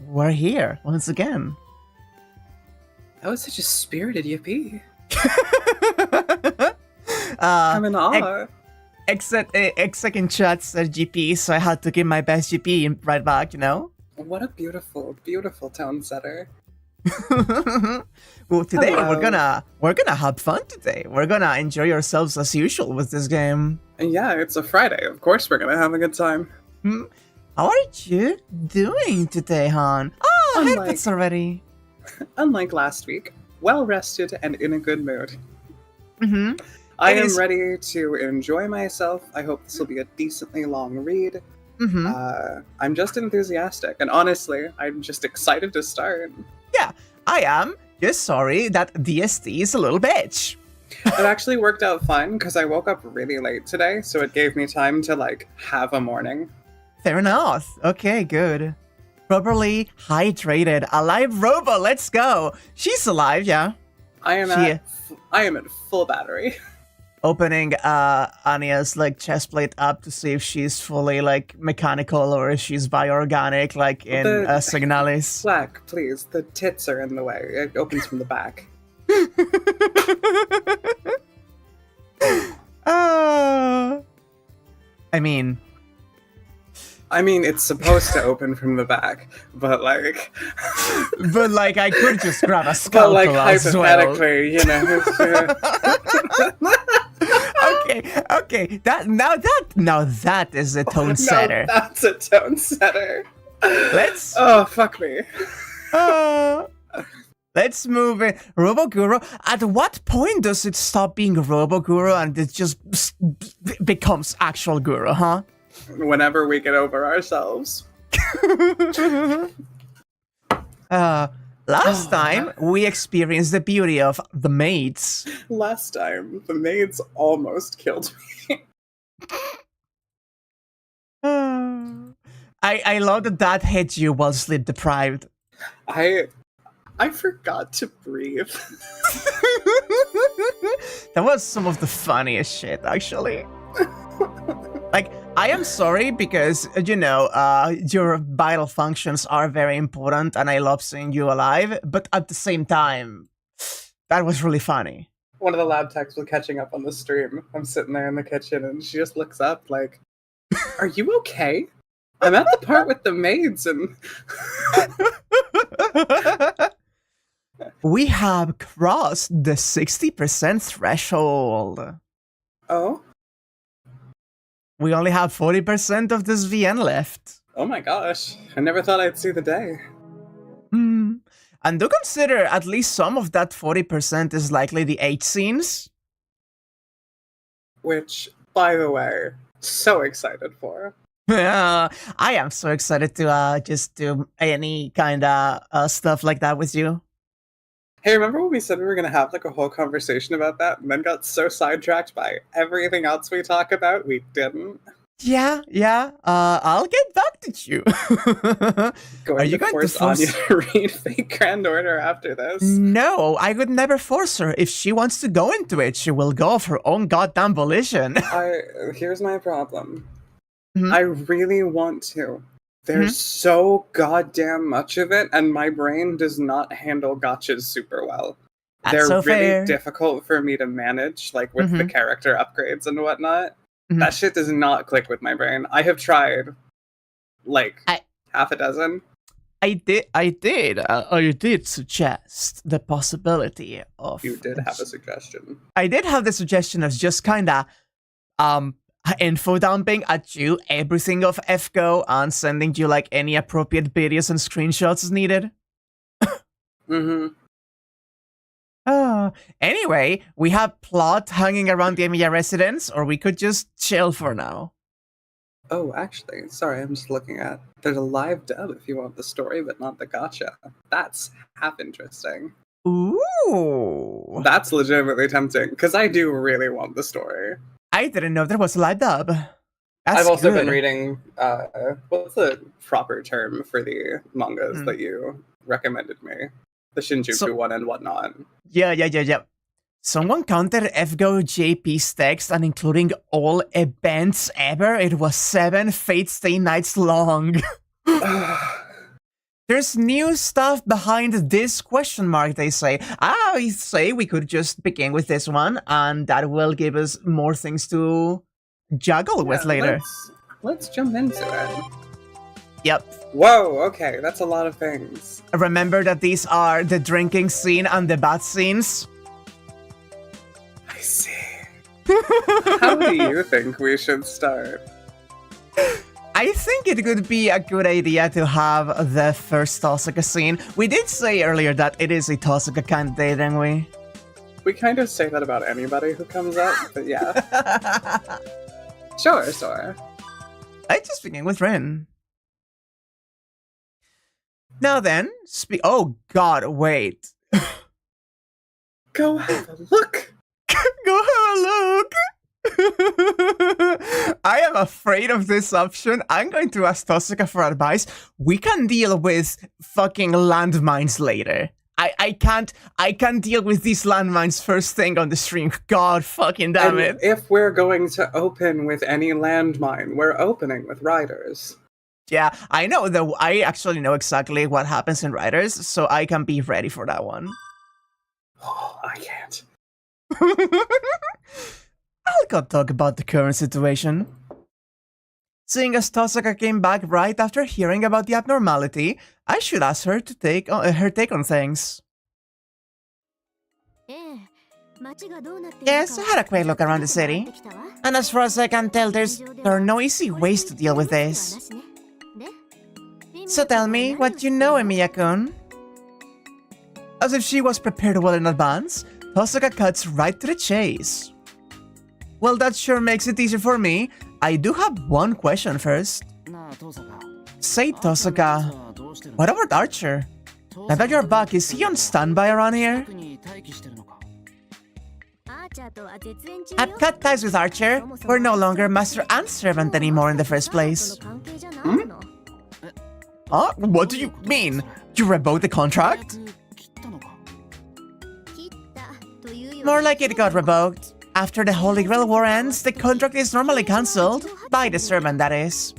we're here once again. That was such a spirited yippee. I'm in awe. Except in chat said GP, so I had to give my best GP right back, you know? What a beautiful, beautiful tone setter. Well, today Hello. we're gonna have fun today. We're gonna enjoy ourselves as usual with this game. And yeah, it's a Friday. Of course we're gonna have a good time. How are you doing today, Han? Oh, headphones already. Unlike last week, well rested and in a good mood. Mm-hmm. I am ready to enjoy myself. I hope this will be a decently long read. Mm-hmm. I'm just enthusiastic, and honestly, I'm just excited to start. Yeah, I am. Just sorry that DST is a little bitch. It actually worked out fine because I woke up really late today, so it gave me time to have a morning. Fair enough. Okay, good. Properly hydrated. Alive Robo, let's go. She's alive, yeah. I am at full battery. Opening Anya's chest plate up to see if she's fully mechanical or if she's bioorganic in Signalis. Black, please. The tits are in the way. It opens from the back. I mean, it's supposed to open from the back, but I could just grab a scalpel as well. Hypothetically, you know. Okay. Now that is a tone setter. No, that's a tone setter. Let's. Oh, fuck me. Let's move it. Roboguro. At what point does it stop being Roboguro and it just becomes actual Guru, huh? Whenever we get over ourselves. Last time, we experienced the beauty of the maids. Last time, the maids almost killed me. I love that hit you while sleep deprived. I forgot to breathe. That was some of the funniest shit, actually. I am sorry because, your vital functions are very important and I love seeing you alive, but at the same time, that was really funny. One of the lab techs was catching up on the stream. I'm sitting there in the kitchen and she just looks up are you okay? I'm at the part with the maids and... We have crossed the 60% threshold. Oh? We only have 40% of this VN left. Oh my gosh. I never thought I'd see the day. And do consider at least some of that 40% is likely the 8 scenes. Which, by the way, so excited for. I am so excited to just do any kind of stuff like that with you. Hey, remember when we said we were going to have a whole conversation about that and then got so sidetracked by everything else we talk about, we didn't? Yeah. I'll get back to you. Are you going to force Anya to read Fake Grand Order after this? No, I would never force her. If she wants to go into it, she will go of her own goddamn volition. Here's my problem. Mm-hmm. I really want to. There's so goddamn much of it, and my brain does not handle gotchas super well. They're so really fair. Difficult for me to manage, with the character upgrades and whatnot. That shit does not click with my brain. I have tried, half a dozen. I did suggest the possibility of... You did have a suggestion. I did have the suggestion of just kinda, info dumping at you everything of FGO and sending you any appropriate videos and screenshots as needed. Anyway, we have plot hanging around the Emilia residence, or we could just chill for now. Oh, actually, sorry, I'm just looking at... There's a live dub if you want the story, but not the gotcha. That's half interesting. Ooh! That's legitimately tempting, because I do really want the story. I didn't know there was a live dub. That's I've also good. been reading, what's the proper term for the mangas that you recommended me? The Shinjuku one and whatnot. Yeah. Someone counted FGO JP's text and including all events ever, it was 7 Fate Stay nights long. There's new stuff behind this question mark, they say. I say we could just begin with this one, and that will give us more things to juggle with later. Let's jump into it. Yep. Whoa, okay, that's a lot of things. Remember that these are the drinking scene and the bath scenes? I see. How do you think we should start? I think it could be a good idea to have the first Tohsaka scene. We did say earlier that it is a Tohsaka candidate, didn't we? We kind of say that about anybody who comes up, but yeah. Sure. I just begin with Rin. Now then, oh god, wait. Go have a look! Go have a look! I am afraid of this option. I'm going to ask Tohsaka for advice. We can deal with fucking landmines later. I can't deal with these landmines first thing on the stream. God fucking damn it. If we're going to open with any landmine, we're opening with riders. Yeah, I know that. I actually know exactly what happens in Riders, so I can be ready for that one. Oh, I can't. I'll go talk about the current situation. Seeing as Tohsaka came back right after hearing about the abnormality, I should ask her to take her take on things. Yes, I had a quick look around the city, and as far as I can tell, there are no easy ways to deal with this. So tell me what you know, Emiya-kun. As if she was prepared well in advance, Tohsaka cuts right to the chase. Well, that sure makes it easier for me. I do have one question first. Say, Tohsaka, what about Archer? Now that you're back, is he on standby around here? I've cut ties with Archer. We're no longer master and servant anymore in the first place. Huh? What do you mean? You revoked the contract? More like it got revoked. After the Holy Grail War ends, the contract is normally cancelled. By the servant, that is.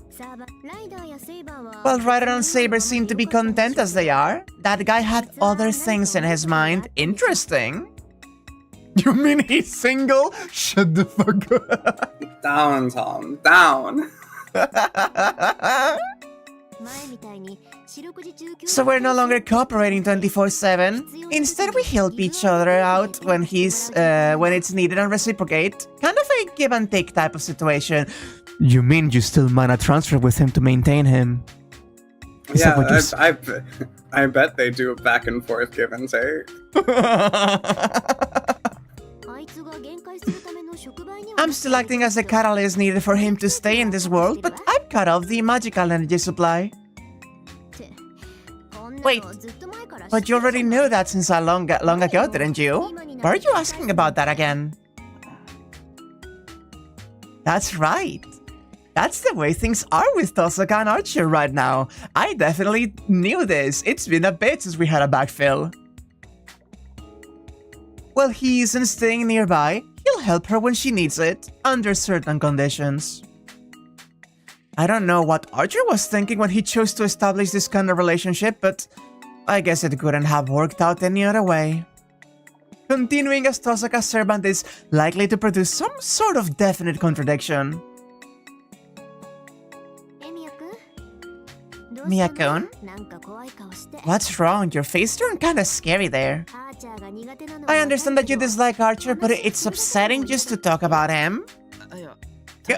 While Ryder and Saber seem to be content as they are, that guy had other things in his mind. Interesting. You mean he's single? Shut the fuck up. Down, Tom. Down. So we're no longer cooperating 24/7. Instead, we help each other out when it's needed and reciprocate. Kind of a give and take type of situation. You mean you still mana transfer with him to maintain him? Yeah, I bet they do a back and forth give and take. I'm still acting as the catalyst needed for him to stay in this world, but I've cut off the magical energy supply. Wait, but you already knew that since long ago, didn't you? Why are you asking about that again? That's right. That's the way things are with Tohsaka and Archer right now. I definitely knew this. It's been a bit since we had a backfill. Well, he isn't staying nearby. He'll help her when she needs it, under certain conditions. I don't know what Archer was thinking when he chose to establish this kind of relationship, but I guess it couldn't have worked out any other way. Continuing as Tohsaka's servant is likely to produce some sort of definite contradiction. Miya-kun? What's wrong? Your face turned kinda scary there. I understand that you dislike Archer, but it's upsetting just to talk about him.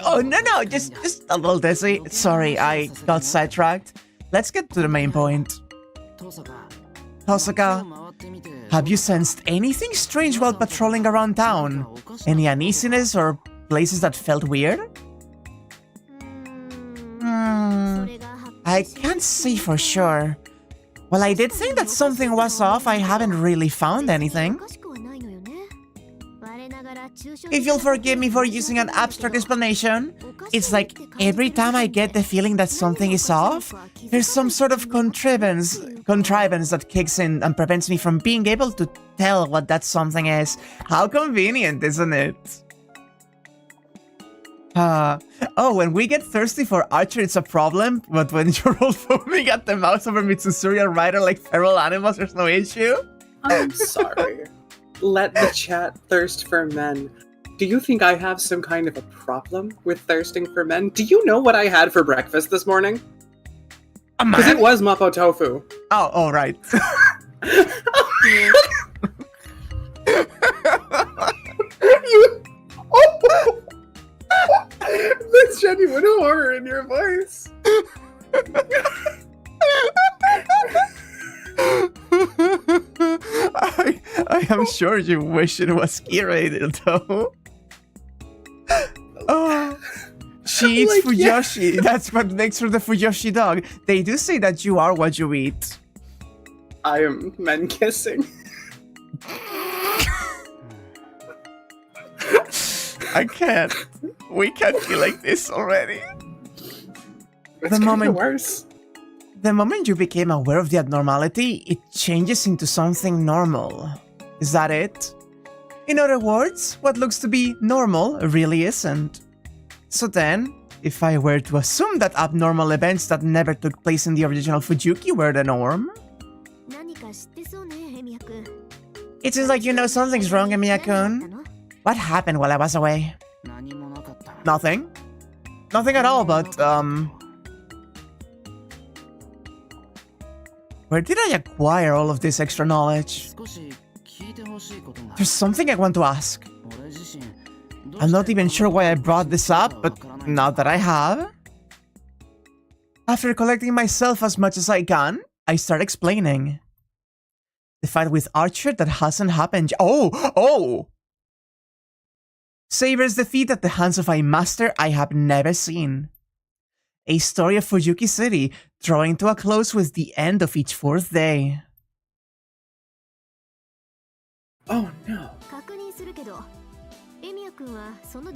Oh, no, just a little dizzy. Sorry, I got sidetracked. Let's get to the main point. Tohsaka, have you sensed anything strange while patrolling around town? Any uneasiness or places that felt weird? I can't say for sure. Well, I did think that something was off. I haven't really found anything. If you'll forgive me for using an abstract explanation, it's like every time I get the feeling that something is off, there's some sort of contrivance that kicks in and prevents me from being able to tell what that something is. How convenient, isn't it? Oh, when we get thirsty for Archer, it's a problem, but when you're all foaming at the mouth over Mitsusuri and Ryder like feral animals, there's no issue? I'm sorry. Let the chat thirst for men. Do you think I have some kind of a problem with thirsting for men? Do you know what I had for breakfast this morning? Because it was Mapo tofu. Oh, right. There's genuine horror in your voice. I am sure you wish it was curated, though. Oh, she eats Fuyoshi. Yeah. That's what makes her the Fuyoshi dog. They do say that you are what you eat. I am men kissing. I can't. We can't be like this already. It's worse. The moment you became aware of the abnormality, it changes into something normal. Is that it? In other words, what looks to be normal really isn't. So then, if I were to assume that abnormal events that never took place in the original Fujuki were the norm? It seems like you know something's wrong, Emiya-kun. What happened while I was away? Nothing. Nothing at all, but, where did I acquire all of this extra knowledge? There's something I want to ask. I'm not even sure why I brought this up, but now that I have... After collecting myself as much as I can, I start explaining. The fight with Archer that hasn't happened... Oh! Saber's defeat at the hands of a master I have never seen. A story of Fujuki City drawing to a close with the end of each 4th day. Oh no.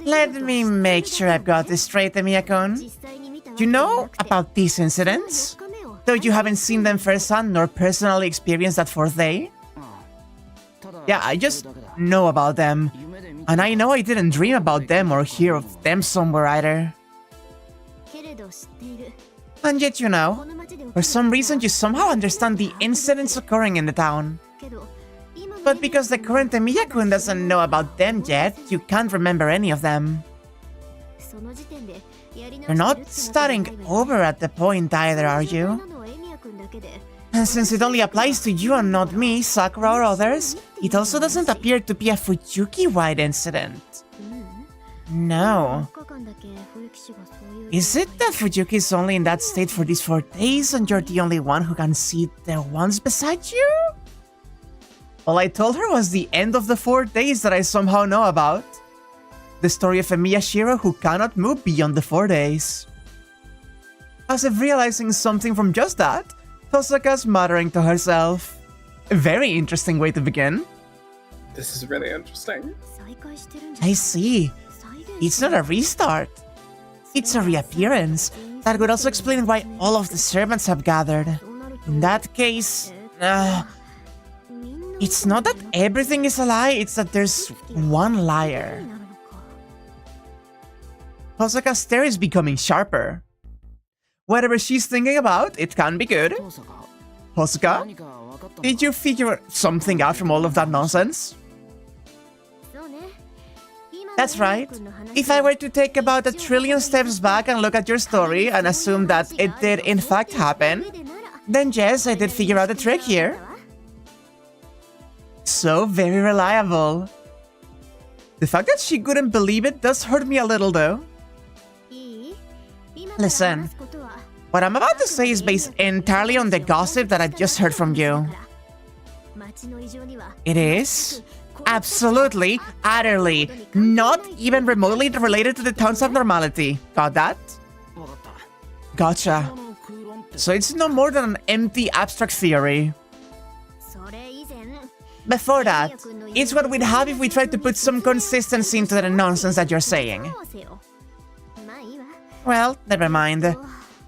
Let me make sure I've got this straight, Emiya-kun. You know about these incidents? Though you haven't seen them firsthand nor personally experienced that 4th day? Yeah, I just know about them. And I know I didn't dream about them or hear of them somewhere either. And yet, you know, for some reason you somehow understand the incidents occurring in the town. But because the current Emiya-kun doesn't know about them yet, you can't remember any of them. You're not starting over at the point either, are you? And since it only applies to you and not me, Sakura or others, it also doesn't appear to be a Fujuki-wide incident. No. Is it that Fujuki is only in that state for these 4 days and you're the only one who can see it there once beside you? All I told her was the end of the 4 days that I somehow know about. The story of a Miyashiro who cannot move beyond the 4 days. As if realizing something from just that, Tohsaka's muttering to herself. A very interesting way to begin. This is really interesting. I see. It's not a restart. It's a reappearance. That would also explain why all of the servants have gathered. In that case... it's not that everything is a lie, it's that there's one liar. Tohsaka's stare is becoming sharper. Whatever she's thinking about, it can be good. Tohsaka, did you figure something out from all of that nonsense? That's right. If I were to take about 1 trillion steps back and look at your story and assume that it did in fact happen, then yes, I did figure out a trick here. So very reliable. The fact that she couldn't believe it does hurt me a little though. Listen, what I'm about to say is based entirely on the gossip that I just heard from you. It is absolutely, utterly, not even remotely related to the town's abnormality. Got that? Gotcha. So it's no more than an empty abstract theory. Before that, it's what we'd have if we tried to put some consistency into the nonsense that you're saying. Well, never mind.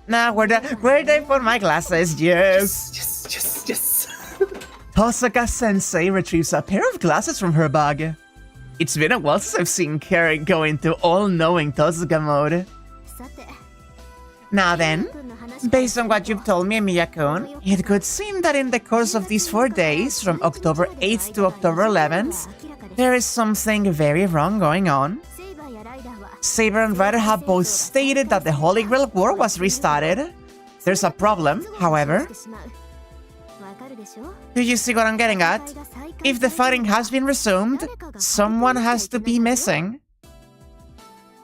Now, where'd I put my glasses? Yes! Yes! Tohsaka-sensei retrieves a pair of glasses from her bag. It's been a while since I've seen Carrie go into all-knowing Tohsaka mode. Now then, based on what you've told me, Emiya-kun, it could seem that in the course of these 4 days, from October 8th to October 11th, there is something very wrong going on. Saber and Ryder have both stated that the Holy Grail War was restarted. There's a problem, however. Do you see what I'm getting at? If the fighting has been resumed, someone has to be missing.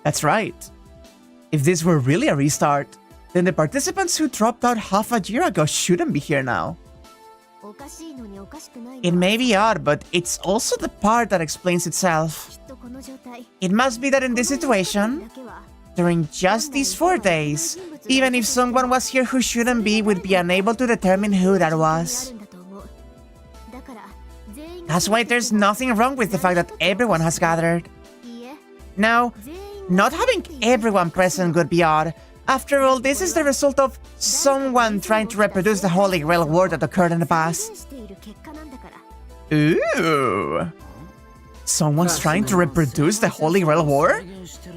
That's right. If this were really a restart, then the participants who dropped out half a year ago shouldn't be here now. It may be odd, but it's also the part that explains itself. It must be that in this situation, during just these 4 days, even if someone was here who shouldn't be, we'd be unable to determine who that was. That's why there's nothing wrong with the fact that everyone has gathered. Now, not having everyone present would be odd. After all, this is the result of someone trying to reproduce the Holy Grail War that occurred in the past. Ooh. Someone's trying to reproduce the Holy Grail War?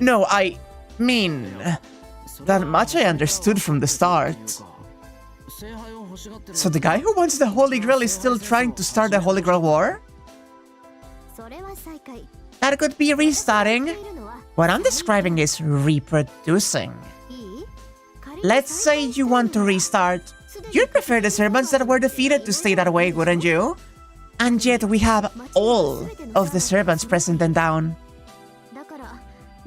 No, I mean... that much I understood from the start. So the guy who wants the Holy Grail is still trying to start the Holy Grail War? That could be restarting. What I'm describing is reproducing. Let's say you want to restart. You'd prefer the servants that were defeated to stay that way, wouldn't you? And yet we have all of the servants present and down.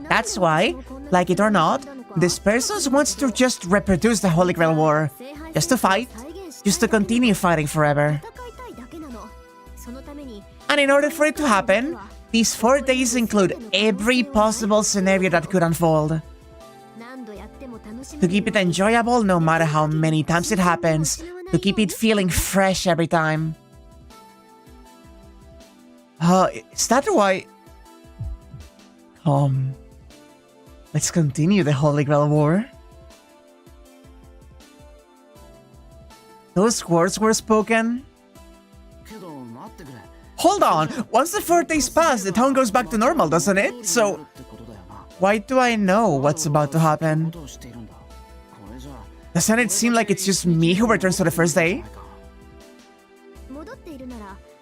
That's why, like it or not, this person wants to just reproduce the Holy Grail War. Just to fight. Just to continue fighting forever. And in order for it to happen, these 4 days include every possible scenario that could unfold. To keep it enjoyable no matter how many times it happens. To keep it feeling fresh every time. Is that why... Let's continue the Holy Grail War. Those words were spoken. Hold on! Once the 4 days pass, the town goes back to normal, doesn't it? So... why do I know what's about to happen? Doesn't it seem like it's just me who returns to the first day?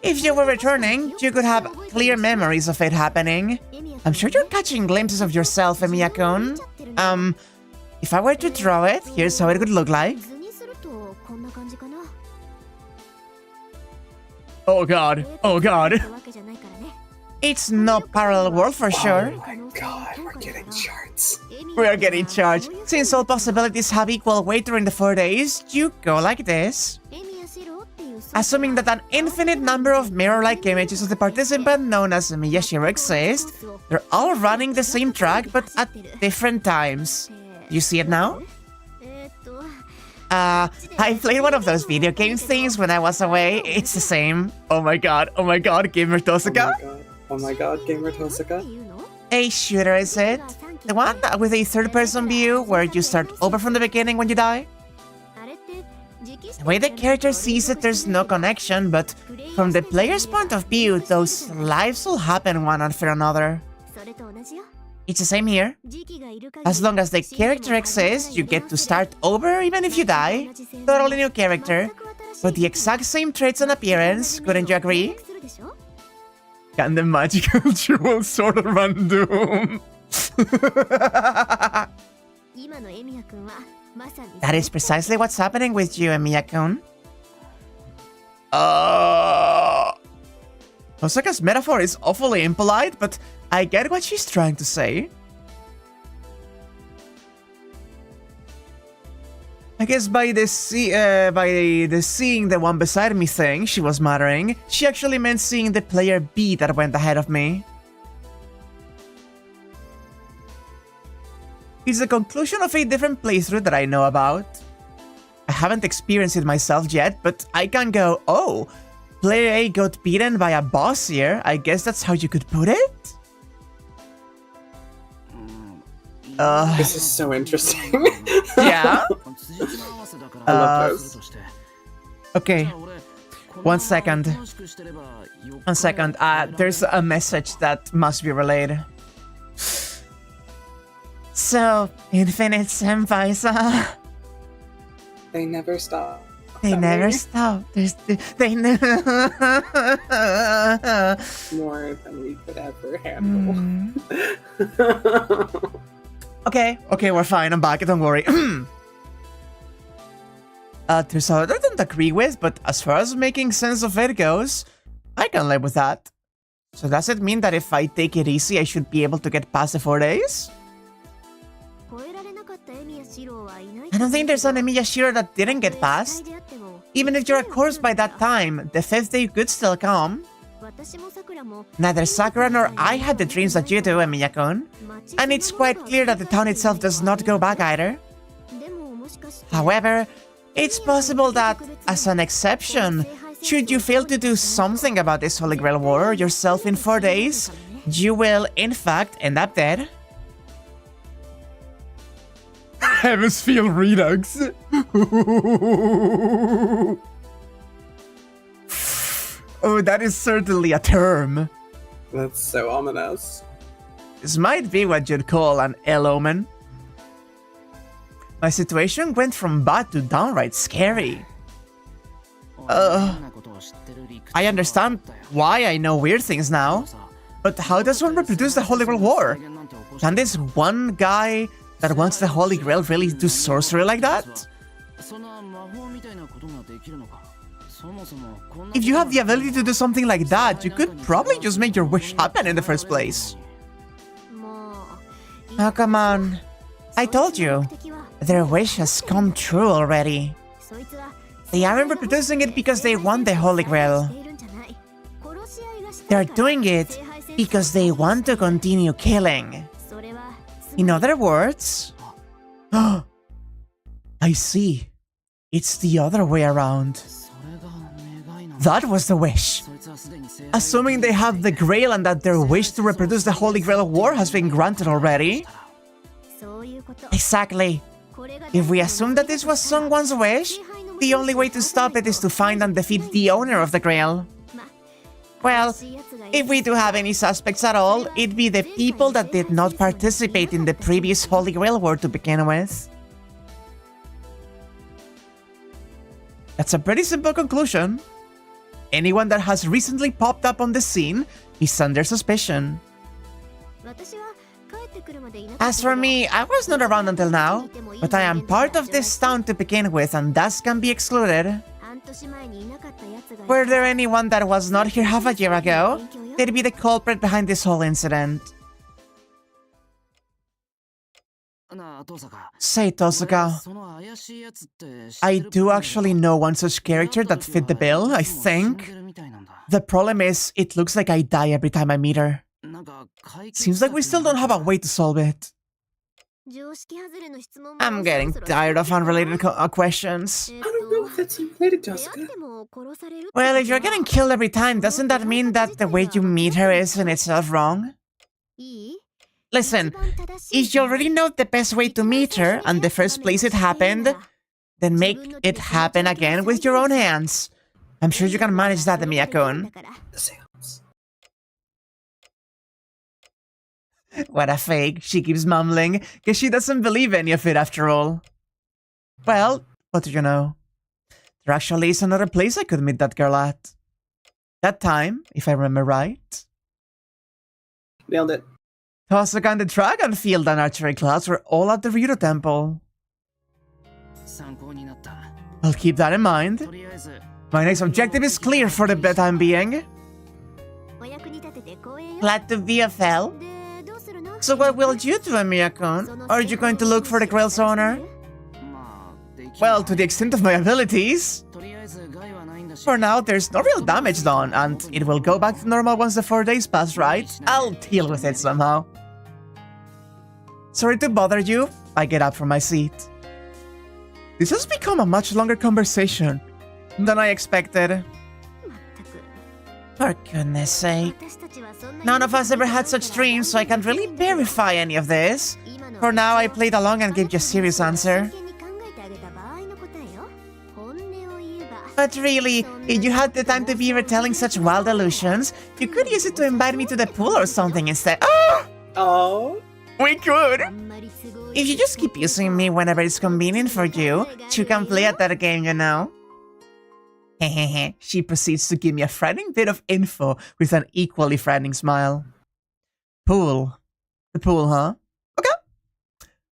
If you were returning, you could have clear memories of it happening. I'm sure you're catching glimpses of yourself, Emiya-kun. If I were to draw it, here's how it would look like. Oh god, oh god. It's no parallel world for sure. Oh my god, we're getting charts. We are getting charged. Since all possibilities have equal weight during the 4 days, you go like this. Assuming that an infinite number of mirror-like images of the participant known as Miyashiro exist, they're all running the same track but at different times. You see it now? I played one of those video game things when I was away. It's the same. Oh my god, Gamer Tohsaka? Oh my god, Gamer Tohsaka? A shooter, is it? The one with a third-person view where you start over from the beginning when you die? The way the character sees it, there's no connection, but from the player's point of view, those lives will happen one after another. It's the same here. As long as the character exists, you get to start over even if you die. Totally new character, but the exact same traits and appearance, couldn't you agree? Can the magical jewel sort of run doom? That is precisely what's happening with you, Emiya-kun. Tohsaka's metaphor is awfully impolite, but I get what she's trying to say. I guess by the seeing the one beside me thing she was muttering, she actually meant seeing the player B that went ahead of me. It's the conclusion of a different playthrough that I know about. I haven't experienced it myself yet, but I can go, oh, player A got beaten by a boss here. I guess that's how you could put it? This is so interesting. Yeah? I love those. Okay. 1 second. 1 second. There's a message that must be relayed. So, Infinite Senpais, They never stop. they never stop. They never. More than we could ever handle. Okay, we're fine. I'm back. Don't worry. There's a lot I don't agree with, but as far as making sense of it goes, I can live with that. So does it mean that if I take it easy, I should be able to get past the 4 days? I don't think there's an Emiyashiro that didn't get past. Even if you're a corpse by that time, the 5th day could still come. Neither Sakura nor I had the dreams that you do, Emiya-kun. And it's quite clear that the town itself does not go back either. However, it's possible that, as an exception, should you fail to do something about this Holy Grail War yourself in 4 days, you will, in fact, end up dead. Hemisphere Redux. Oh, that is certainly a term. That's so ominous. This might be what you'd call an ill omen. My situation went from bad to downright scary. I understand why I know weird things now, but how does one reproduce the Holy Grail War? Can this one guy that wants the Holy Grail really do sorcery like that? If you have the ability to do something like that, you could probably just make your wish happen in the first place. Oh, come on. I told you. Their wish has come true already. They aren't reproducing it because they want the Holy Grail. They're doing it because they want to continue killing. In other words... I see. It's the other way around. That was the wish. Assuming they have the Grail and that their wish to reproduce the Holy Grail War has been granted already. Exactly. If we assume that this was someone's wish, the only way to stop it is to find and defeat the owner of the Grail. Well, if we do have any suspects at all, it'd be the people that did not participate in the previous Holy Grail War to begin with. That's a pretty simple conclusion. Anyone that has recently popped up on the scene is under suspicion. As for me, I was not around until now, but I am part of this town to begin with and thus can be excluded. Were there anyone that was not here half a year ago, they'd be the culprit behind this whole incident. Say, Tohsaka, I do actually know one such character that fit the bill, I think. The problem is, it looks like I die every time I meet her. Seems like we still don't have a way to solve it. I'm getting tired of unrelated questions. I don't know if that's related, Tohsaka. Well, if you're getting killed every time, doesn't that mean that the way you meet her is in itself wrong? Listen, if you already know the best way to meet her and the first place it happened, then make it happen again with your own hands. I'm sure you can manage that, Emiya-kun. What a fake, she keeps mumbling, because she doesn't believe any of it after all. Well, what do you know? There actually is another place I could meet that girl at. That time, if I remember right. Nailed it. Tohsaka and the Dragon Field and Archery class were all at the Ryudo Temple. I'll keep that in mind. My next objective is clear for the time being. Glad to be of help. So what will you do, Emiya-kun? Are you going to look for the Grail's owner? Well, to the extent of my abilities. For now, there's no real damage done, and it will go back to normal once the 4 days pass, right? I'll deal with it somehow. Sorry to bother you. I get up from my seat. This has become a much longer conversation than I expected. For goodness sake. None of us ever had such dreams, so I can't really verify any of this. For now, I played along and gave you a serious answer. But really, if you had the time to be retelling such wild illusions, you could use it to invite me to the pool or something instead. Oh! Oh. We could! If you just keep using me whenever it's convenient for you, you can play at that game, you know? Hehehe. She proceeds to give me a frightening bit of info with an equally frightening smile. Pool. The pool, huh? Okay.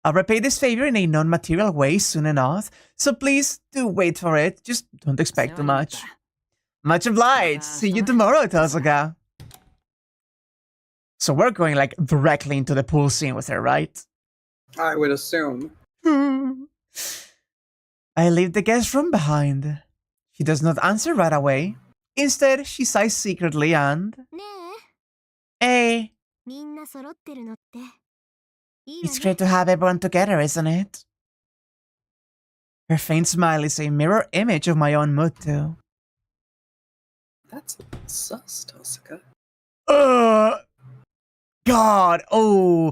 I'll repay this favor in a non-material way soon enough, so please do wait for it. Just don't expect too much. Much obliged. See you tomorrow, Tohsaka. So we're going like directly into the pool scene with her, right? I would assume. I leave the guest room behind. She does not answer right away. Instead, she sighs secretly and... Hey. It's great to have everyone together, isn't it? Her faint smile is a mirror image of my own mood, too. That's sus, Tohsaka. God, oh.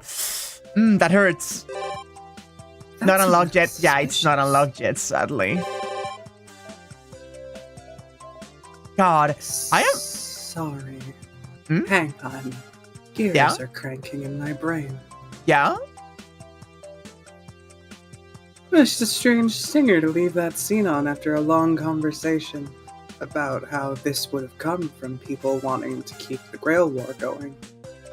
That hurts. That's Not unlocked yet. suspicious. Yeah, it's not unlocked yet, sadly. God, I am... Sorry. Hmm? Hang on. Gears Yeah? are cranking in my brain. Yeah? It's a strange stinger to leave that scene on after a long conversation about how this would have come from people wanting to keep the Grail War going.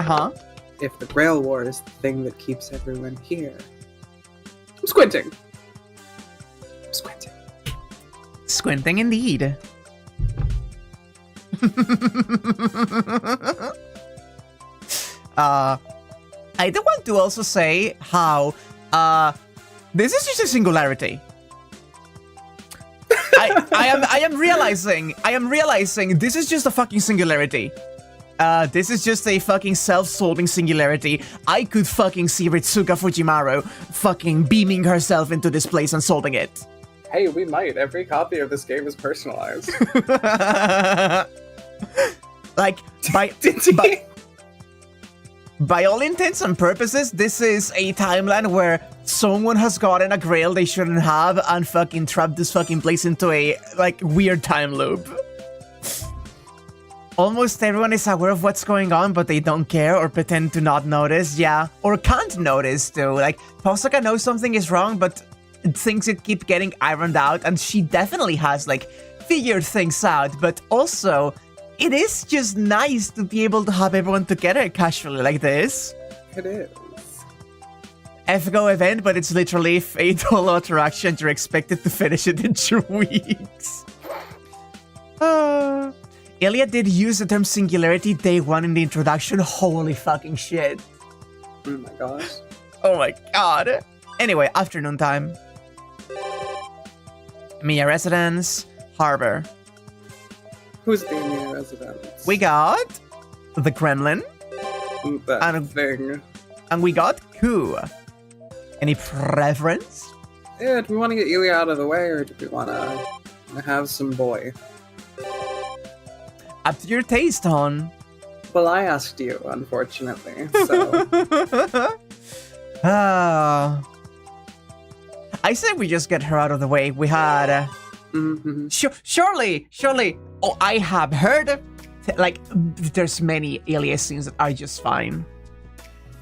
Uh-huh. If the Grail War is the thing that keeps everyone here. I'm squinting. I'm squinting. Squinting indeed. I do want to also say how this is just a singularity. I am realizing this is just a fucking singularity. This is just a fucking self-solving singularity. I could fucking see Ritsuka Fujimaru fucking beaming herself into this place and solving it. Hey, we might. Every copy of this game is personalized. Like, by all intents and purposes, this is a timeline where someone has gotten a grail they shouldn't have and fucking trapped this fucking place into a, like, weird time loop. Almost everyone is aware of what's going on, but they don't care or pretend to not notice, yeah. Or can't notice, too. Like, Tohsaka knows something is wrong, but things that keep getting ironed out, and she definitely has, like, figured things out, but also... it is just nice to be able to have everyone together casually like this. It is. FGO event, but it's literally fatal Ataraxia and you're expected to finish it in 2 weeks. Illya did use the term singularity day 1 in the introduction. Holy fucking shit. Oh my gosh. Oh my god. Anyway, afternoon time. Mia residence, harbor. Who's the new resident? We got the Kremlin. That And- thing. And we got Ku. Any preference? Yeah, do we want to get Illya out of the way, or do we want to have some boy? Up to your taste, hon. Well, I asked you, unfortunately, so... I said we just get her out of the way. We had... Mhm. Surely. Oh, I have heard... like, there's many Illya scenes that are just fine.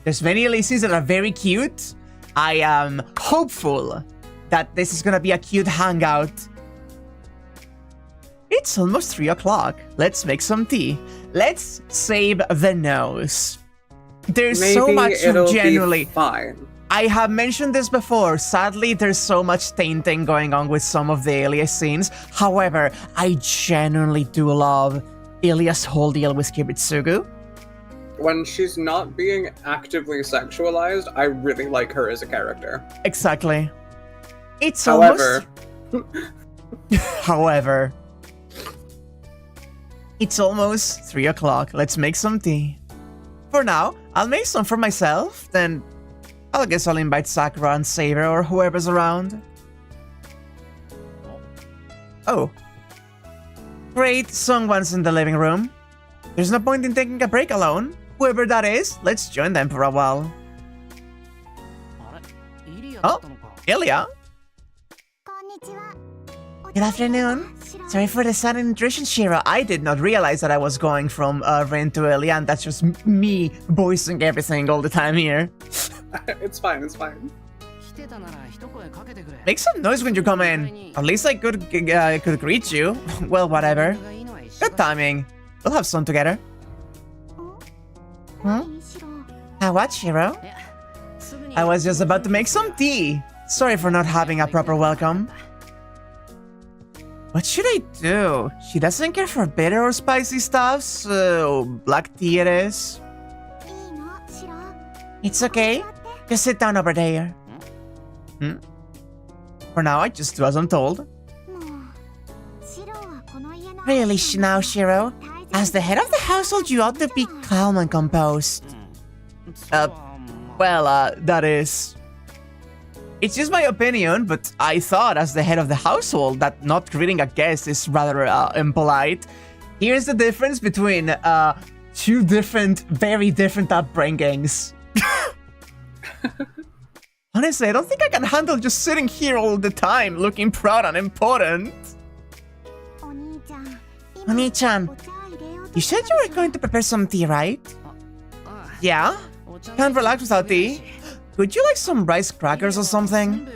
There's many Illya scenes that are very cute. I am hopeful that this is gonna be a cute hangout. It's almost 3 o'clock. Let's make some tea. Let's save the nose. There's so Maybe much it'll generally... be fine. I have mentioned this before. Sadly, there's so much tainting going on with some of the Illya scenes. However, I genuinely do love Illya's whole deal with Kibitsugu. When she's not being actively sexualized, I really like her as a character. Exactly. It's However... However... It's almost 3 o'clock. Let's make some tea. For now, I'll make some for myself, then I guess I'll invite Sakura and Saber or whoever's around. Oh. Great, someone's in the living room. There's no point in taking a break alone. Whoever that is, let's join them for a while. Oh, Illya. Good afternoon. Sorry for the sudden intrusion, Shiro. I did not realize that I was going from Rin to Illya, and that's just me voicing everything all the time here. It's fine, it's fine. Make some noise when you come in. At least I could greet you. Well, whatever. Good timing. We'll have some together. What, Shiro? I was just about to make some tea. Sorry for not having a proper welcome. What should I do? She doesn't care for bitter or spicy stuff, so black tea it is. It's okay. Just sit down over there. For now, I just do as I'm told. Really, now, Shiro? As the head of the household, you ought to be calm and composed. That is... It's just my opinion, but I thought as the head of the household that not greeting a guest is rather impolite. Here's the difference between two very different upbringings. Honestly, I don't think I can handle just sitting here all the time, looking proud and important. Oni-chan, you said you were going to prepare some tea, right? Yeah? Can't relax without tea. Would you like some rice crackers or something?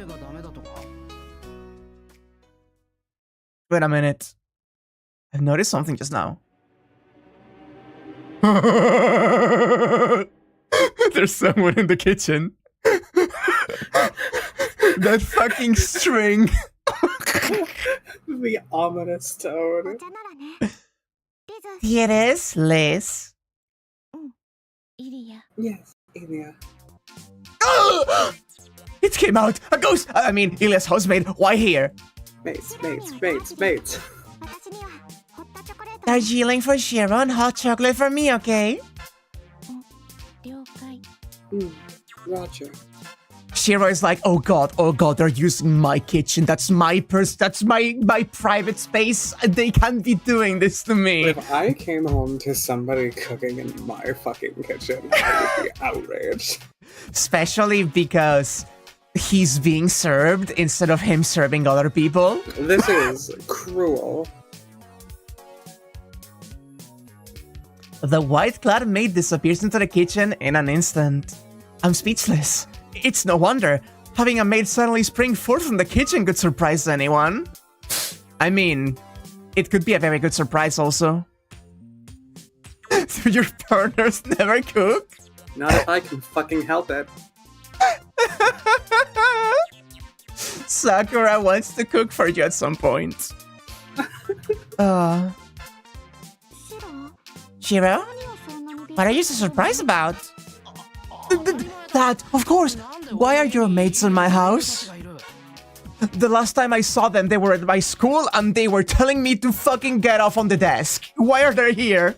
Wait a minute. I've noticed something just now. There's someone in the kitchen. That fucking string. The ominous tone. Here it is, Liz. Yes, Illya. It came out! A ghost! I mean, Ilya's housemaid. Why here? Mates. Darjeeling for Shiro and hot chocolate for me, okay? Roger. Shiro is like, oh god, they're using my kitchen. That's my that's my private space. They can't be doing this to me. If I came home to somebody cooking in my fucking kitchen, I would be outraged. Especially because he's being served instead of him serving other people. This is cruel. The white-clad maid disappears into the kitchen in an instant. I'm speechless. It's no wonder. Having a maid suddenly spring forth from the kitchen could surprise anyone. I mean, it could be a very good surprise also. Do your partners never cook? Not if I can fucking help it. Sakura wants to cook for you at some point. Shiro? What are you so surprised about? That, of course! Why are your mates in my house? The last time I saw them, they were at my school and they were telling me to fucking get off on the desk. Why are they here?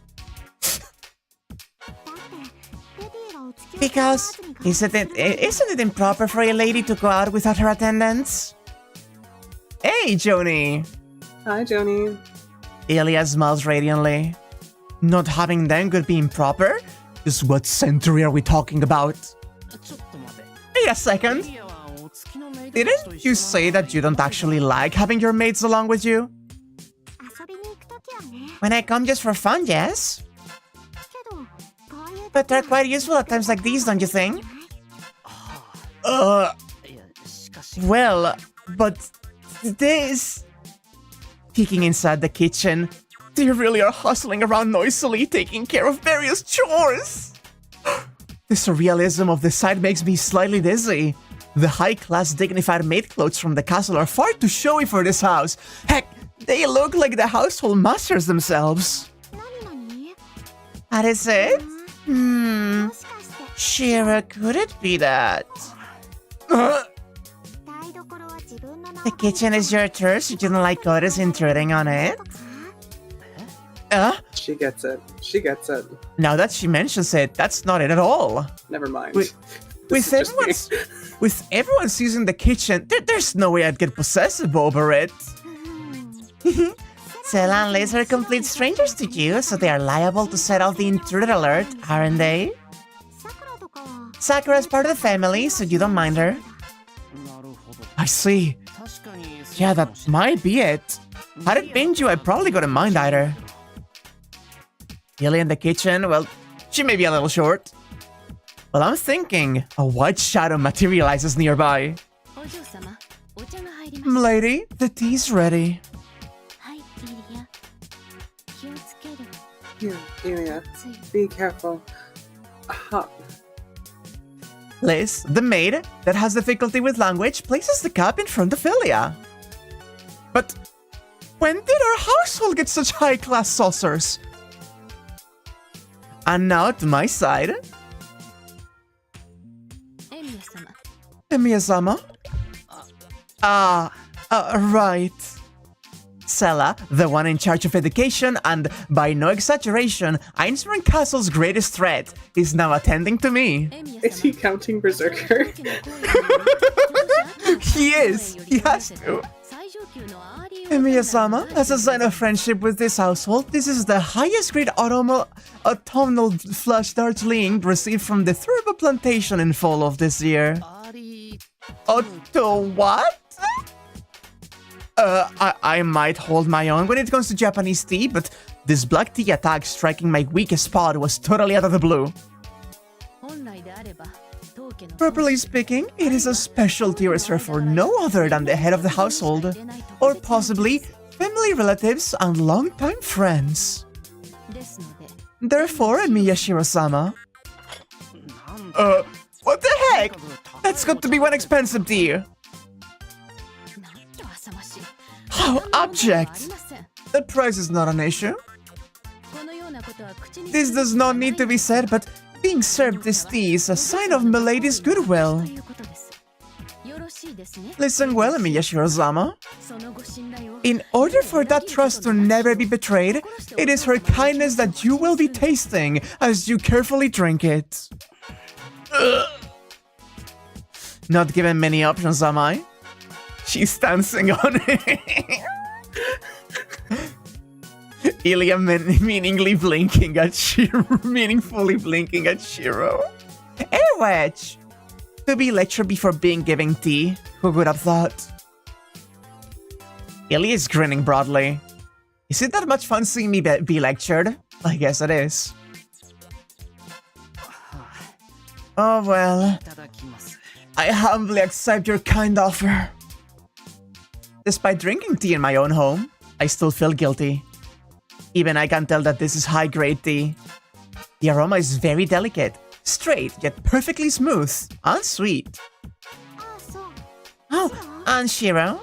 Because, isn't it improper for a lady to go out without her attendants? Hey, Joni! Hi, Joni. Illya smiles radiantly. Not having them could be improper? Just what century are we talking about? Wait a second. Didn't you say that you don't actually like having your mates along with you? When I come just for fun, yes. But they're quite useful at times like these, don't you think? Well, but this... Peeking inside the kitchen, they really are hustling around noisily, taking care of various chores. The surrealism of the sight makes me slightly dizzy. The high-class, dignified maid clothes from the castle are far too showy for this house. Heck, they look like the household masters themselves. That is it? Shiro, could it be that? The kitchen is your turn, so you don't like others intruding on it? She gets it. She gets it. Now that she mentions it, that's not it at all. Never mind. With everyone using the kitchen, there's no way I'd get possessive over it. Sela and Liz are complete strangers to you, so they are liable to set off the intruder alert, aren't they? Sakura's part of the family, so you don't mind her. I see. Yeah, that might be it. Had it been you, I probably got a mind either. Illya in the kitchen, well, she may be a little short. Well, I'm thinking a white shadow materializes nearby. Lady, the tea's ready. Here, Illya, be careful. Hot. Liz, the maid that has difficulty with language, places the cup in front of Illya. But when did our household get such high-class saucers? And now to my side. Emiya-sama? Right. Sela, the one in charge of education and, by no exaggeration, Einstein Castle's greatest threat, is now attending to me. Is he counting Berserker? He is. He has to. Emiya-sama, as a sign of friendship with this household, this is the highest grade autumnal flush Darjeeling received from the Thurba plantation in fall of this year. Auto what? I might hold my own when it comes to Japanese tea, but this black tea attack striking my weakest spot was totally out of the blue. Properly speaking, it is a specialty reserved for no other than the head of the household, or possibly family relatives and longtime friends. Therefore, Miyashiro-sama. What the heck? That's got to be one expensive tea. How abject! The price is not an issue. This does not need to be said, but being served this tea is a sign of Milady's goodwill. Listen well, Miyashiro-sama. In order for that trust to never be betrayed, it is her kindness that you will be tasting as you carefully drink it. Not given many options, am I? She's dancing on it. Illya meaningfully blinking at Shiro. Anyway, to be lectured before being given tea, who would have thought? Illya is grinning broadly. Is it that much fun seeing me be lectured? I guess it is. Oh well. I humbly accept your kind offer. Despite drinking tea in my own home, I still feel guilty. Even I can tell that this is high-grade tea. The aroma is very delicate, straight yet perfectly smooth and sweet. Oh, and Shiro?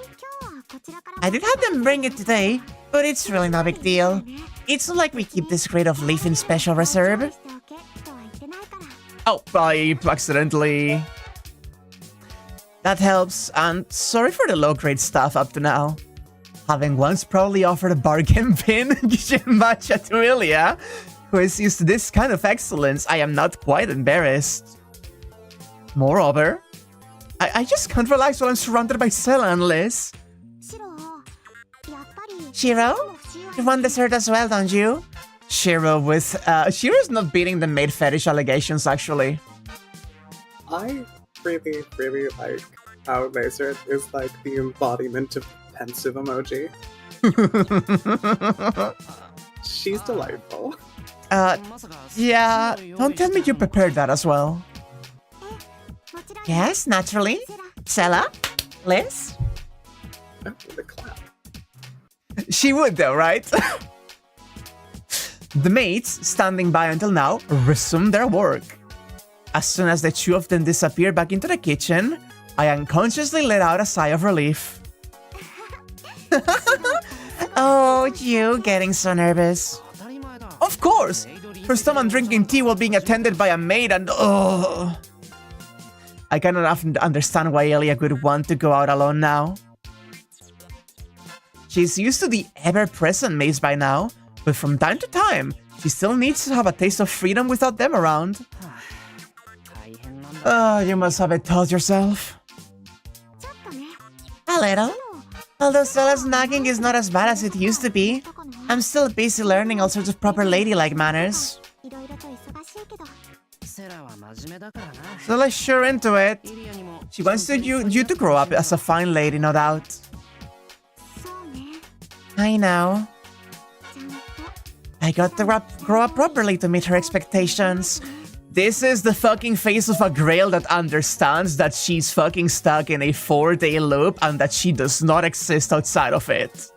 I did have them bring it today, but it's really no big deal. It's not like we keep this grade of leaf in special reserve. Oh, I accidentally... That helps, and sorry for the low-grade stuff up to now. Having once proudly offered a bargain bin matcha to Illya, who is used to this kind of excellence, I am not quite embarrassed. Moreover, I just can't relax while I'm surrounded by Sela and Liz. Shiro? You want dessert as well, don't you? Shiro's not beating the maid fetish allegations, actually. I really like how Laser is like the embodiment of pensive emoji. She's delightful. Yeah, don't tell me you prepared that as well. Yes, naturally. Sela? Liz? Oh, the clap. She would though, right? The maids, standing by until now, resume their work. As soon as the two of them disappear back into the kitchen, I unconsciously let out a sigh of relief. Oh, you getting so nervous. Of course! First time I'm drinking tea while being attended by a maid and oh. I cannot often understand why Illya would want to go out alone now. She's used to the ever-present maids by now, but from time to time, she still needs to have a taste of freedom without them around. You must have it taught yourself. A little. Although Sela's nagging is not as bad as it used to be, I'm still busy learning all sorts of proper ladylike manners. Sela's sure into it. She wants you to grow up as a fine lady, no doubt. I know. I got to grow up properly to meet her expectations. This is the fucking face of a Grail that understands that she's fucking stuck in a 4-day loop and that she does not exist outside of it.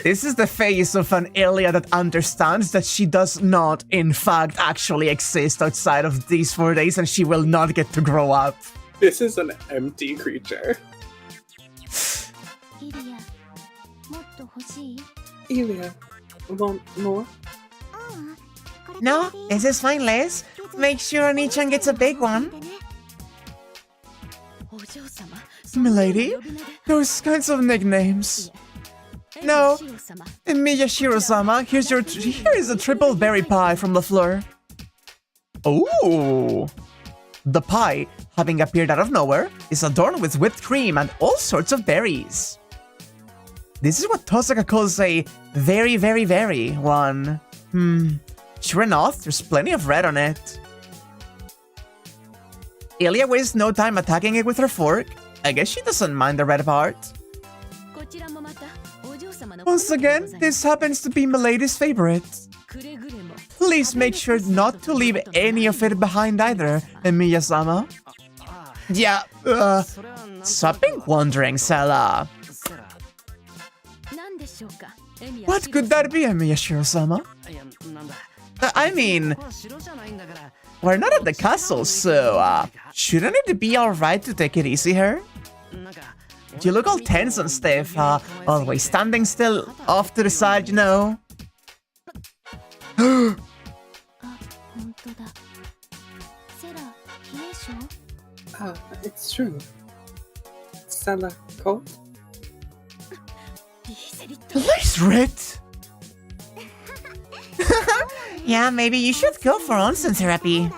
This is the face of an Illya that understands that she does not, in fact, actually exist outside of these 4 days and she will not get to grow up. This is an empty creature. Illya, want more? No, this is fine, Liz. Make sure Oni-chan gets a big one. Milady? Those kinds of nicknames. No. Miyashiro-sama, here is a triple berry pie from the floor. Ooh. The pie, having appeared out of nowhere, is adorned with whipped cream and all sorts of berries. This is what Tohsaka calls a very, very, very one. Sure enough, there's plenty of red on it. Illya wastes no time attacking it with her fork. I guess she doesn't mind the red part. Once again, this happens to be Milady's favorite. Please make sure not to leave any of it behind either, Emiya-sama. Yeah, stop being wondering, Sela. What could that be, Miyashiro-sama? I mean, we're not at the castle, so, shouldn't it be alright to take it easy here? You look all tense and stiff, always standing still, off to the side, you know. It's true. Sela cold? Liz Rit! Yeah, maybe you should go for onsen therapy.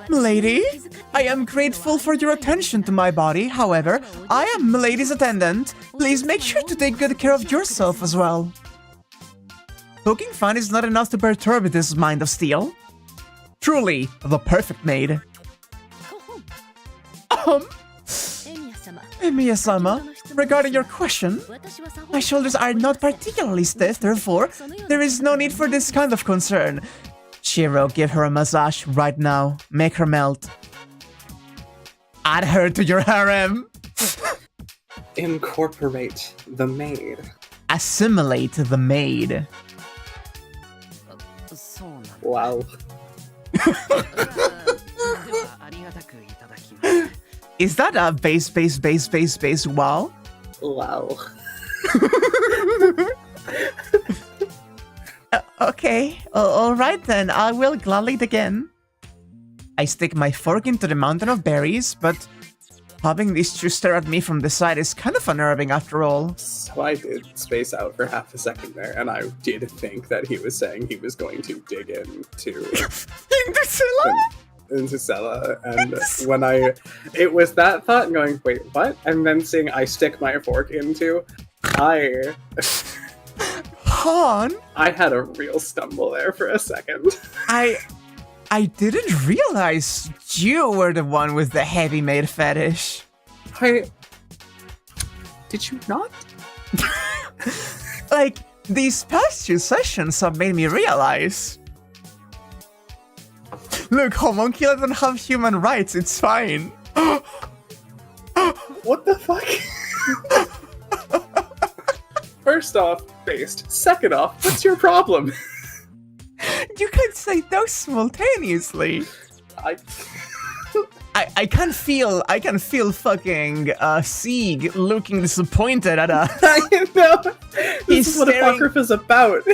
Milady, I am grateful for your attention to my body. However, I am Milady's attendant. Please make sure to take good care of yourself as well. Poking fun is not enough to perturb this mind of steel. Truly, the perfect maid. Emiya-sama, regarding your question, my shoulders are not particularly stiff, therefore, there is no need for this kind of concern. Shiro, give her a massage right now. Make her melt. Add her to your harem. Incorporate the maid. Assimilate the maid. Wow. Is that a base, wow? Wow. Okay, alright then, I will gladly begin. I stick my fork into the mountain of berries, but having these two stare at me from the side is kind of unnerving after all. So I did space out for half a second there, and I did think that he was saying he was going to dig into... into Sela, and when it was that thought going, wait, what? And then seeing I stick my fork into, Han? I had a real stumble there for a second. I didn't realize you were the one with the heavy maid fetish. Did you not? Like, these past few sessions have made me realize. Look, homunculi don't have human rights, it's fine. What the fuck? First off, based. Second off, what's your problem? You can't say those simultaneously. I can feel fucking Sieg looking disappointed at us. I know. This is what Apocrypha's about.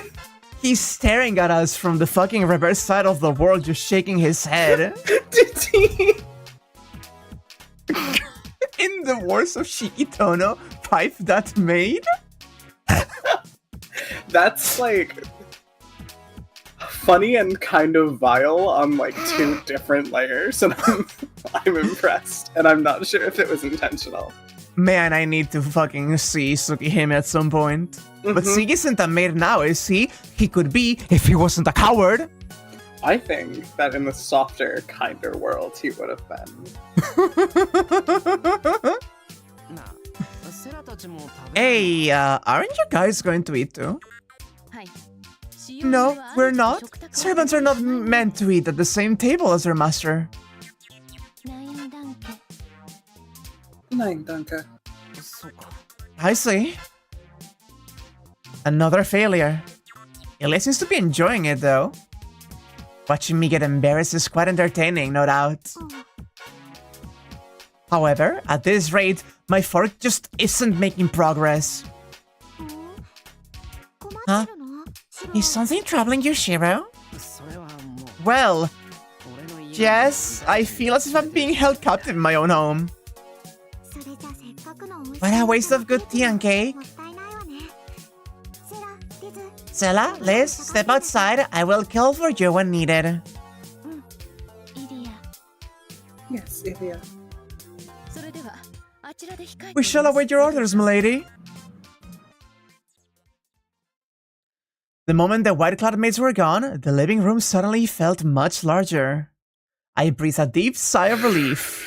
He's staring at us from the fucking reverse side of the world, just shaking his head. Did he? In the words of Shikitono, pipe that maid? That's like funny and kind of vile on like two different layers, and I'm impressed, and I'm not sure if it was intentional. Man, I need to fucking see Tsukihime at some point. But Sieg isn't a maid now, is he? He could be if he wasn't a coward. I think that in the softer, kinder world, he would have been. Hey, aren't you guys going to eat too? No, we're not. Servants are not meant to eat at the same table as their master. Nein, danke. I see. Another failure. Illya seems to be enjoying it though. Watching me get embarrassed is quite entertaining, no doubt. However, at this rate, my fork just isn't making progress. Huh? Is something troubling you, Shiro? Well, yes, I feel as if I'm being held captive in my own home. What a waste of good tea and cake. Sela, Liz, step outside. I will call for you when needed. Yes, Illya. We shall await your orders, milady. The moment the white cloud maids were gone, the living room suddenly felt much larger. I breathed a deep sigh of relief.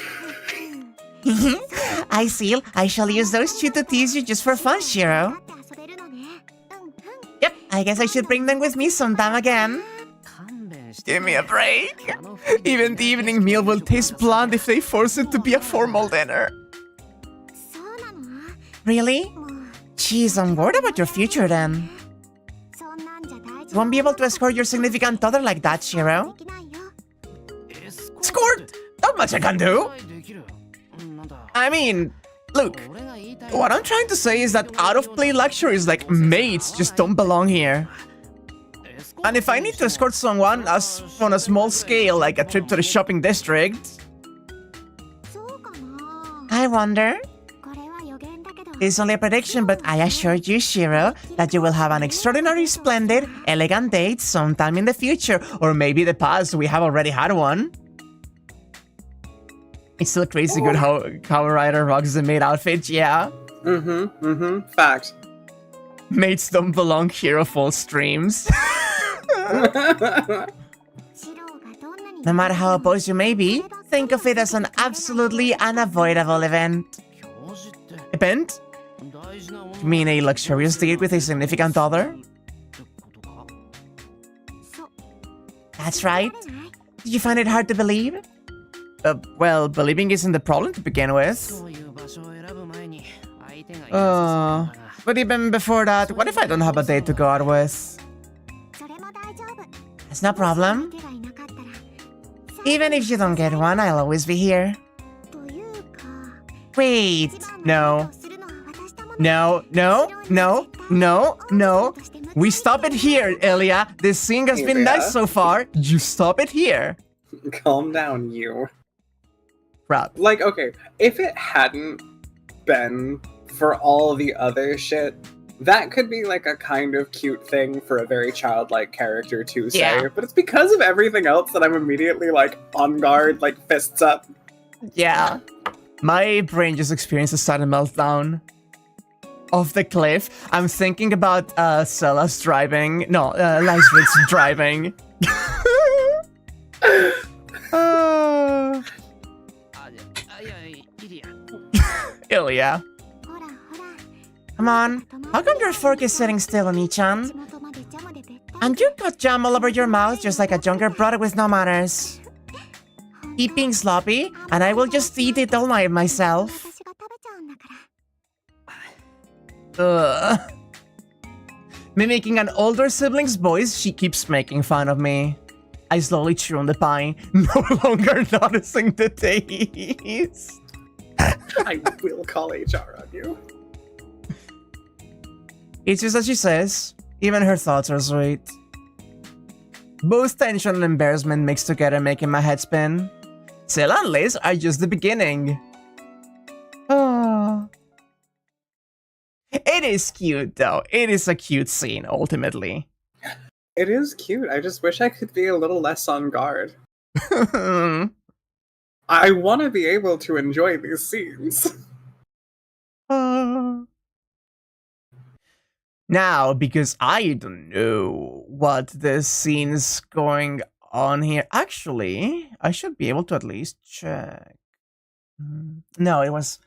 I see. I shall use those two to tease you just for fun, Shiro. Yep, I guess I should bring them with me sometime again. Give me a break. Even the evening meal will taste bland if they force it to be a formal dinner. Really? Jeez, I'm worried about your future then. You won't be able to escort your significant other like that, Shiro. Escort? Not much I can do. I mean, look, what I'm trying to say is that out-of-play luxuries like maids just don't belong here. And if I need to escort someone as on a small scale, like a trip to the shopping district, I wonder. It's only a prediction, but I assure you, Shiro, that you will have an extraordinary, splendid, elegant date sometime in the future, or maybe the past. We have already had one. It's still crazy good how Ryder rocks the maid outfit, yeah. Fact. Maids don't belong here of all streams. No matter how opposed you may be, think of it as an absolutely unavoidable event. Event? You mean a luxurious date with a significant other? That's right. Did you find it hard to believe? Well, believing isn't the problem to begin with. But even before that, what if I don't have a date to go out with? That's no problem. Even if you don't get one, I'll always be here. Wait, no. No. We stop it here, Illya. This scene has been nice so far. You stop it here. Calm down, you. Crap. Like, okay, if it hadn't been for all the other shit, that could be like a kind of cute thing for a very childlike character to say. Yeah. But it's because of everything else that I'm immediately like on guard, like fists up. Yeah. My brain just experienced a sudden meltdown. Off the cliff. I'm thinking about Sela's driving. No, Lysrid's driving. Illya. Come on. How come your fork is sitting still, Oni-chan? And you got jam all over your mouth just like a younger brother with no manners. Keep being sloppy, and I will just eat it all night myself. Ugh. Mimicking an older sibling's voice, she keeps making fun of me. I slowly chew on the pie, no longer noticing the taste. I will call HR on you. It's just as she says. Even her thoughts are sweet. Both tension and embarrassment mixed together making my head spin. Sela and Liz are just the beginning. Oh. It is cute though. It is a cute scene, ultimately. It is cute. I just wish I could be a little less on guard. I want to be able to enjoy these scenes. Now, because I don't know what this scene is going on here? Actually, I should be able to at least check. No, it was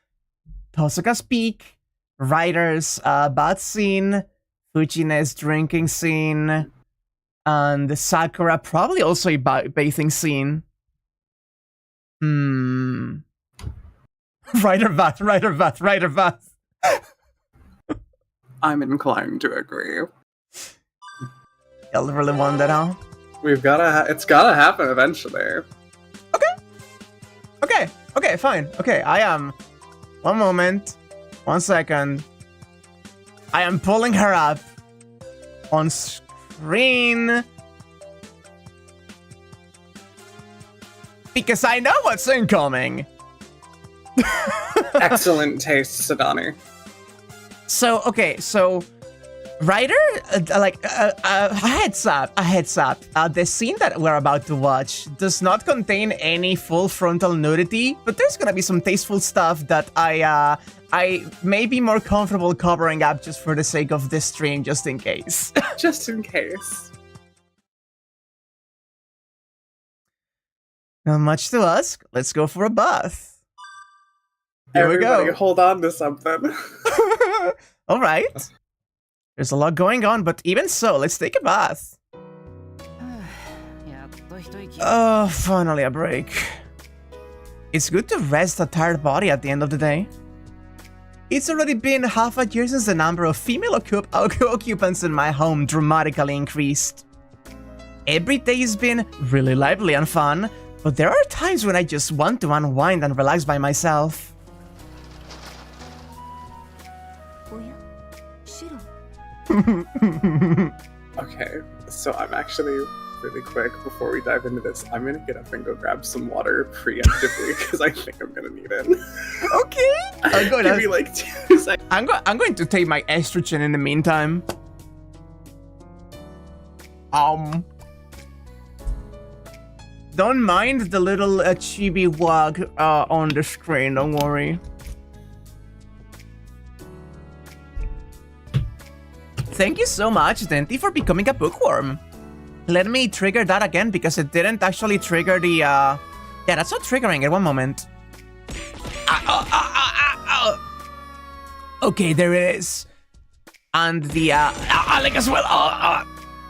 Tohsaka's Peak, Writer's bath scene, Fujine's drinking scene, and Sakura probably also a bathing scene. Writer bath. I'm inclined to agree. Y'all really want that, huh? It's gotta happen eventually. Okay, fine. Okay, I am... One moment. 1 second. I am pulling her up on screen. Because I know what's incoming. Excellent taste, Sadani. So, okay, so... Writer, a heads up. The scene that we're about to watch does not contain any full frontal nudity, but there's gonna be some tasteful stuff that I may be more comfortable covering up just for the sake of this stream, just in case. Just in case. Not much to ask. Let's go for a bath. Here Everybody, we go. Hold on to something. All right. There's a lot going on, but even so, let's take a bath. Oh, finally a break. It's good to rest a tired body at the end of the day. It's already been half a year since the number of female occupants in my home dramatically increased. Every day has been really lively and fun, but there are times when I just want to unwind and relax by myself. Okay, so I'm actually really quick before we dive into this. I'm gonna get up and go grab some water preemptively because I think I'm gonna need it. Okay. Give me like 2 seconds. I'm going to take my estrogen in the meantime. Don't mind the little chibi wag on the screen. Don't worry. Thank you so much, Denti, for becoming a bookworm. Let me trigger that again because it didn't actually trigger the... Yeah, that's not triggering it. One moment. Okay, there it is. And the Alec as well.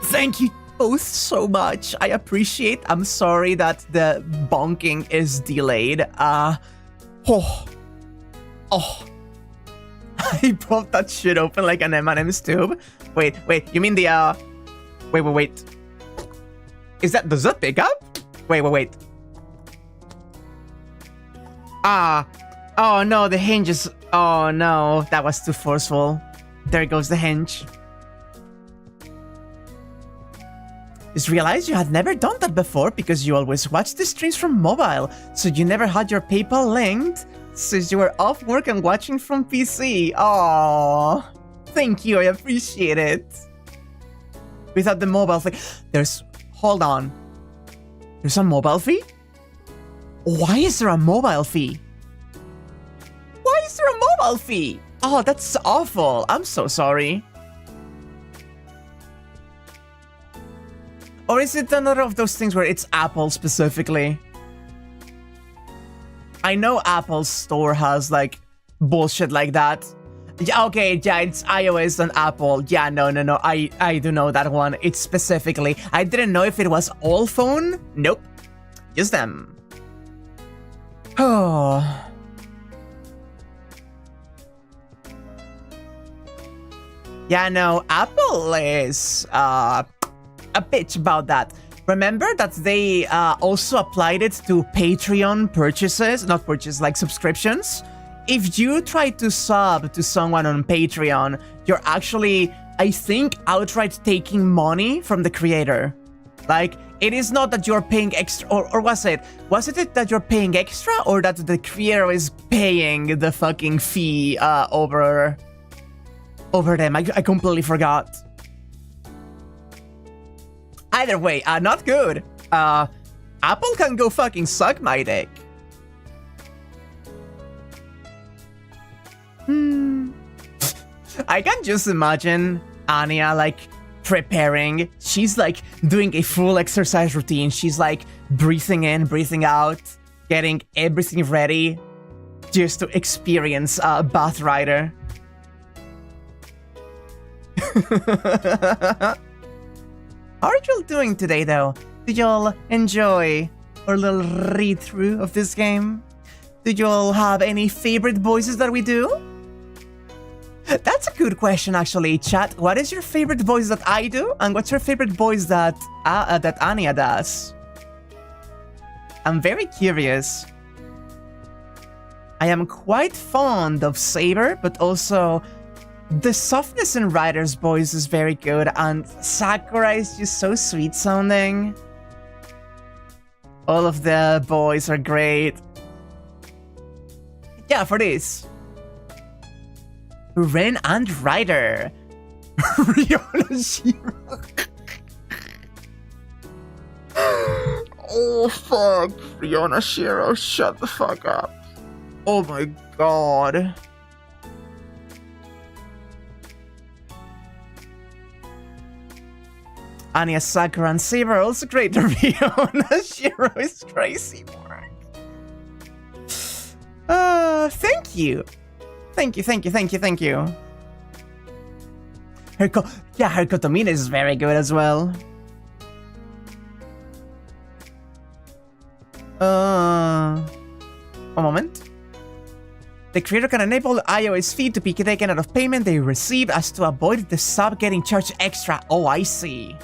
Thank you both so much. I appreciate. I'm sorry that the bonking is delayed. I popped that shit open like an M&M's tube. Wait, you mean the, Wait. Does that pick up? Wait. Oh no, the hinge is... Oh no, that was too forceful. There goes the hinge. Just realized you had never done that before because you always watched the streams from mobile, so you never had your PayPal linked since you were off work and watching from PC. Aww. Thank you, I appreciate it. Without the mobile fee... Hold on. There's a mobile fee? Why is there a mobile fee? Why is there a mobile fee? Oh, that's awful. I'm so sorry. Or is it another of those things where it's Apple specifically? I know Apple's store has, like, bullshit like that. Yeah, okay, yeah, it's iOS and Apple. Yeah, no, I do know that one. It's specifically. I didn't know if it was all phone. Nope. Just them. Oh. Yeah, no, Apple is, a bitch about that. Remember that they also applied it to Patreon purchases, not purchases, like subscriptions? If you try to sub to someone on Patreon, you're actually, I think, outright taking money from the creator. Like, it is not that you're paying extra, or was it that you're paying extra, or that the creator is paying the fucking fee over them? I completely forgot. Either way, not good. Apple can go fucking suck my dick. I can just imagine Anya, like, preparing. She's like doing a full exercise routine. She's like breathing in, breathing out, getting everything ready just to experience Bath Rider. How are y'all doing today, though? Did y'all enjoy our little read-through of this game? Did y'all have any favorite voices that we do? That's a good question, actually. Chat, what is your favorite voice that I do? And what's your favorite voice that Anya does? I'm very curious. I am quite fond of Saber, but also the softness in Ryder's voice is very good, and Sakura is just so sweet sounding. All of the boys are great. Yeah, for this. Ren and Ryder. Riona Shiro. Oh fuck, Riona Shiro, shut the fuck up. Oh my god. Anya, Sakura, and Saber are also great. Riona Shiro is crazy work. Thank you. Thank you. Her Kotomina is very good as well. A moment. The creator can enable the iOS feed to be taken out of payment they receive as to avoid the sub getting charged extra. Oh, I see.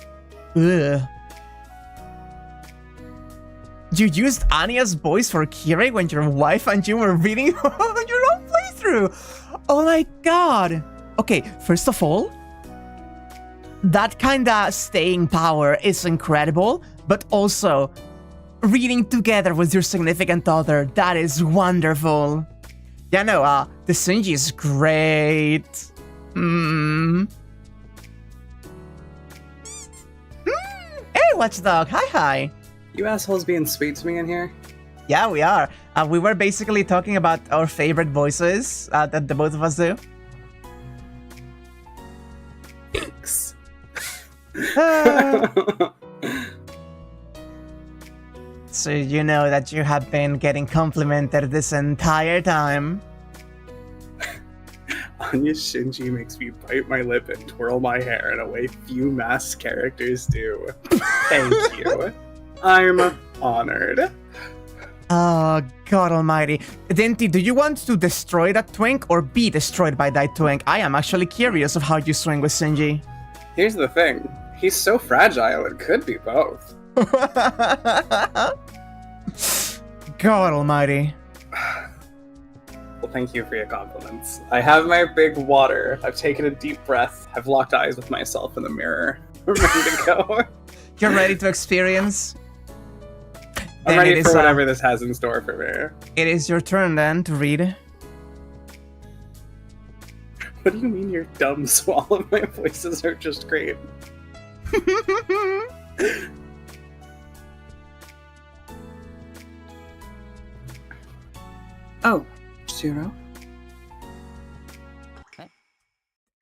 Ugh. You used Anya's voice for Kirei when your wife and you were reading your own playthrough. Oh my god. Okay, first of all, that kinda staying power is incredible, but also reading together with your significant other, that is wonderful. Yeah, no, the Shinji is great. Hey, Watchdog, hi. You assholes being sweet to me in here? Yeah, we are. We were basically talking about our favorite voices that the both of us do. Thanks. So you know that you have been getting complimented this entire time. Anya Shinji makes me bite my lip and twirl my hair in a way few masked characters do. Thank you. I'm honored. Oh, God almighty. Denti, do you want to destroy that twink or be destroyed by that twink? I am actually curious of how you swing with Shinji. Here's the thing. He's so fragile, it could be both. God almighty. Well, thank you for your compliments. I have my big water. I've taken a deep breath. I've locked eyes with myself in the mirror. I'm ready to go. You're ready to experience? I'm ready for whatever this has in store for me. It is your turn then to read. What do you mean you're dumb, Swallow? My voices are just great. Oh, Shiro?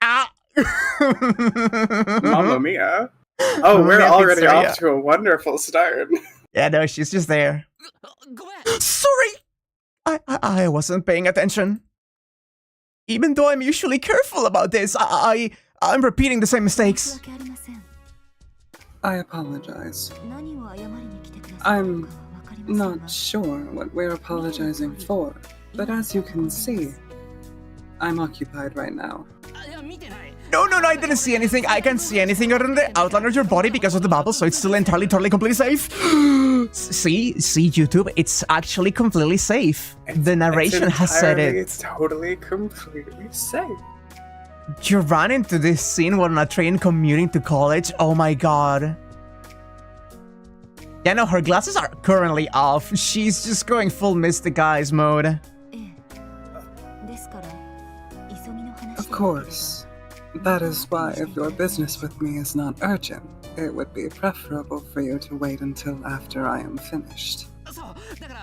Ah! Mamma mia. Oh, we're already off to a wonderful start. Yeah, no, she's just there. Sorry! I wasn't paying attention. Even though I'm usually careful about this, I'm repeating the same mistakes. I apologize. I'm not sure what we're apologizing for, but as you can see, I'm occupied right now. No, I didn't see anything. I can't see anything other than the outline of your body because of the bubble, so it's still entirely, totally, completely safe. See, YouTube, it's actually completely safe. The narration has said it. It's totally, completely safe. You ran into this scene while on a train commuting to college? Oh my god. Yeah, no, her glasses are currently off. She's just going full Mystic Eyes mode. Of course. That is why if your business with me is not urgent, it would be preferable for you to wait until after I am finished.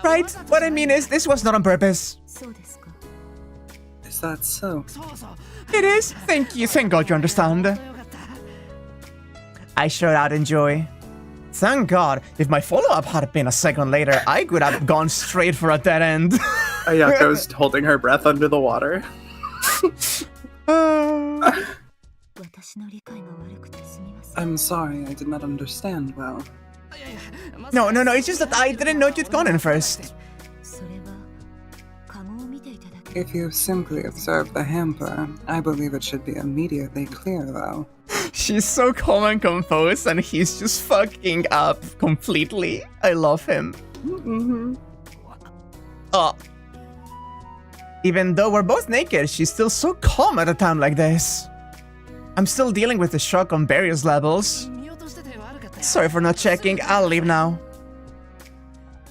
Right, what I mean is, this was not on purpose. Is that so? It is? Thank you, thank God you understand. I showed out in joy. Thank God, if my follow-up had been a second later, I could have gone straight for a dead end. Ayako's holding her breath under the water. I'm sorry, I did not understand well. No, it's just that I didn't know you'd gone in first. If you simply observe the hamper, I believe it should be immediately clear, though. She's so calm and composed, and he's just fucking up completely. I love him. Mm-hmm. Oh. Even though we're both naked, she's still so calm at a time like this. I'm still dealing with the shock on various levels. Sorry for not checking, I'll leave now.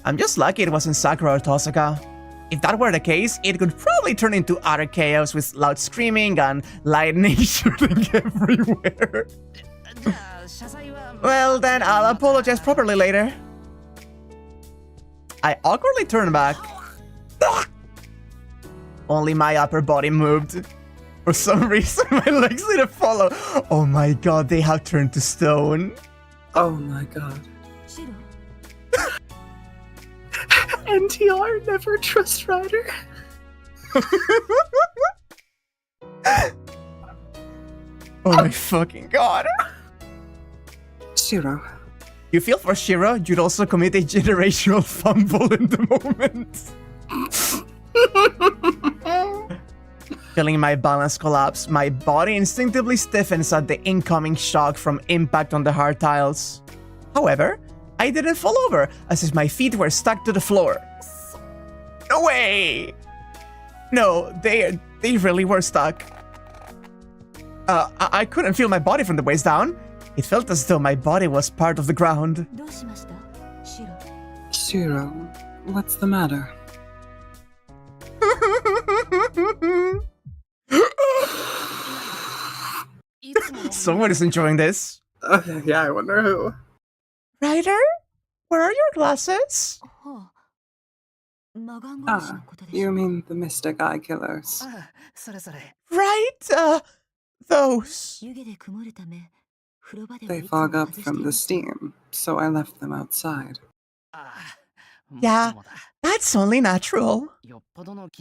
I'm just lucky it wasn't Sakura or Tohsaka. If that were the case, it could probably turn into utter chaos with loud screaming and lightning shooting everywhere. Well then, I'll apologize properly later. I awkwardly turned back. Only my upper body moved. For some reason, my legs didn't follow. Oh my god, they have turned to stone. Oh my god. NTR, never trust Ryder. Oh my fucking god. Shiro. You feel for Shiro, you'd also commit a generational fumble in the moment. Feeling my balance collapse, my body instinctively stiffens at the incoming shock from impact on the hard tiles. However, I didn't fall over, as if my feet were stuck to the floor. No way! No, they really were stuck. I couldn't feel my body from the waist down. It felt as though my body was part of the ground. Shiro, what's the matter? Someone is enjoying this. Yeah, I wonder who. Ryder? Where are your glasses? Ah, you mean the Mystic Eye Killers. Right, those. They fog up from the steam, so I left them outside. Yeah, that's only natural.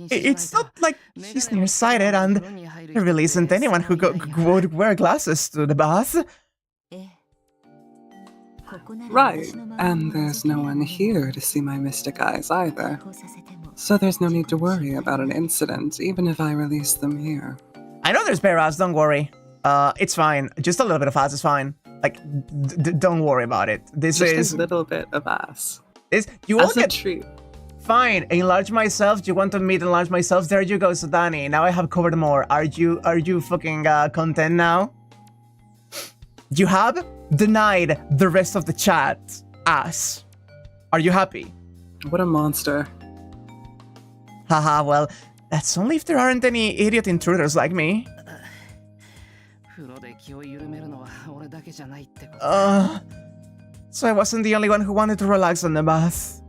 It's not like she's nearsighted and there really isn't anyone who would wear glasses to the bath. Right, and there's no one here to see my mystic eyes either. So there's no need to worry about an incident, even if I release them here. I know there's bare ass, don't worry. It's fine. Just a little bit of ass is fine. Like, don't worry about it. This Just is a little bit of ass. You all As a treat. Fine. Enlarge myself. Do you want me to enlarge myself? There you go, Sudani. Now I have covered more. Are you fucking content now? You have denied the rest of the chat. Ass. Are you happy? What a monster. Haha, well, that's only if there aren't any idiot intruders like me. So I wasn't the only one who wanted to relax in the bath.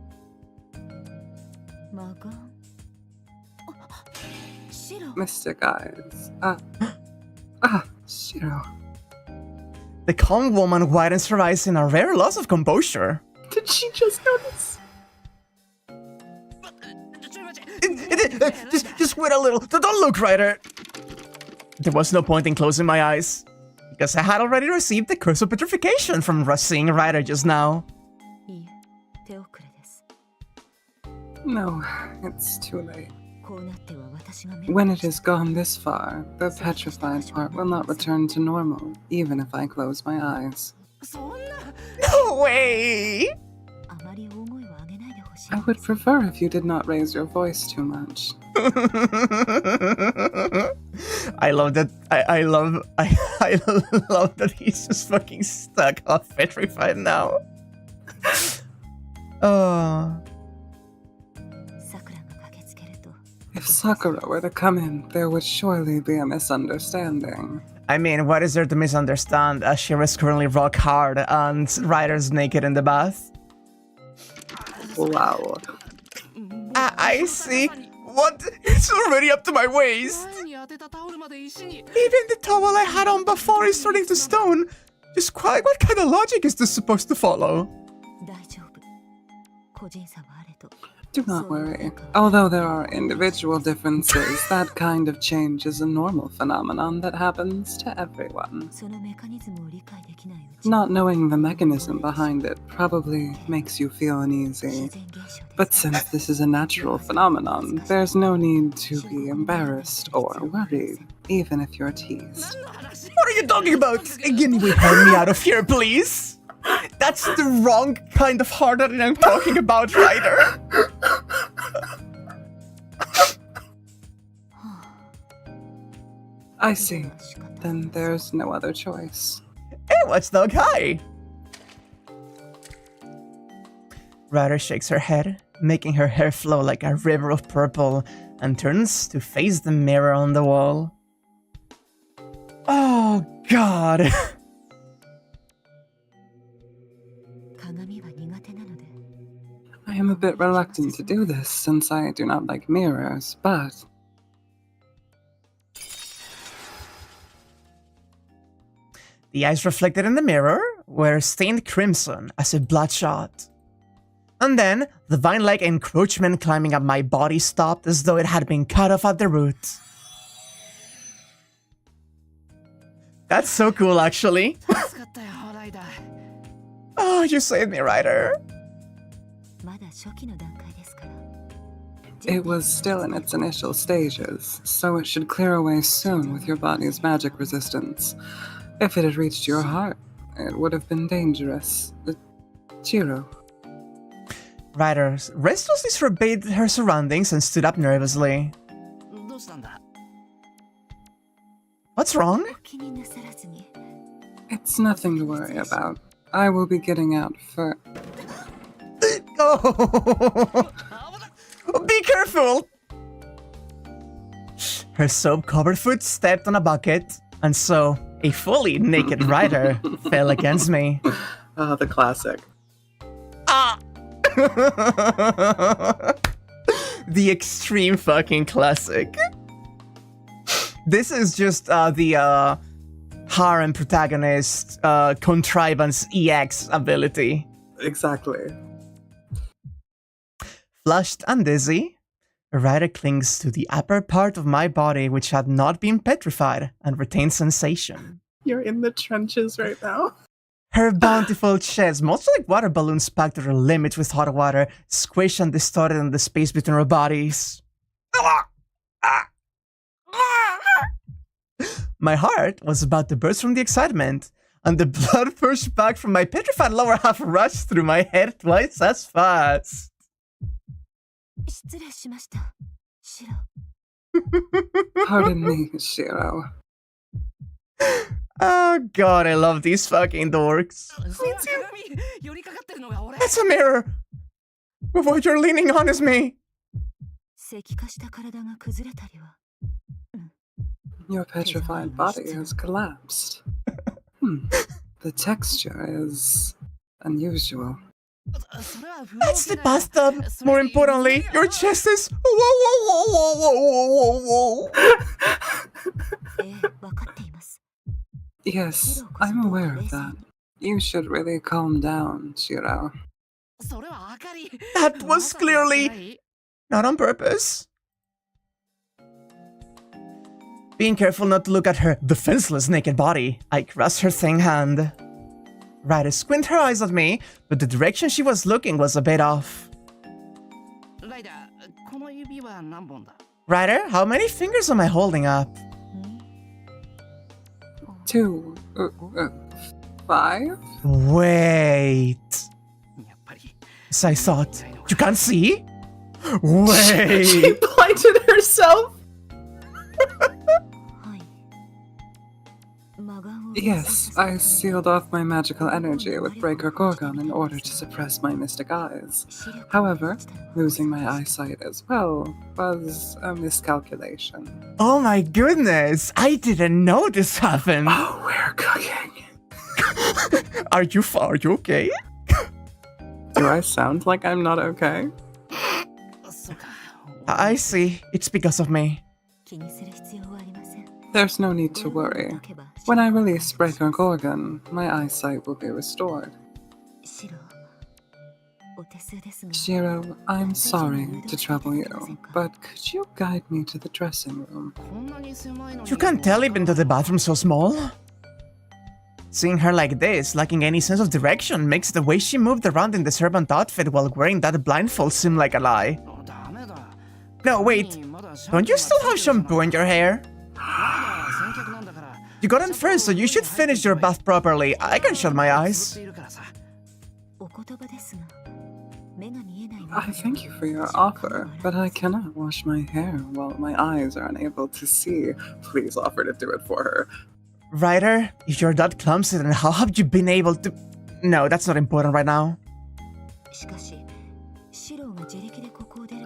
Mystic eyes. Shiro. The calm woman widens her eyes in a rare loss of composure. Did she just notice? Just wait a little. Don't look, Ryder. There was no point in closing my eyes, because I had already received the curse of petrification from seeing Ryder just now. No, it's too late. When it has gone this far, the petrified part will not return to normal, even if I close my eyes. No way! I would prefer if you did not raise your voice too much. I love that. I love that he's just fucking stuck off petrified now. Oh. If Sakura were to come in, there would surely be a misunderstanding. I mean, what is there to misunderstand? Shira's currently rock hard and Ryder's naked in the bath. Wow. I see. What? It's already up to my waist. Even the towel I had on before is turning to stone. Just quite, what kind of logic is this supposed to follow? Do not worry. Although there are individual differences, that kind of change is a normal phenomenon that happens to everyone. Not knowing the mechanism behind it probably makes you feel uneasy. But since this is a natural phenomenon, there's no need to be embarrassed or worried, even if you're teased. What are you talking about? Anyway, help me out of here, please. That's the wrong kind of harder than I'm talking about, Ryder. I see. Then there's no other choice. Hey, Watchdog, hi! Ryder shakes her head, making her hair flow like a river of purple, and turns to face the mirror on the wall. Oh, God. I am a bit reluctant to do this since I do not like mirrors, but... The eyes reflected in the mirror were stained crimson as if bloodshot. And then, the vine-like encroachment climbing up my body stopped as though it had been cut off at the root. That's so cool, actually. Oh, you saved me, Ryder. It was still in its initial stages, so it should clear away soon with your body's magic resistance. If it had reached your heart, it would have been dangerous. Chiro. Ryder restlessly surveyed her surroundings and stood up nervously. What's wrong? It's nothing to worry about. I will be getting out for... Oh! Be careful! Her soap-covered foot stepped on a bucket, and so a fully naked Ryder fell against me. Ah, the classic. Ah! The extreme fucking classic. This is just the harem protagonist contrivance EX ability. Exactly. Flushed and dizzy, Ryder clings to the upper part of my body which had not been petrified and retained sensation. You're in the trenches right now. Her bountiful chest, mostly like water balloons packed to her limits with hot water, squished and distorted in the space between our bodies. My heart was about to burst from the excitement, and the blood pushed back from my petrified lower half rushed through my head twice as fast. Pardon me, Shiro. Oh god, I love these fucking dorks. It's a mirror! What you're leaning on is me! Your petrified body has collapsed. The texture is unusual. That's the bathtub! More importantly, your chest is... Whoa, whoa, whoa, whoa, whoa, whoa, whoa. Yes, I'm aware of that. You should really calm down, Shiro. That was clearly not on purpose. Being careful not to look at her defenseless naked body, I grasped her thin hand. Ryder squinted her eyes at me, but the direction she was looking was a bit off. Ryder, how many fingers am I holding up? 2, 5? Wait. So I thought, you can't see? Wait. She blinded herself? Yes, I sealed off my magical energy with Breaker Gorgon in order to suppress my mystic eyes. However, losing my eyesight as well was a miscalculation. Oh my goodness, I didn't know this happened. Oh, we're cooking. Are you okay? Do I sound like I'm not okay? I see, it's because of me. There's no need to worry. When I release Breaker Gorgon, my eyesight will be restored. Shiro, I'm sorry to trouble you, but could you guide me to the dressing room? You can't tell even though the bathroom's so small. Seeing her like this, lacking any sense of direction, makes the way she moved around in the servant outfit while wearing that blindfold seem like a lie. No, wait. Don't you still have shampoo in your hair? You got in first, so you should finish your bath properly. I can shut my eyes. I thank you for your offer, but I cannot wash my hair while my eyes are unable to see. Please offer to do it for her. Ryder, if you're that clumsy, then how have you been able to... No, that's not important right now.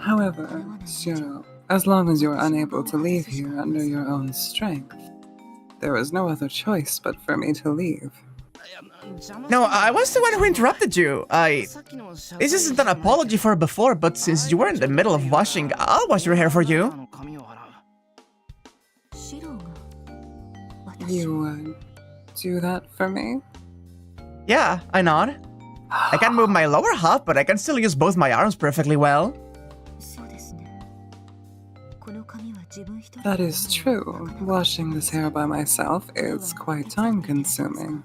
However, Shiro, as long as you're unable to leave here under your own strength, there is no other choice but for me to leave. No, I was the one who interrupted you. This isn't an apology for before, but since you were in the middle of washing, I'll wash your hair for you. You would do that for me? Yeah, I nod. I can't move my lower half, but I can still use both my arms perfectly well. That is true. Washing this hair by myself is quite time-consuming.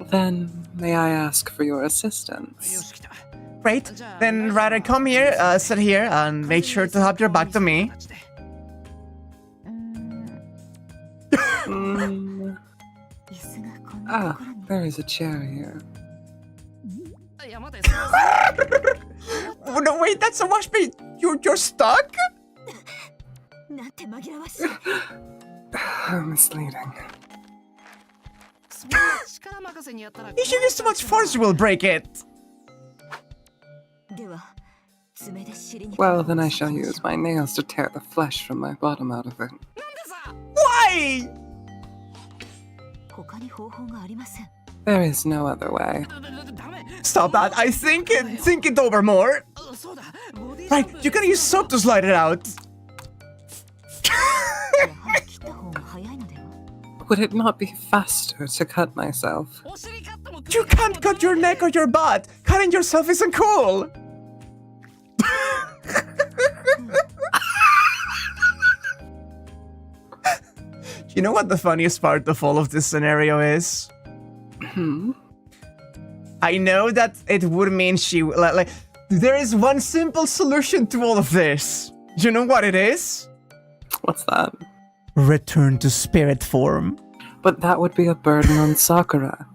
Then, may I ask for your assistance? Great. Then Ryder, come here, sit here, and make sure to have your back to me. There is a chair here. Oh, no, wait, that's a wash bay. You're stuck? Misleading. If you use too much force, you will break it. Well, then I shall use my nails to tear the flesh from my bottom out of it. Why? There is no other way. Stop that. I think it over more. Right, you can use soap to slide it out. Would it not be faster to cut myself? You can't cut your neck or your butt. Cutting yourself isn't cool. You know what the funniest part of all of this scenario is? I know that it would mean she... Like, there is one simple solution to all of this. You know what it is? What's that? Return to spirit form. But that would be a burden on Sakura.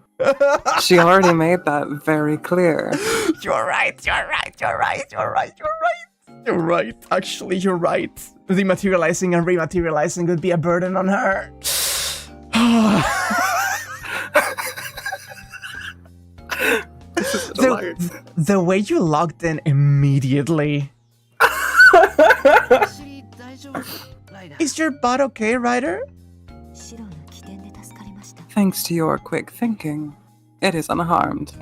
She already made that very clear. You're right. Actually, you're right. Dematerializing and rematerializing would be a burden on her. The way you logged in immediately. Is your butt okay, Ryder? Thanks to your quick thinking, it is unharmed.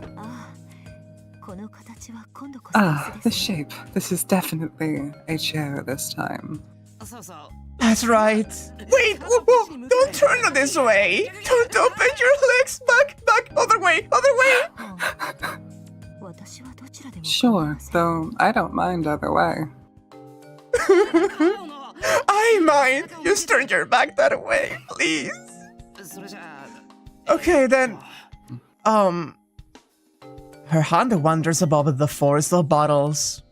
The shape. This is definitely a chair this time. That's right. Wait, whoa, don't turn this way. Don't open your legs. Back, other way. Sure, though I don't mind either way. I mind. Just turn your back that way, please. Okay, then. Her hand wanders above the forest of bottles.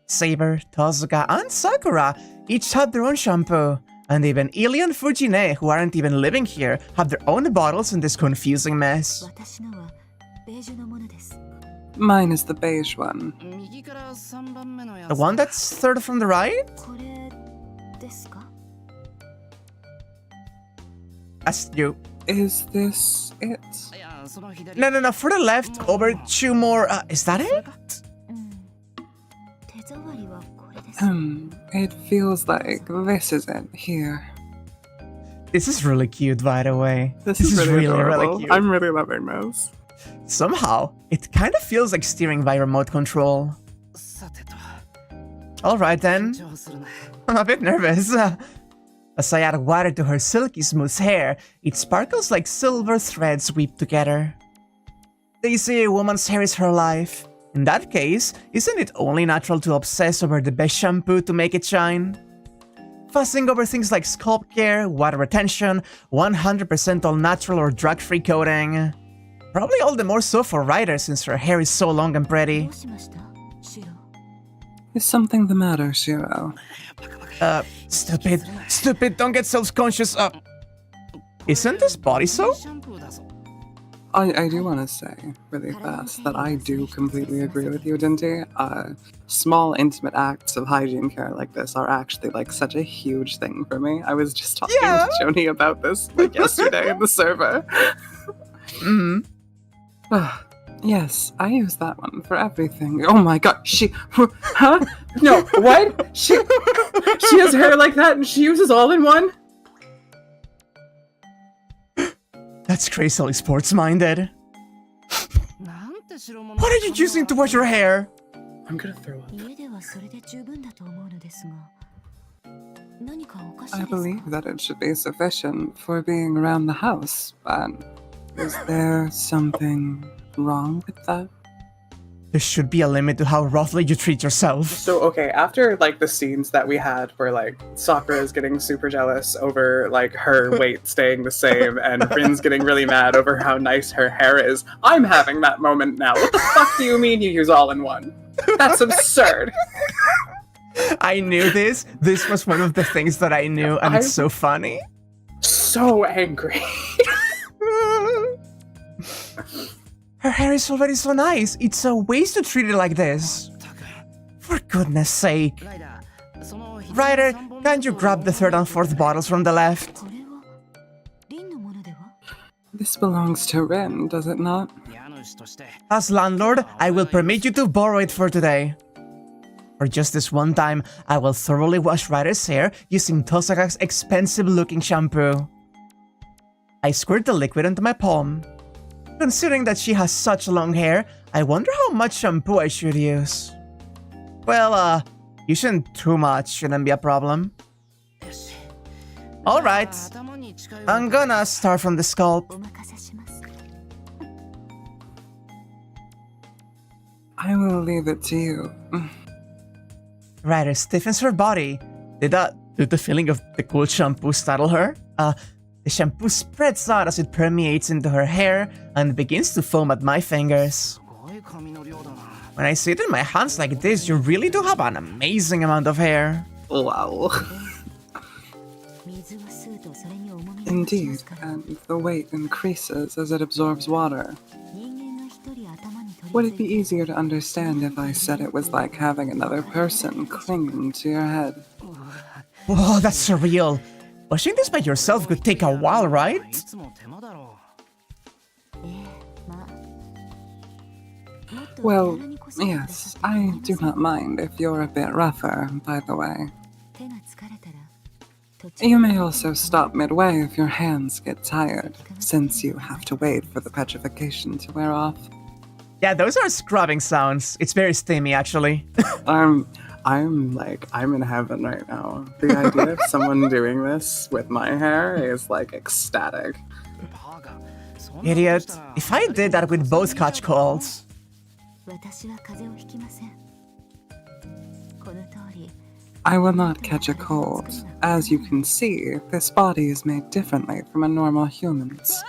Saber, Tohsaka, and Sakura each have their own shampoo. And even Illya and Fujine, who aren't even living here, have their own bottles in this confusing mess. Mine is the beige one. The one that's third from the right? That's you. Is this it? No, for the left, over two more, is that it? It feels like this is it here. This is really cute, by the way. This is really cute. I'm really loving this. Somehow, it kind of feels like steering by remote control. Alright then. I'm a bit nervous. As I add water to her silky smooth hair, it sparkles like silver threads weaved together. They say a woman's hair is her life. In that case, isn't it only natural to obsess over the best shampoo to make it shine? Fussing over things like scalp care, water retention, 100% all natural or drug-free coating. Probably all the more so for Ryder since her hair is so long and pretty. Is something the matter, Shiro? Stupid, don't get self-conscious, Isn't this body soap? I do want to say, really fast, that I do completely agree with you, Dinty. Small, intimate acts of hygiene care like this are actually, like, such a huge thing for me. I was just talking to Joni about this, like, yesterday in the server. Yes, I use that one for everything. Oh my god, Huh? No, what? She has hair like that and she uses all-in-one? That's crazily sports-minded. What are you using to wash your hair? I'm gonna throw up. I believe that it should be sufficient for being around the house, but is there something wrong with that? There should be a limit to how roughly you treat yourself. So, okay, after, like, the scenes that we had where, like, Sakura is getting super jealous over, like, her weight staying the same, and Rin's getting really mad over how nice her hair is, I'm having that moment now. What the fuck do you mean you use all-in-one? That's absurd. I knew this. This was one of the things that I knew, and it's so funny. So angry. Her hair is already so nice. It's a waste to treat it like this. For goodness sake. Ryder, can't you grab the third and fourth bottles from the left? This belongs to Rin, does it not? As landlord, I will permit you to borrow it for today. For just this one time, I will thoroughly wash Ryder's hair using Tohsaka's expensive-looking shampoo. I squirt the liquid into my palm. Considering that she has such long hair, I wonder how much shampoo I should use. Well, using too much shouldn't be a problem. Alright, I'm gonna start from the scalp. I will leave it to you. Ryder stiffens her body. Did the feeling of the cool shampoo startle her? The shampoo spreads out as it permeates into her hair and begins to foam at my fingers. When I see it in my hands like this, you really do have an amazing amount of hair. Wow. Indeed, and the weight increases as it absorbs water. Would it be easier to understand if I said it was like having another person clinging to your head? Whoa, that's surreal. Washing this by yourself could take a while, right? Well, yes, I do not mind if you're a bit rougher, by the way. You may also stop midway if your hands get tired, since you have to wait for the petrification to wear off. Yeah, those are scrubbing sounds. It's very steamy, actually. I'm in heaven right now. The idea of someone doing this with my hair is, like, ecstatic. Idiot. If I did that, we'd both catch colds. I will not catch a cold. As you can see, this body is made differently from a normal human's.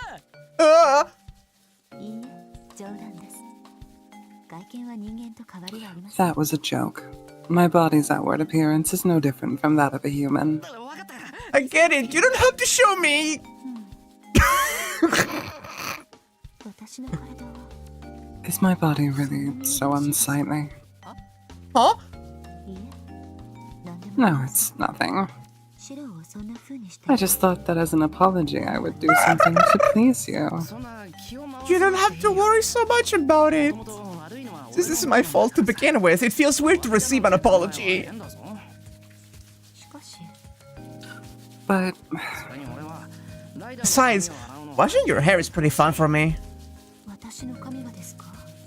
That was a joke. My body's outward appearance is no different from that of a human. I get it. You don't have to show me. Is my body really so unsightly? Huh? No, it's nothing. I just thought that as an apology I would do something to please you. You don't have to worry so much about it. Since this is my fault to begin with, it feels weird to receive an apology. But... Besides, washing your hair is pretty fun for me.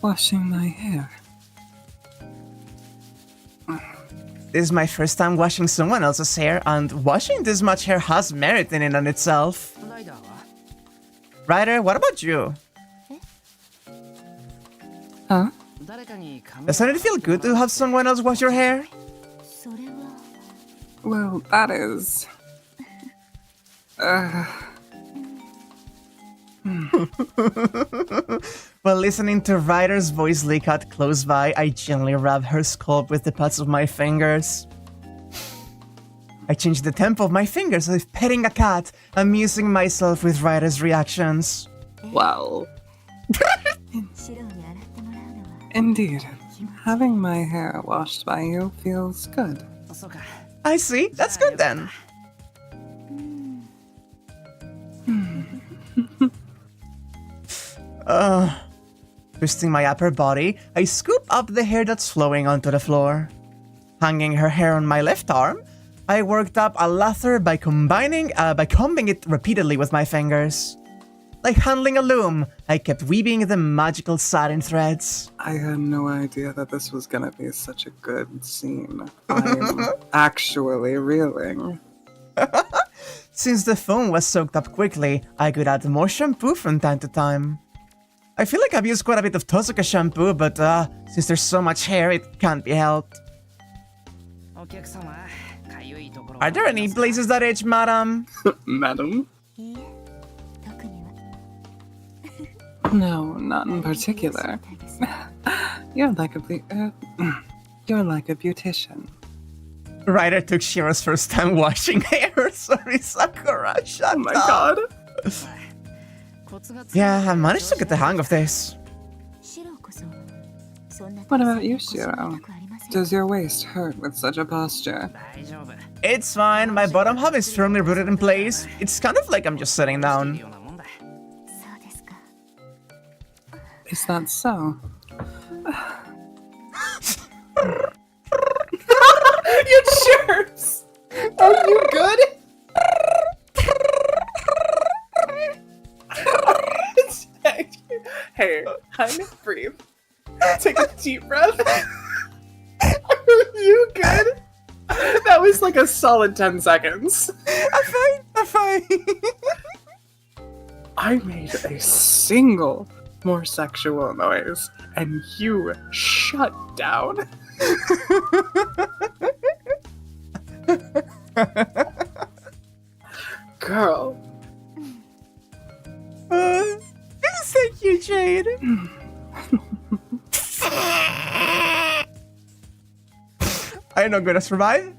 washing my hair... This is my first time washing someone else's hair, and washing this much hair has merit in it on itself. Ryder, what about you? Huh? Doesn't it feel good to have someone else wash your hair? Well, that is... While listening to Ryder's voice leak out close by, I gently rub her scalp with the pads of my fingers. I change the tempo of my fingers as if petting a cat, amusing myself with Ryder's reactions. Well... Indeed. Having my hair washed by you feels good. I see. That's good then. Twisting my upper body, I scoop up the hair that's flowing onto the floor. Hanging her hair on my left arm, I worked up a lather by combing it repeatedly with my fingers. Like handling a loom, I kept weaving the magical satin threads. I had no idea that this was gonna be such a good scene. I'm actually reeling. Since the foam was soaked up quickly, I could add more shampoo from time to time. I feel like I've used quite a bit of Tohsaka shampoo, but since there's so much hair, it can't be helped. Are there any places that itch, madam? Madam? No, not in particular. You're like a beautician. Ryder took Shiro's first time washing hair. Sorry, Sakura, shut up. Oh my god. Yeah, I managed to get the hang of this. What about you, Shiro? Does your waist hurt with such a posture? It's fine, my bottom half is firmly rooted in place. It's kind of like I'm just sitting down. Is that so? You jerks! Are you good? Hey, honey, breathe. Take a deep breath. Are you good? That was like a solid 10 seconds. I'm fine. I made a single more sexual noise, and you shut down. Girl. Thank you, Jade. I'm not gonna survive.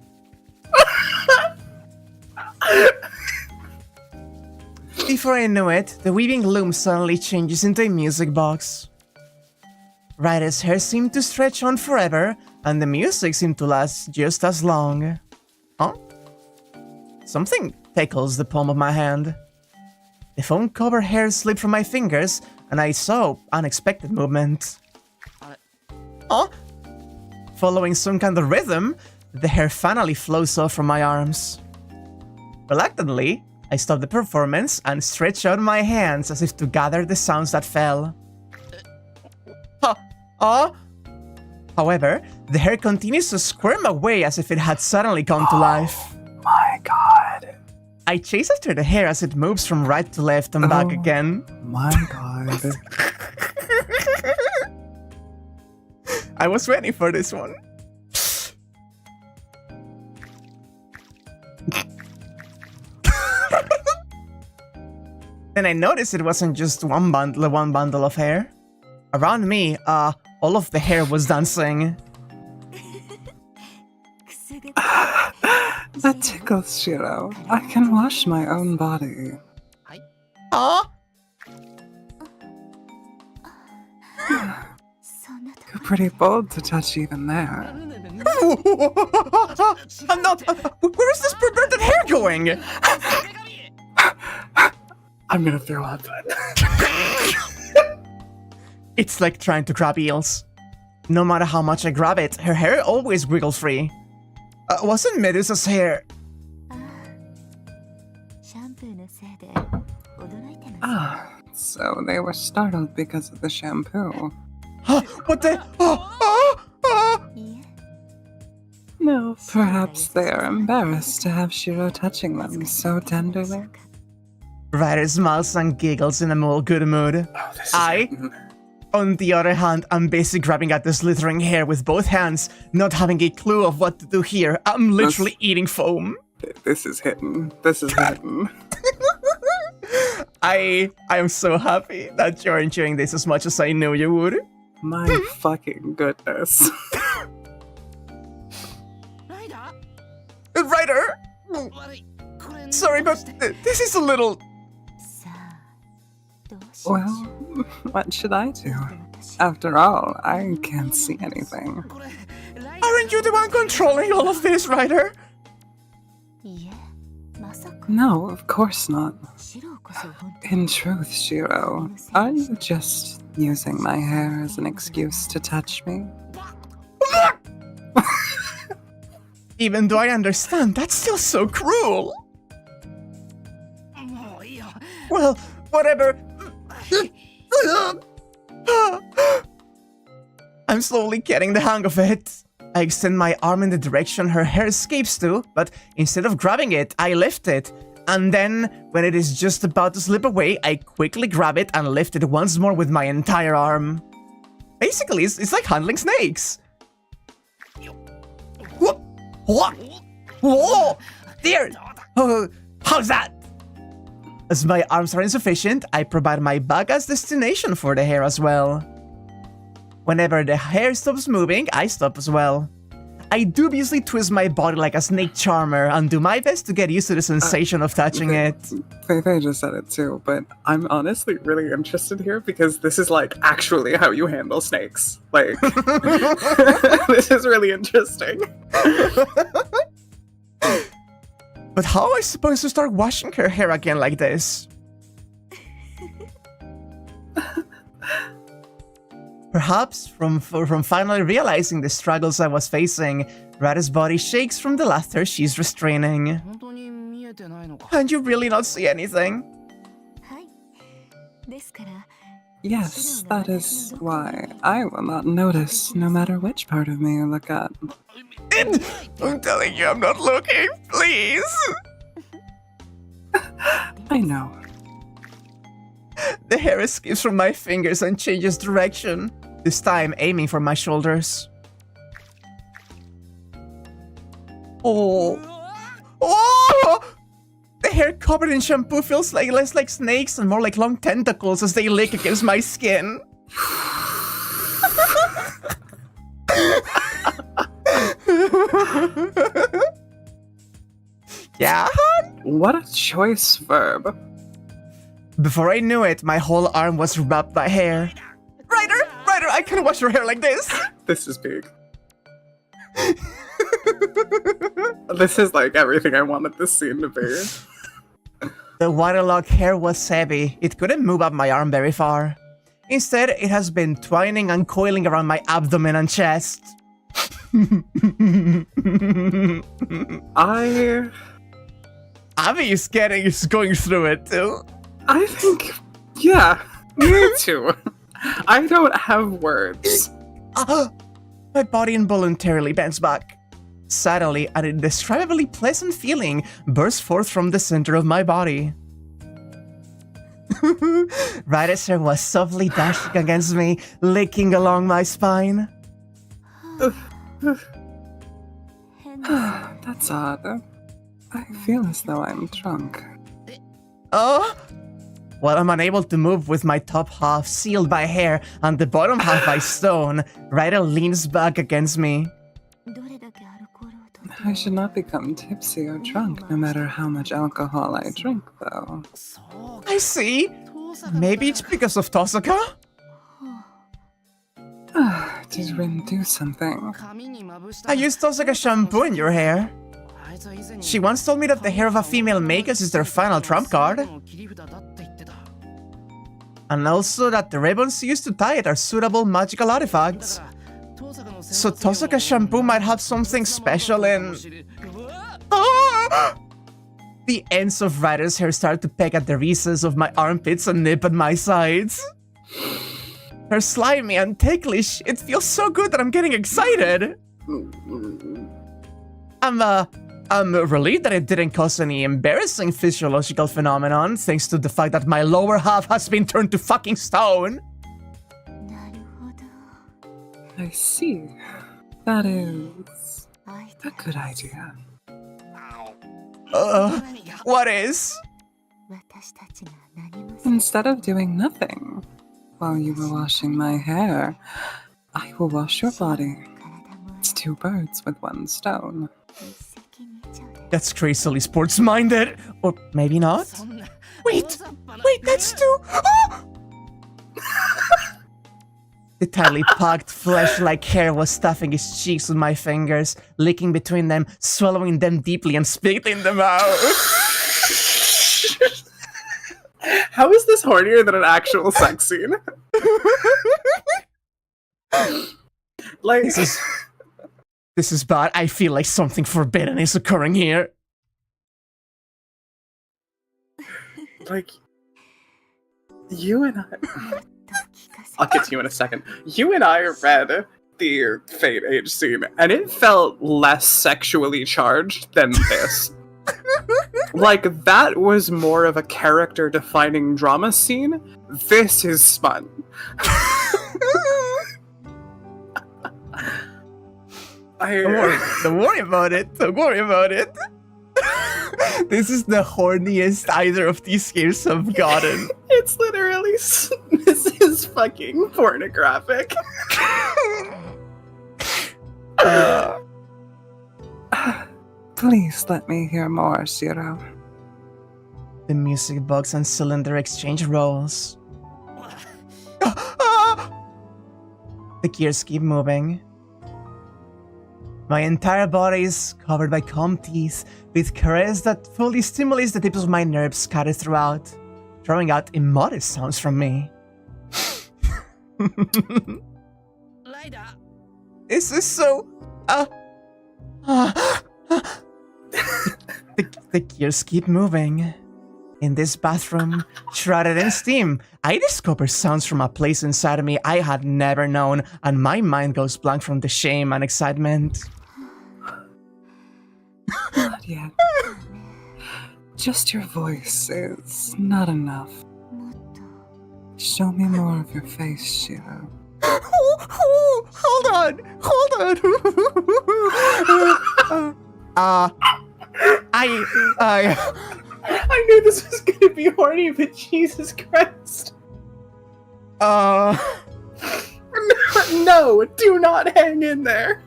Before I knew it, the weaving loom suddenly changes into a music box. Ryder's hair seemed to stretch on forever, and the music seemed to last just as long. Huh? Something tickles the palm of my hand. The foam-covered hair slipped from my fingers, and I saw unexpected movement. Huh? Following some kind of rhythm, the hair finally flows off from my arms. Reluctantly, I stopped the performance and stretched out my hands as if to gather the sounds that fell. However, the hair continues to squirm away as if it had suddenly come to life. My god. I chase after the hair as it moves from right to left and back again. My god. I was ready for this one. Then I noticed it wasn't just one bundle of hair. Around me, all of the hair was dancing. That tickles, Shiro. I can wash my own body. You're pretty bold to touch even there. I'm not. Where is this perverted hair going? I'm gonna throw up. It's like trying to grab eels. No matter how much I grab it, her hair always wiggles free. Wasn't Medusa's hair? So they were startled because of the shampoo. What the? No, perhaps they are embarrassed to have Shiro touching them so tenderly. Ryder smiles and giggles in a more good mood. Oh, this is On the other hand, I'm busy grabbing at the slithering hair with both hands, not having a clue of what to do here. I'm literally eating foam. This is hidden. This is hidden. I am so happy that you're enjoying this as much as I knew you would. My fucking goodness. Ryder! Sorry, but this is a little... Well, what should I do? After all, I can't see anything. Aren't you the one controlling all of this, Ryder? No, of course not. In truth, Shiro, are you just using my hair as an excuse to touch me? Even though I understand, that's still so cruel. Well, whatever. I'm slowly getting the hang of it. I extend my arm in the direction her hair escapes to, but instead of grabbing it, I lift it. And then, when it is just about to slip away, I quickly grab it and lift it once more with my entire arm. Basically, it's like handling snakes. What? Whoa! There! How's that? As my arms are insufficient, I provide my back as destination for the hair as well. Whenever the hair stops moving, I stop as well. I dubiously twist my body like a snake charmer and do my best to get used to the sensation of touching it. They just said it too, but I'm honestly really interested here because this is like actually how you handle snakes. Like, this is really interesting. But how am I supposed to start washing her hair again like this? Perhaps from finally realizing the struggles I was facing, Rada's body shakes from the laughter she's restraining. And you really not see anything? Yes, that is why I will not notice no matter which part of me you look at. I'm telling you, I'm not looking, please! I know. The hair escapes from my fingers and changes direction, this time aiming for my shoulders. Oh! The hair covered in shampoo feels like less like snakes and more like long tentacles as they lick against my skin. Yeah? What a choice verb. Before I knew it, my whole arm was wrapped by hair. Ryder, I can't wash your hair like this! This is big. This is like everything I wanted this scene to be. The waterlogged hair was heavy. It couldn't move up my arm very far. Instead, it has been twining and coiling around my abdomen and chest. Abby is going through it too. I think, yeah, me too. I don't have words. My body involuntarily bends back. Suddenly, an indescribably pleasant feeling bursts forth from the center of my body. Right as hair was softly dashing against me, licking along my spine. That's odd. I feel as though I'm drunk. Oh? While I'm unable to move with my top half sealed by hair and the bottom half by stone, Ryder leans back against me. I should not become tipsy or drunk no matter how much alcohol I drink, though. I see. Maybe it's because of Tohsaka? Did Rin do something? I used Tohsaka shampoo in your hair. She once told me that the hair of a female magus is their final trump card. And also that the ribbons used to tie it are suitable magical artifacts. So Tohsaka shampoo might have something special in... Ah! The ends of Ryder's hair start to peck at the recesses of my armpits and nip at my sides. They're slimy and ticklish. It feels so good that I'm getting excited. I'm relieved that it didn't cause any embarrassing physiological phenomenon, thanks to the fact that my lower half has been turned to fucking stone. I see. That is a good idea. What is? Instead of doing nothing while you were washing my hair, I will wash your body. It's 2 birds with 1 stone. That's crazily sports-minded. Or maybe not? Wait, that's too... The tightly packed flesh-like hair was stuffing his cheeks with my fingers, licking between them, swallowing them deeply and spitting them out. How is this hornier than an actual sex scene? Like, This is bad. I feel like something forbidden is occurring here. like, you and I... I'll get to you in a second. You and I read the Fate Age scene, and it felt less sexually charged than this. Like, that was more of a character-defining drama scene. This is spun. Don't worry about it. Don't worry about it. This is the horniest either of these games have gotten. It's literally... This is fucking pornographic. Please let me hear more, Shiro. The music box and cylinder exchange roles. The gears keep moving. My entire body is covered by calm teeth, with caress that fully stimulates the tips of my nerves scattered throughout, throwing out immodest sounds from me. This is so... The gears keep moving. In this bathroom, shrouded in steam, I discover sounds from a place inside of me I had never known, and my mind goes blank from the shame and excitement. Not yet. Just your voice is not enough. Show me more of your face, Shiro. Hold on. I knew this was gonna be horny, but Jesus Christ. No, do not hang in there.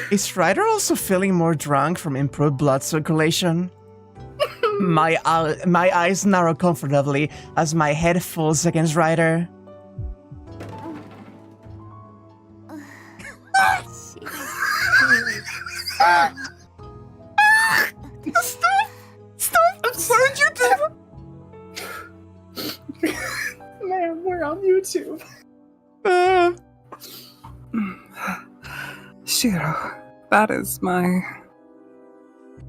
Is Ryder also feeling more drunk from improved blood circulation? My eyes narrow comfortably as my head falls against Ryder. Stop! What did you do? Man, we're on YouTube. Shiro, that is my...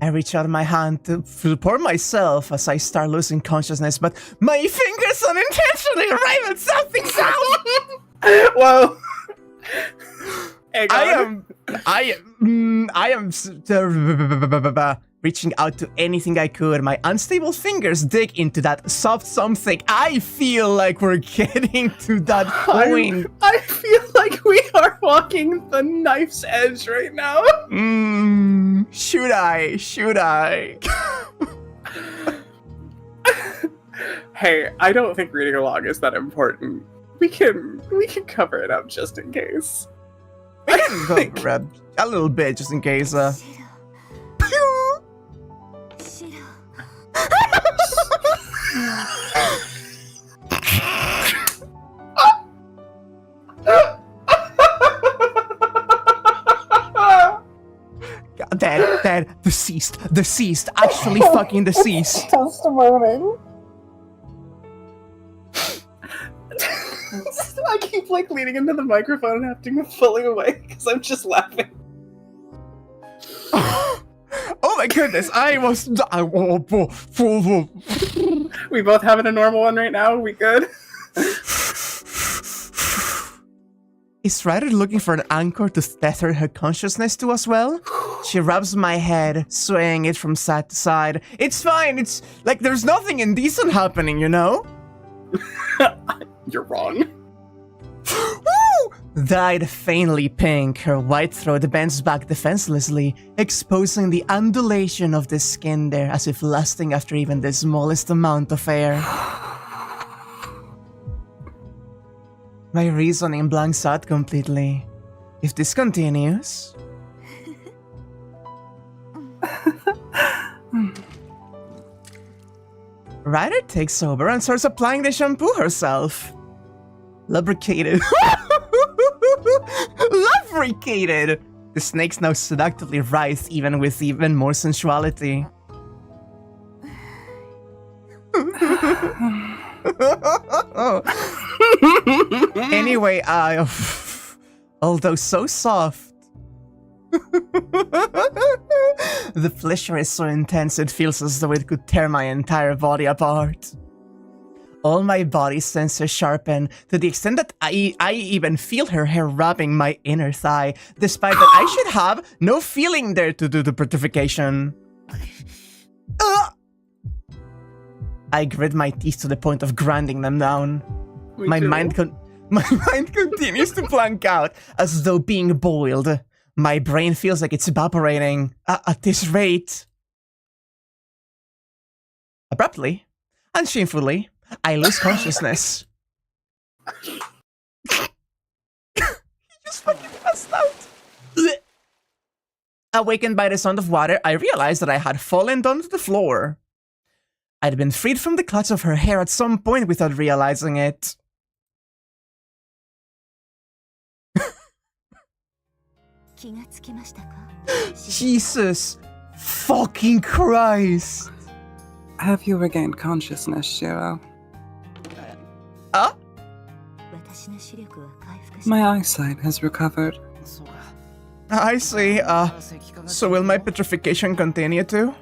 I reach out my hand to support myself as I start losing consciousness, but my fingers unintentionally arrive at something sound. Whoa. I am reaching out to anything I could. My unstable fingers dig into that soft something. I feel like we're getting to that point. I feel like we are walking the knife's edge right now. Should I? Hey, I don't think reading along is that important. We can cover it up just in case. We can go grab a little bit just in case. Dad, deceased, actually fucking deceased. Just a moment. I keep like leaning into the microphone and having to fully away because I'm just laughing. Oh my goodness, We both having a normal one right now? We good? Is Ryder looking for an anchor to tether her consciousness to as well? She rubs my head, swaying it from side to side. It's fine, it's like there's nothing indecent happening, you know? You're wrong. Woo! Dyed faintly pink, her white throat bends back defenselessly, exposing the undulation of the skin there as if lusting after even the smallest amount of air. My reasoning blanks out completely. If this continues... Ryder takes over and starts applying the shampoo herself. Lubricated. Lubricated! The snakes now seductively writhe even with even more sensuality. Anyway, although so soft, the pleasure is so intense it feels as though it could tear my entire body apart. All my body senses sharpen to the extent that I even feel her hair rubbing my inner thigh, despite that I should have no feeling there to do the petrification. I grit my teeth to the point of grinding them down. My mind continues to blank out as though being boiled. My brain feels like it's evaporating at this rate. Abruptly and shamefully, I lose consciousness. He just fucking passed out. Awakened by the sound of water, I realized that I had fallen down to the floor. I'd been freed from the clutch of her hair at some point without realizing it. Jesus fucking Christ. Have you regained consciousness, Shiro? My eyesight has recovered. I see. So will my petrification continue too?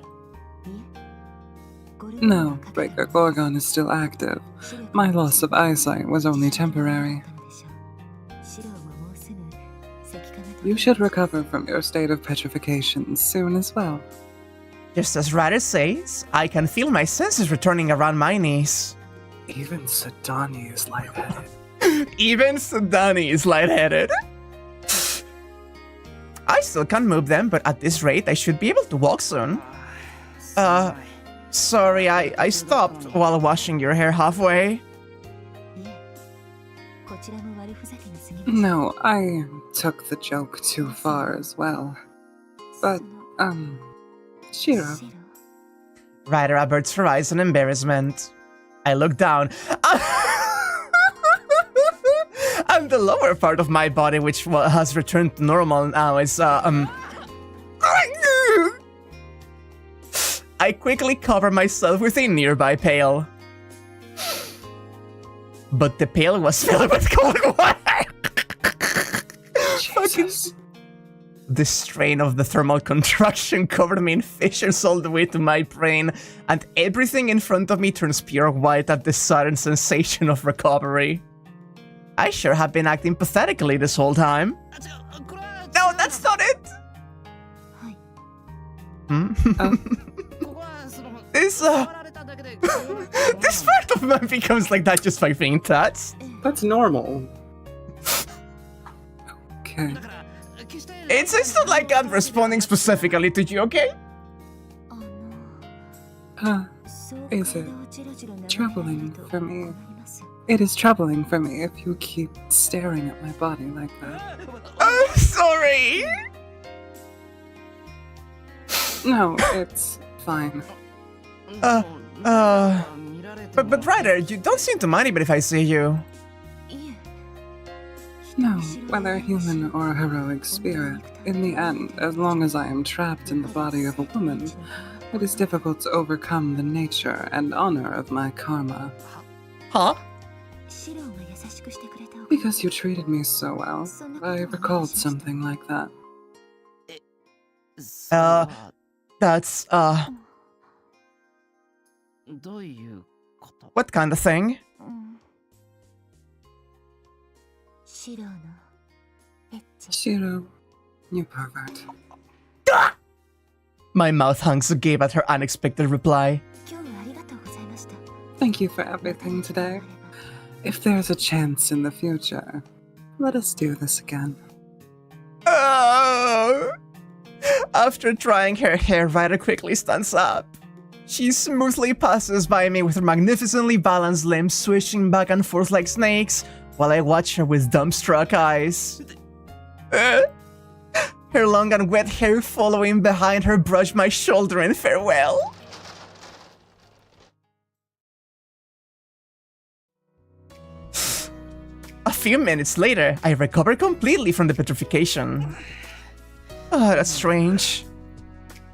No, Breaker Gorgon is still active. My loss of eyesight was only temporary. You should recover from your state of petrification soon as well. Just as Ryder says, I can feel my senses returning around my knees. Even Sadani is lightheaded. Even Sadani is lightheaded? I still can't move them, but at this rate, I should be able to walk soon. Sorry, I stopped while washing your hair halfway. No, I took the joke too far as well. But, Shiro. Ryder averts her eyes in embarrassment. I look down. And the lower part of my body, which has returned to normal now, is, I quickly cover myself with a nearby pail. But the pail was filled with cold water. Jesus. The strain of the thermal contraction covered me in fissures all the way to my brain, and everything in front of me turns pure white at the sudden sensation of recovery. I sure have been acting pathetically this whole time. No, that's not it! This part of man becomes like that just by being touched. That's normal. Okay. It's not like I'm responding specifically to you, okay? Is it troubling for me? It is troubling for me if you keep staring at my body like that. I'm sorry! No, it's fine. But Ryder, you don't seem to mind even if I see you. No, whether human or heroic spirit, in the end, as long as I am trapped in the body of a woman, it is difficult to overcome the nature and honor of my karma. Huh? Because you treated me so well, I recalled something like that. That's, what kind of thing? Shiro, you pervert. My mouth hunks agape at her unexpected reply. Thank you for everything today. If there's a chance in the future, let us do this again. Oh! After drying her hair, Ryder quickly stands up. She smoothly passes by me with her magnificently balanced limbs swishing back and forth like snakes, while I watch her with dumbstruck eyes. Her long and wet hair following behind her brush my shoulder in farewell. A few minutes later, I recover completely from the petrification. Oh, that's strange.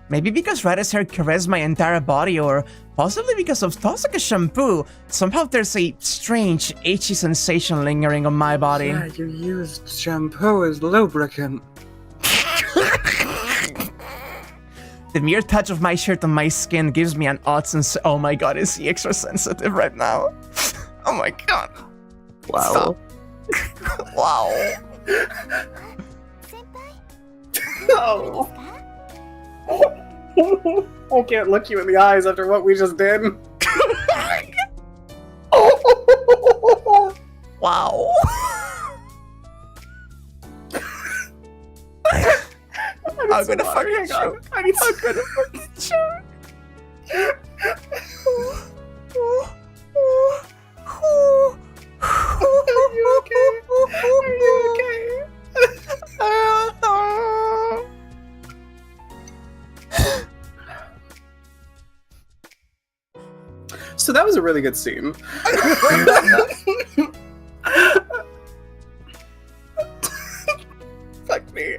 Maybe because Ryder's hair caressed my entire body, or possibly because of Tohsaka's shampoo. Somehow there's a strange, itchy sensation lingering on my body. Yeah, you used shampoo as lubricant. The mere touch of my shirt on my skin gives me an odd sense. Oh my god, is he extra sensitive right now? Oh my god. Wow. Wow. No. I can't look you in the eyes after what we just did. Wow. I'm gonna fucking choke. I'm gonna fucking choke. Are you okay? Are you okay? So that was a really good scene. Fuck me.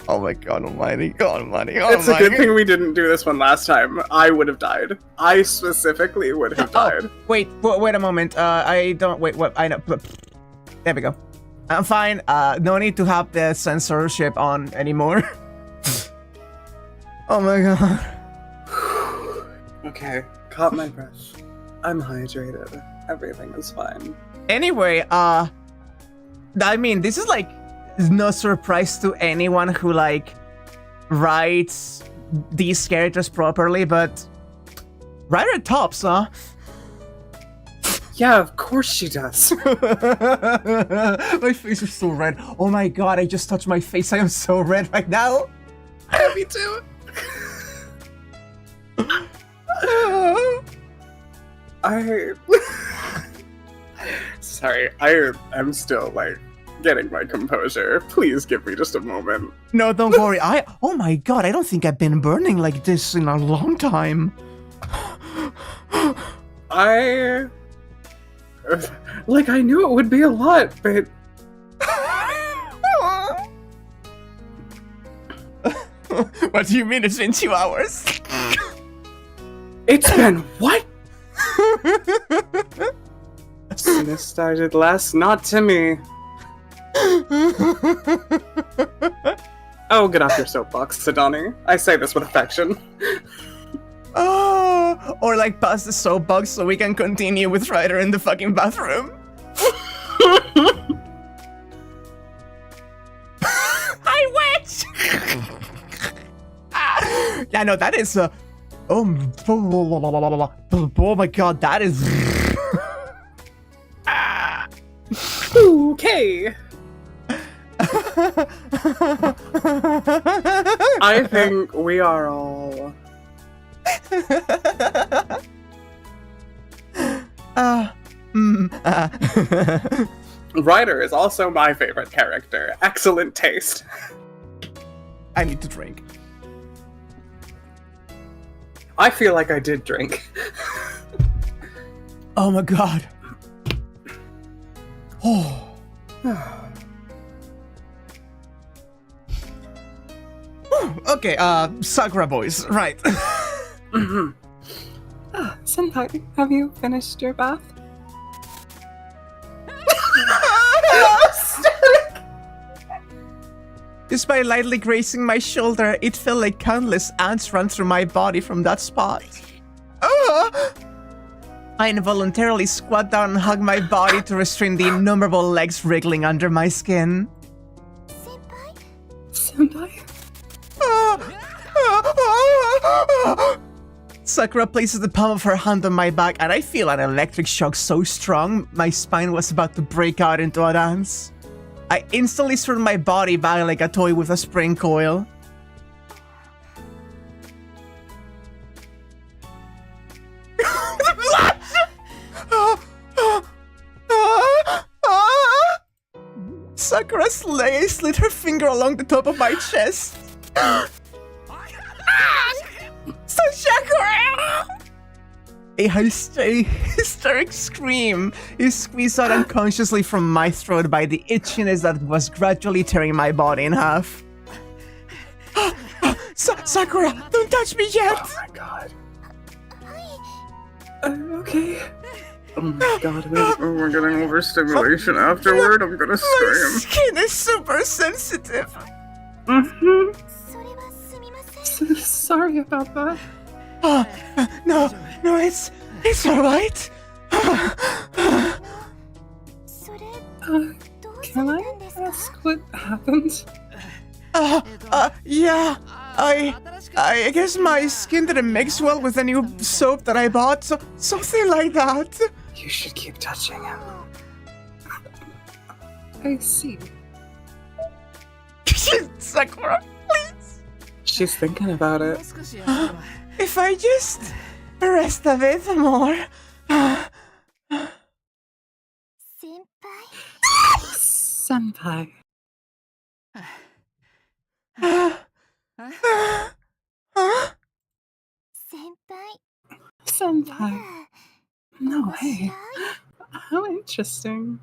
Oh my god almighty, god almighty, It's a good thing we didn't do this one last time. I would have died. I specifically would have died. Wait a moment. I don't, wait, what, I know. There we go. I'm fine. No need to have the censorship on anymore. Oh my god. Okay, caught my breath. I'm hydrated. Everything is fine. Anyway, I mean, this is like no surprise to anyone who like writes these characters properly, but Ryder tops, huh? Yeah, of course she does. My face is so red. Oh my god, I just touched my face. I am so red right now. Yeah, me too. Sorry, I'm still like getting my composure. Please give me just a moment. No, don't worry. Oh my god, I don't think I've been burning like this in a long time. I knew it would be a lot, but What do you mean it's been 2 hours? it's been what? This started last, not to me. Oh, get off your soapbox, Sidani. I say this with affection. Oh, or like pass the soapbox so we can continue with Ryder in the fucking bathroom. I witch! Yeah, no, that is oh my god, that is Okay. I think we are all Ryder is also my favorite character. Excellent taste. I need to drink. I feel like I did drink. Oh my god. Oh. Okay, Sakura boys, right. Senpai, have you finished your bath? Despite lightly grazing my shoulder, it felt like countless ants ran through my body from that spot. I involuntarily squat down and hug my body to restrain the innumerable legs wriggling under my skin. Senpai? Sakura places the palm of her hand on my back, and I feel an electric shock so strong, my spine was about to break out into a dance. I instantly swirled my body back like a toy with a spring coil. Sakura slid her finger along the top of my chest. Sakura! A hysteric scream is squeezed out unconsciously from my throat by the itchiness that was gradually tearing my body in half. Sakura, don't touch me yet! Oh my god. Okay. Oh my god, we're getting overstimulation afterward. I'm gonna My scream. skin is super sensitive. Mm-hmm. Sorry about that. No, it's alright. Can I ask what happened? Yeah, I guess my skin didn't mix well with the new soap that I bought, so something like that. You should keep touching him. I see. Sakura, please. She's thinking about it. If I just rest a bit more. Senpai. Senpai. No way. How interesting.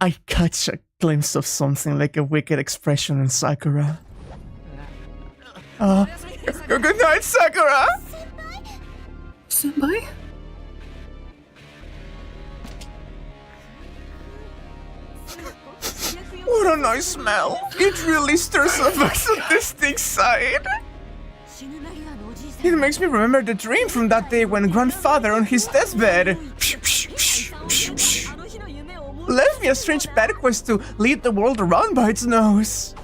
I catch a glimpse of something like a wicked expression in Sakura. Good night, Sakura! Senpai? What a nice smell. It really stirs up my sadistic side. It makes me remember the dream from that day when grandfather on his deathbed left me a strange pet quest to lead the world around by its nose.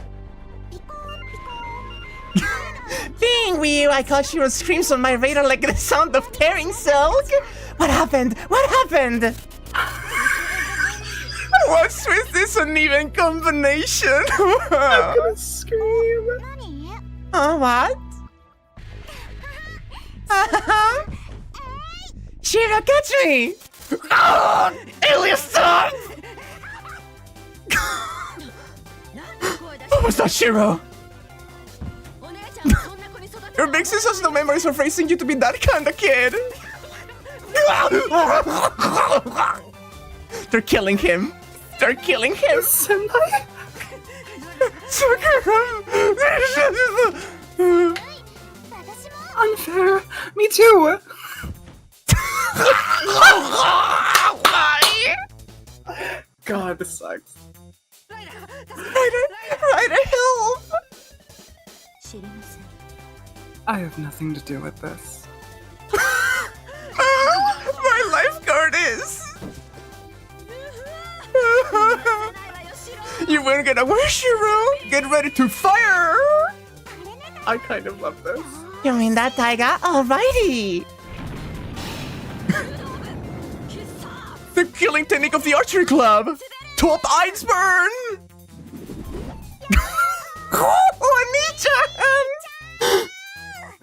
Being with you, I caught Shiro screams on my radar like the sound of tearing silk. What happened? What happened? What's with this uneven combination? I'm gonna scream. What? Shiro, catch me! Illya, stop! What was that, Shiro? Your big sis has no memories of raising you to be that kind of kid. They're killing him. They're killing him. Senpai? Unfair. Me too. God, this sucks. Ryder, help! I have nothing to do with this. My lifeguard is. You weren't gonna wear, Shiro. Get ready to fire. I kind of love this. You mean that, Taiga? Alrighty. The killing technique of the archery club. Top iceburn. Oh, Nichan.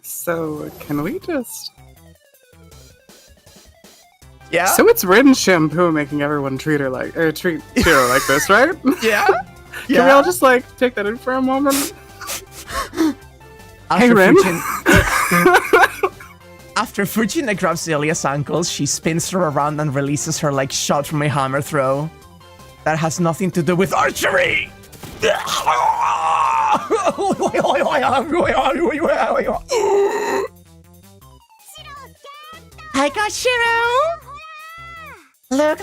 So, can we just... Yeah? So it's Rin Shampoo making everyone treat Shiro like this, right? Yeah? Can we all just, take that in for a moment? After Rin? After Fujina grabs Illya's ankles, she spins her around and releases her like shot from a hammer throw. That has nothing to do with archery! I got Shiro! Look!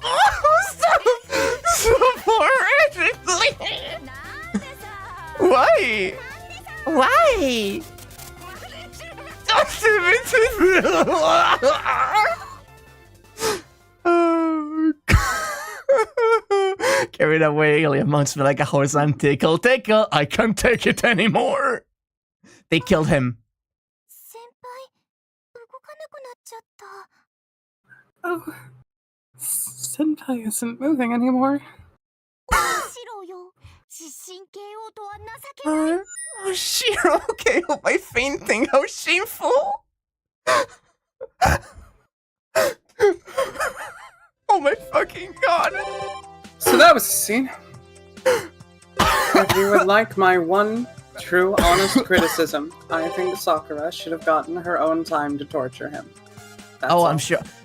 Oh, so horrifically! Why? Oh, God. carried away. Ilya mounts me like a horse. I'm tickle, tickle. I can't take it anymore. They killed him. Oh, Senpai isn't moving anymore. Oh, Shiro, okay, oh, my fainting, how shameful. Oh my fucking god. So that was the scene. If you would like my one true, honest criticism, I think Sakura should have gotten her own time to torture him. That's all.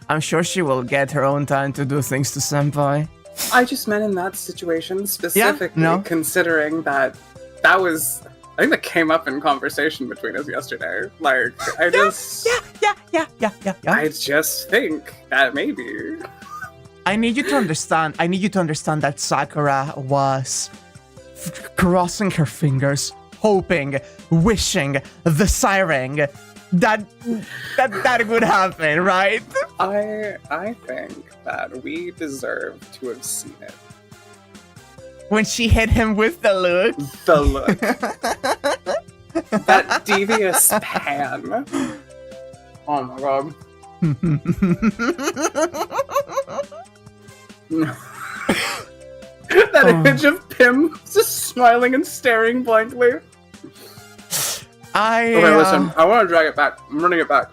I'm sure she will get her own time to do things to Senpai. I just meant in that situation specifically, considering that was, I think that came up in conversation between us yesterday. Like, I just think that maybe. I need you to understand that Sakura was crossing her fingers, hoping, wishing, desiring that would happen, right? I think that we deserve to have seen it. When she hit him with the look. The look. That devious pan. Oh my god. That image of Pim just smiling and staring blankly. Okay, listen, I want to drag it back. I'm running it back.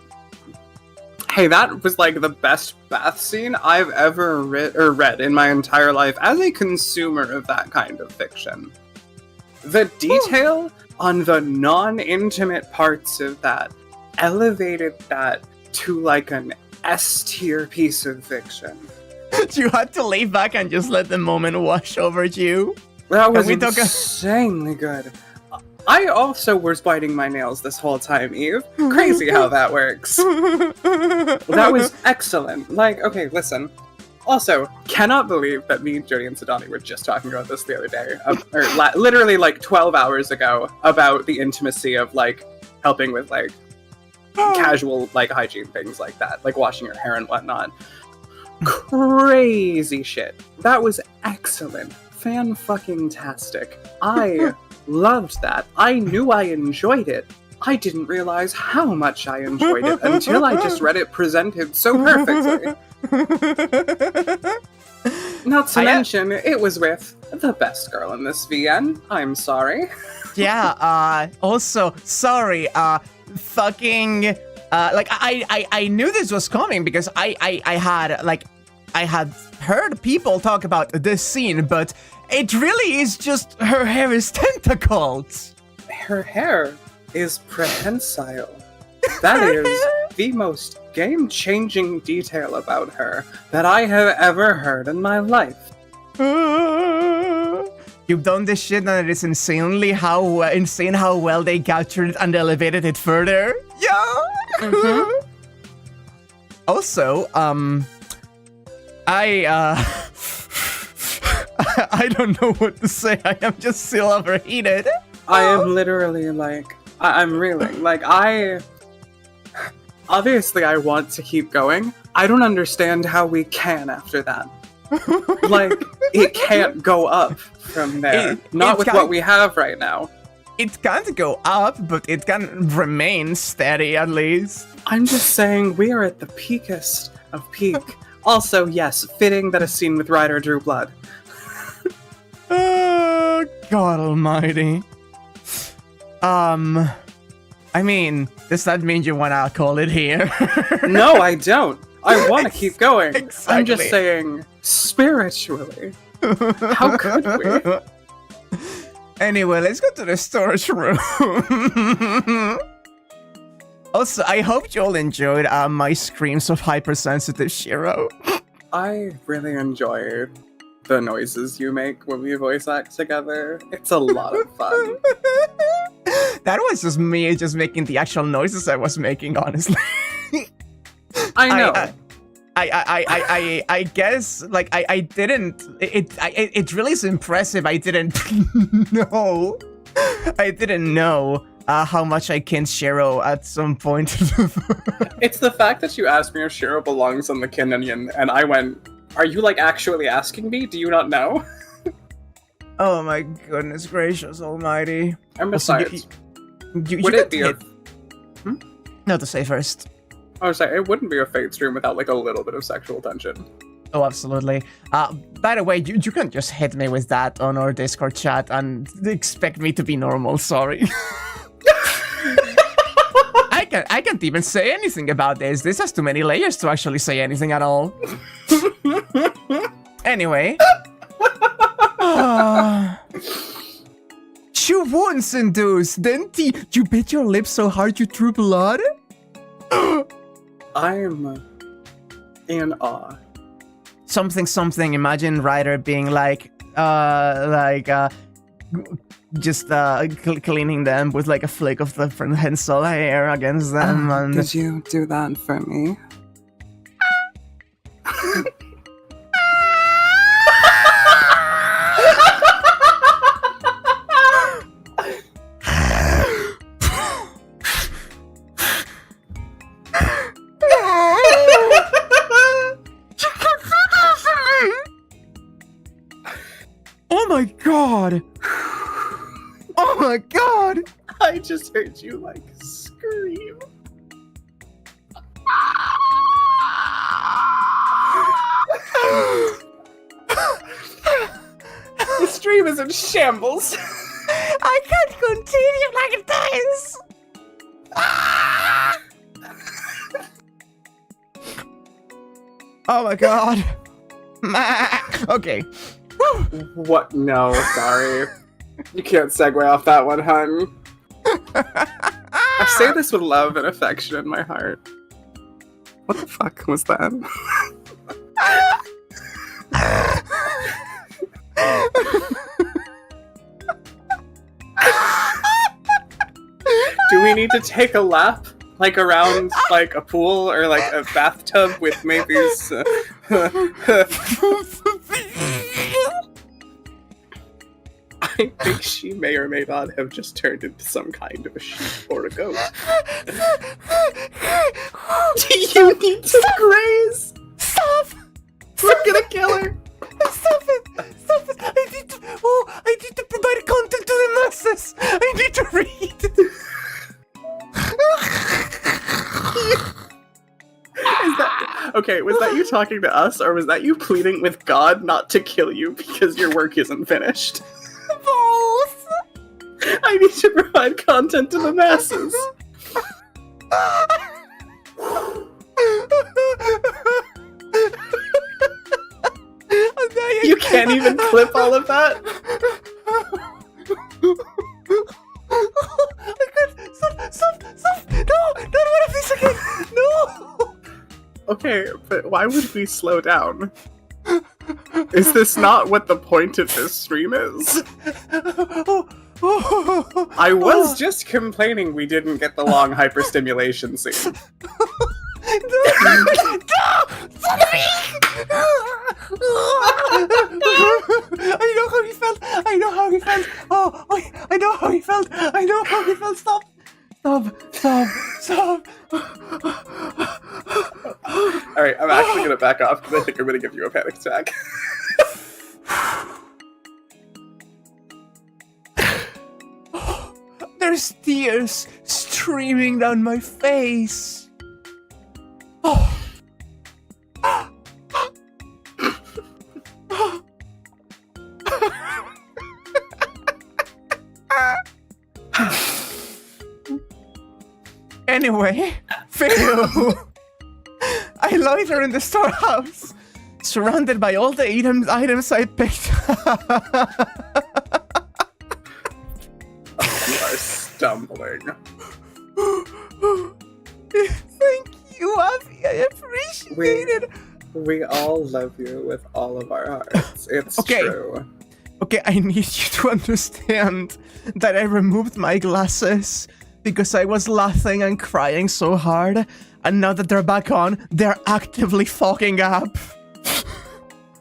Hey, that was like the best bath scene I've ever read in my entire life as a consumer of that kind of fiction. The detail on the non-intimate parts of that elevated that to like an S-tier piece of fiction. You had to lay back and just let the moment wash over you. That was insanely good. I also was biting my nails this whole time, Eve. Crazy how that works. That was excellent. Like, okay, listen. Also, cannot believe that me, Jody, and Sidani were just talking about this the other day, literally like 12 hours ago, about the intimacy of like helping with like casual like hygiene things like that, like washing your hair and whatnot. Crazy shit. That was excellent. Fan-fucking-tastic. I loved that. I knew I enjoyed it. I didn't realize how much I enjoyed it until I just read it presented so perfectly. Not to mention, it was with the best girl in this VN. I'm sorry. Yeah, also, sorry, fucking, like, I knew this was coming because I had heard people talk about this scene, but it really is just her hair is tentacles. Her hair is prehensile. That is the most game-changing detail about her that I have ever heard in my life. You've done this shit and it is insane how well they captured it and elevated it further. Yeah. Mm-hmm. Also, I don't know what to say. I am just still overheated. I am literally like, I'm reeling. Like, obviously I want to keep going. I don't understand how we can after that. Like, it can't go up from there. Not with what we have right now. It can't go up, but it can remain steady at least. I'm just saying we are at the peakest of peak. Also, yes, fitting that a scene with Ryder drew blood. Oh, God almighty. I mean, does that mean you wanna call it here? No, I don't. I want to keep going. Exactly. I'm just saying, spiritually. How could we? Anyway, let's go to the storage room. Also, I hope you all enjoyed my screams of hypersensitive Shiro. I really enjoy the noises you make when we voice act together. It's a lot of fun. That was just me just making the actual noises I was making, honestly. I know. I guess, like, I didn't, it really is impressive. I didn't know how much I kin Shiro at some point. It's the fact that you asked me if Shiro belongs on the kin onion, and I went, are you, like, actually asking me? Do you not know? Oh my goodness gracious almighty. And Also, besides, you would got it be hit. a... No, to say first. I was like, it wouldn't be a Fate stream without like a little bit of sexual tension. Oh, absolutely. By the way, you can't just hit me with that on our Discord chat and expect me to be normal, sorry. I can't even say anything about this. This has too many layers to actually say anything at all. Anyway. You once induced, didn't you bit your lips so hard you drew blood? I'm in awe. Something, imagine Ryder being just cleaning them with like a flick of the prehensile hair against them. And Did you do that for me? Oh my god! Oh my god! I just heard you like scream. The stream is in shambles. I can't continue like this! Oh my god. Okay. What? No, sorry. You can't segue off that one, hun. I say this with love and affection in my heart. What the fuck was that? Do we need to take a lap? Like around like a pool or like a bathtub with maybe I think she may or may not have just turned into some kind of a sheep or a goat. Do you need to graze? Stop! We're gonna kill her! Stop it! Stop it! I need to provide content to the masses! I need to read! Okay, was that you talking to us, or was that you pleading with God not to kill you because your work isn't finished? Both! I need to provide content to the masses. You can't even clip all of that? I can't! Stop! No! Not one of these again! No! Okay, but why would we slow down? Is this not what the point of this stream is? I was just complaining we didn't get the long hyperstimulation scene. No! I know how he felt! I know how he felt! Oh, I know how he felt! I know how he felt! Stop! Alright, I'm actually gonna back off because I think I'm gonna give you a panic attack. There's tears streaming down my face. Oh. Anyway, Phil, I loiter in the storehouse, surrounded by all the items I picked up. You are stumbling. Thank you, Avi. I appreciate it. We all love you with all of our hearts. It's true. Okay, I need you to understand that I removed my glasses because I was laughing and crying so hard, and now that they're back on, they're actively fucking up.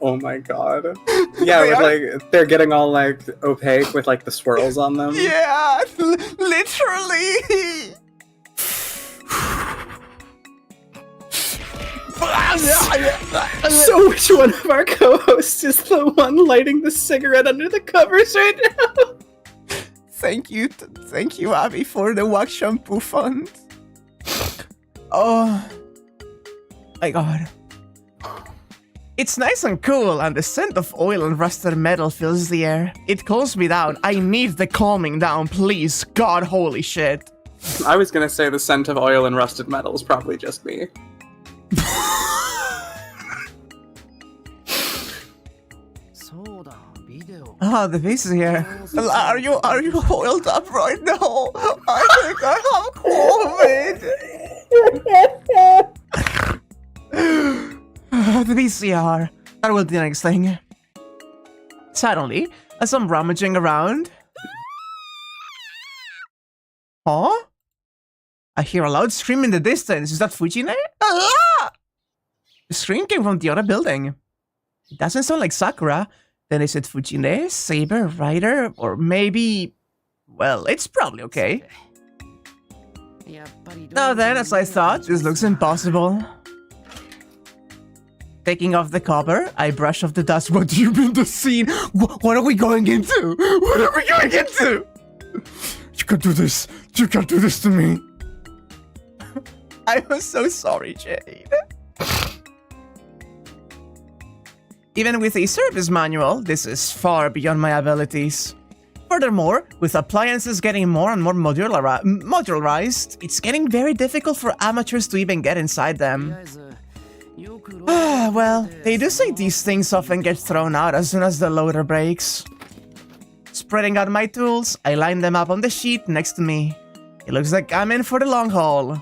Oh my god. Yeah, with like they're getting all like opaque with like the swirls on them. Yeah, literally. So which one of our co-hosts is the one lighting the cigarette under the covers right now? Thank you, Abby, for the wax shampoo fund. Oh my god. It's nice and cool, and the scent of oil and rusted metal fills the air. It calms me down. I need the calming down, please. God, holy shit. I was gonna say the scent of oil and rusted metal is probably just me. Oh, the face is here. Are you oiled up right now? I think I have COVID. The VCR. That will be the next thing. Suddenly, as I'm rummaging around... Huh? I hear a loud scream in the distance. Is that Fujine? Ah! The scream came from the other building. It doesn't sound like Sakura. Then is it Fujine, Saber, Rider, or maybe... Well, it's probably okay. Now then, as I thought, this looks impossible. Taking off the cover, I brush off the dust. What do you mean the scene? What are we going into? What are we going into? You can't do this. You can't do this to me. I was so sorry, Jade. Even with a service manual, this is far beyond my abilities. Furthermore, with appliances getting more and more modularized, it's getting very difficult for amateurs to even get inside them. Well, they do say these things often get thrown out as soon as the loader breaks. Spreading out my tools, I line them up on the sheet next to me. It looks like I'm in for the long haul.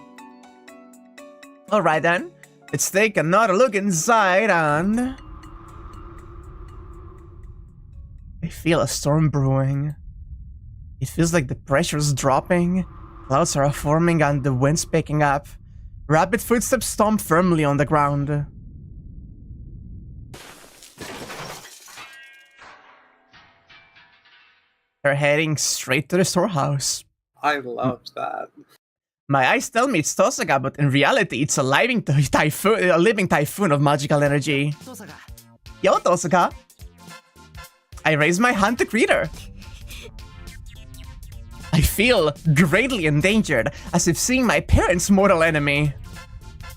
Alright then, let's take another look inside and... I feel a storm brewing. It feels like the pressure's dropping, clouds are forming and the wind's picking up. Rapid footsteps stomp firmly on the ground. They're heading straight to the storehouse. I loved that. My eyes tell me it's Tohsaka, but in reality it's a living typhoon of magical energy. Yo, Tohsaka! I raise my hand to greet her. I feel greatly endangered, as if seeing my parents' mortal enemy.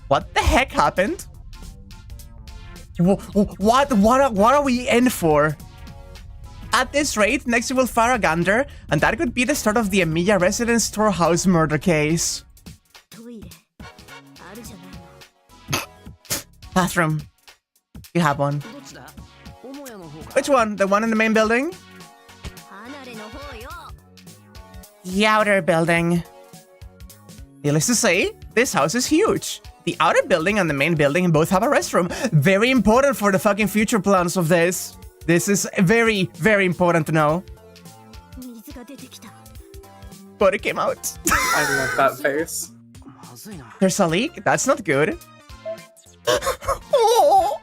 What the heck happened? What are we in for? At this rate, next we will fire a gander, and that could be the start of the Emilia residence storehouse murder case. Bathroom. You have one. Which one? The one in the main building? The outer building. Needless to say, this house is huge. The outer building and the main building both have a restroom. Very important for the fucking future plans of this. This is very, very important to know. But it came out. I love that face. There's a leak? That's not good. Oh.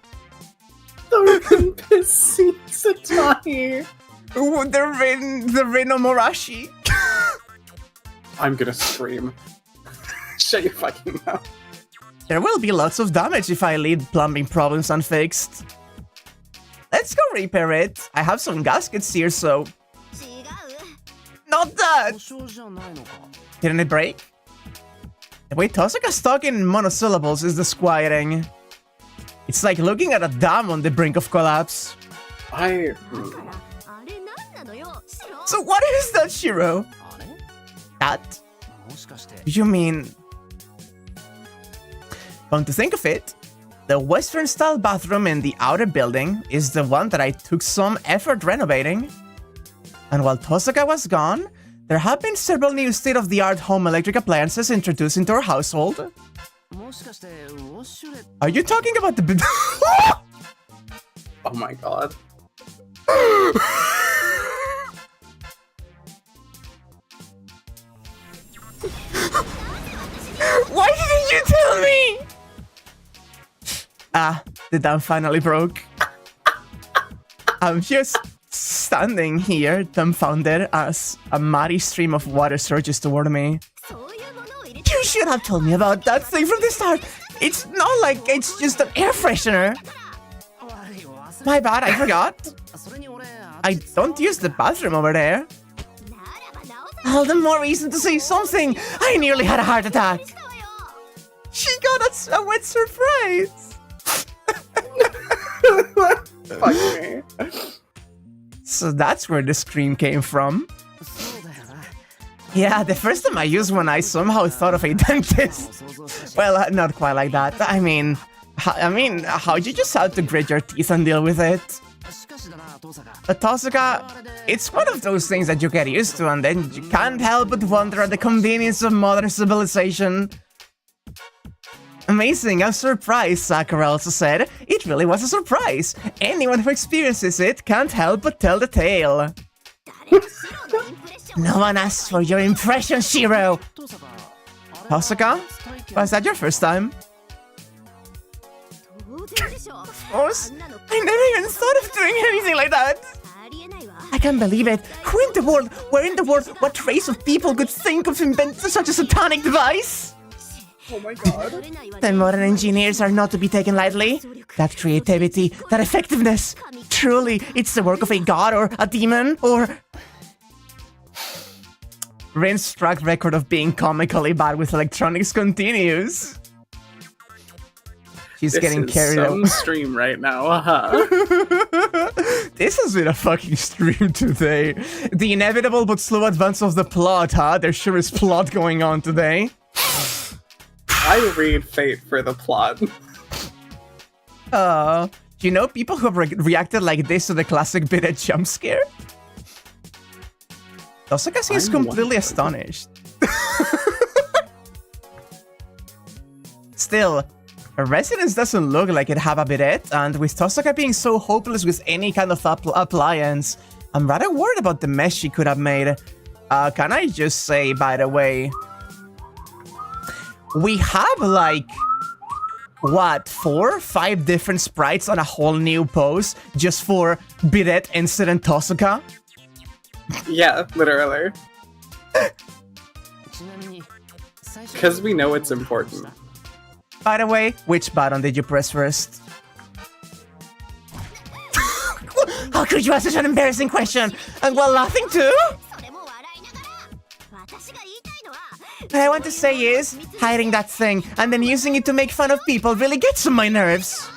The piss seems so tiny. Ooh, the Rinomorashi. I'm gonna scream. Shut your fucking mouth. There will be lots of damage if I leave plumbing problems unfixed. Let's go repair it. I have some gaskets here, so... Not that! Didn't it break? The way Tohsaka's talking in monosyllables is disquieting. It's like looking at a dam on the brink of collapse. So what is that, Shiro? That? You mean... Come to think of it, the Western-style bathroom in the outer building is the one that I took some effort renovating. And while Tohsaka was gone, there have been several new state-of-the-art home electric appliances introduced into our household. Are you talking about the... Oh my god. Why didn't you tell me? Ah, the dam finally broke. I'm just standing here, dumbfounded, as a mighty stream of water surges toward me. You should have told me about that thing from the start. It's not like it's just an air freshener. My bad, I forgot. I don't use the bathroom over there. All the more reason to say something. I nearly had a heart attack. She got us a wet surprise. Fuck me. So that's where the scream came from. Yeah, the first time I used one, I somehow thought of a dentist. Well, not quite like that. I mean, how you just have to grit your teeth and deal with it. But Tohsaka, it's one of those things that you get used to, and then you can't help but wonder at the convenience of modern civilization. Amazing, I'm surprised, Sakura also said. It really was a surprise. Anyone who experiences it can't help but tell the tale. No one asked for your impression, Shiro! Tohsaka, was that your first time? Of course, I never even thought of doing anything like that. I can't believe it. Where in the world, what race of people could think of inventing such a satanic device? Oh my god. The modern engineers are not to be taken lightly. That creativity, that effectiveness. Truly, it's the work of a god or a demon or... Rin's track record of being comically bad with electronics continues. She's getting carried some away. stream right now, huh? This has been a fucking stream today. The inevitable but slow advance of the plot, huh? There sure is plot going on today. I read Fate for the plot. You know people who have reacted like this to the classic bit jump scare? Tohsaka seems completely astonished. Still, her residence doesn't look like it have a bidet, and with Tohsaka being so hopeless with any kind of appliance, I'm rather worried about the mess she could have made. Can I just say, by the way, we have like, what, 4 or 5 different sprites on a whole new pose just for bidet incident Tohsaka? Yeah, literally. Because we know it's important. By the way, which button did you press first? How could you ask such an embarrassing question? And while laughing too? What I want to say is, hiding that thing and then using it to make fun of people really gets on my nerves.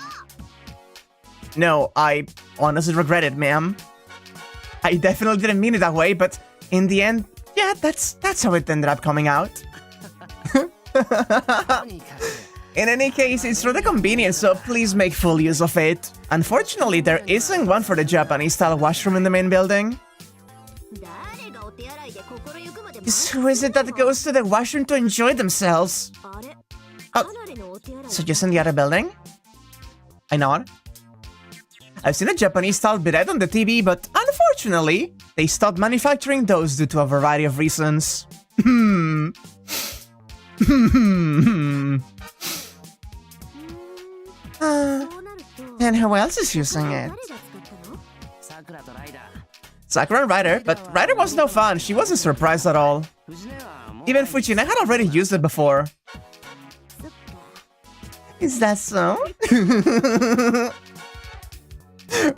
No, I honestly regret it, ma'am. I definitely didn't mean it that way, but in the end, yeah, that's how it ended up coming out. In any case, it's rather convenient, so please make full use of it. Unfortunately, there isn't one for the Japanese-style washroom in the main building. Who is it that goes to the washroom to enjoy themselves? Oh, so just in the other building? I nod. I've seen a Japanese-style bidet on the TV, but unfortunately, they stopped manufacturing those due to a variety of reasons. And who else is using it? Sakura and Ryder, but Ryder was no fun. She wasn't surprised at all. Even Fujina had already used it before. Is that so?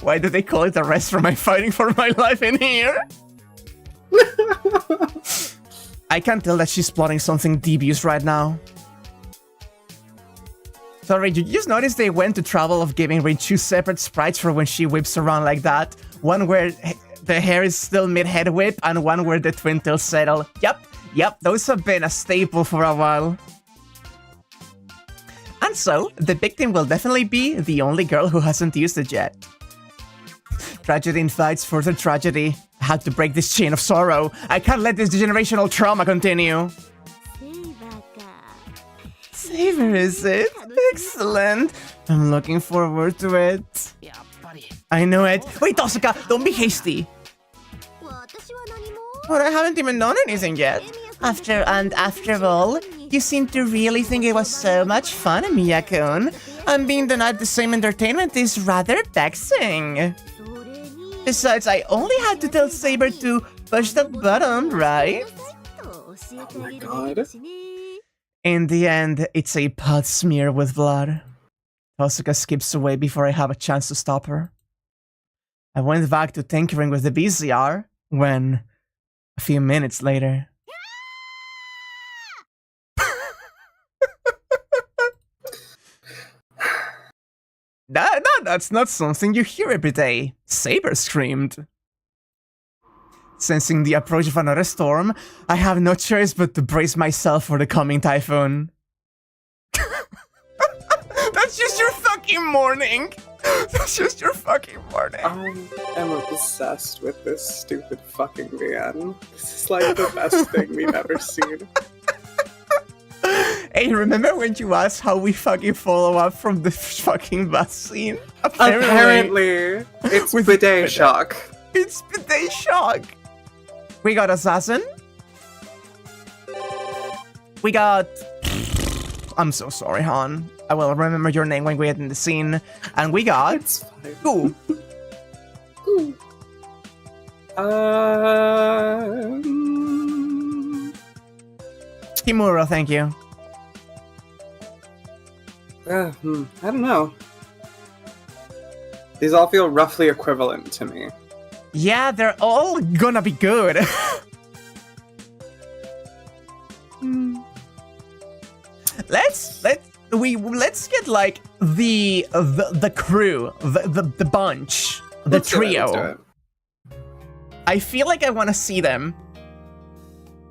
Why do they call it a rest from my fighting for my life in here? I can tell that she's plotting something devious right now. Sorry, did you just notice they went to trouble of giving Rin 2 separate sprites for when she whips around like that? One where the hair is still mid-head whip, and one where the twin tails settle. Yep, those have been a staple for a while. And so, the victim will definitely be the only girl who hasn't used it yet. Tragedy invites further tragedy. I had to break this chain of sorrow. I can't let this generational trauma continue. Saver, is it? Excellent. I'm looking forward to it. I know it. Wait, Tohsaka, don't be hasty. But I haven't even done anything yet. After all, you seem to really think it was so much fun, Miyakun. And being denied the same entertainment is rather vexing. Besides, I only had to tell Saber to push that button, right? Oh my god. In the end, it's a pot smear with blood. Tohsaka skips away before I have a chance to stop her. I went back to tinkering with the BCR when, a few minutes later... That's not something you hear every day. Saber screamed. Sensing the approach of another storm, I have no choice but to brace myself for the coming typhoon. That's just your fucking morning! That's just your fucking morning. I am obsessed with this stupid fucking man. This is like the best thing we've ever seen. Hey, remember when you asked how we fucking follow up from the fucking bus scene? Apparently it's bidet shock. It's bidet shock. We got Assassin. We got... I'm so sorry, Han. I will remember your name when we get in the scene. And we got... It's fine. Who? Ooh. Himuro, thank you. I don't know. These all feel roughly equivalent to me. Yeah, they're all gonna be good. Let's get like the crew, the bunch, the trio. Let's do it. I feel like I want to see them.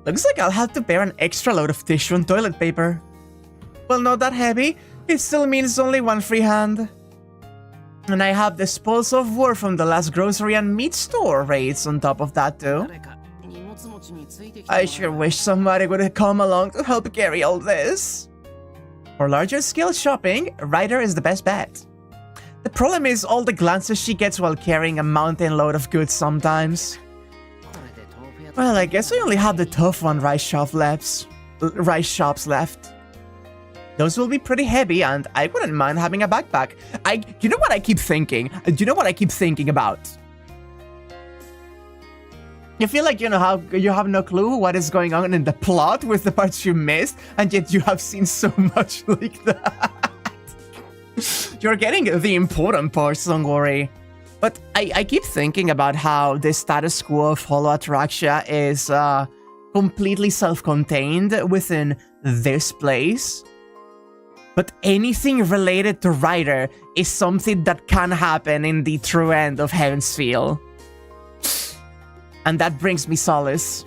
Looks like I'll have to bear an extra load of tissue and toilet paper. Well, not that heavy. It still means only one free hand. And I have the spoils of war from the last grocery and meat store raids on top of that too. I sure wish somebody would come along to help carry all this. For larger scale shopping, Ryder is the best bet. The problem is all the glances she gets while carrying a mountain load of goods sometimes. Well, I guess I only have the tofu and rice shops left. Those will be pretty heavy, and I wouldn't mind having a backpack. You know what I keep thinking? Do you know what I keep thinking about? You feel like you have no clue what is going on in the plot with the parts you missed, and yet you have seen so much like that. You're getting the important parts, don't worry. But I keep thinking about how the status quo of Holo Ataraxia is completely self-contained within this place. But anything related to Ryder is something that can happen in the true end of Heaven's Feel. And that brings me solace.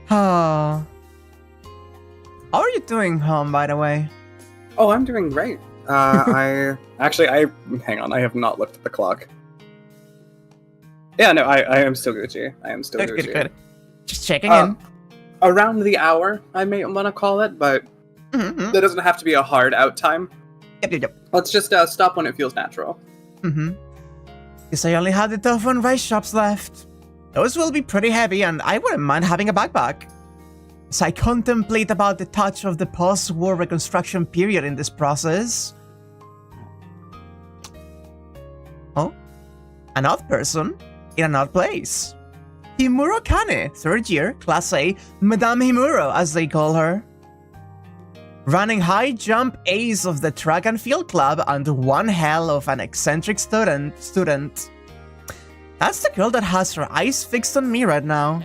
How are you doing, home, by the way? Oh, I'm doing great. Hang on, I have not looked at the clock. Yeah, no, I am still Gucci. I am still Gucci. Good. Just checking in. Around the hour, I may want to call it, but there doesn't have to be a hard out time. Yep. Let's just stop when it feels natural. Guess I only have the tofu and rice shops left. Those will be pretty heavy, and I wouldn't mind having a backpack. As I contemplate about the touch of the post-war reconstruction period in this process. Oh? An odd person in an odd place. Himuro Kane, 3rd year, Class A, Madame Himuro, as they call her. Running high jump ace of the track and field club and one hell of an eccentric student. That's the girl that has her eyes fixed on me right now.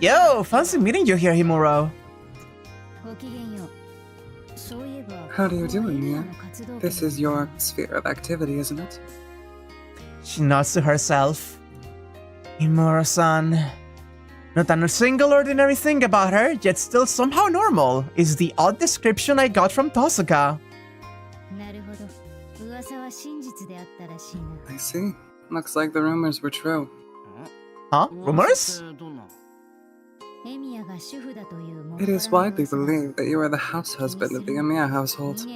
Yo, fancy meeting you here, Himuro. How do you do, Illya? This is your sphere of activity, isn't it? She nods to herself. Himuro-san. Not a single ordinary thing about her, yet still somehow normal, is the odd description I got from Tohsaka. I see. Looks like the rumors were true. Huh? Rumors? It is widely believed that you are the house husband of the Emiya household.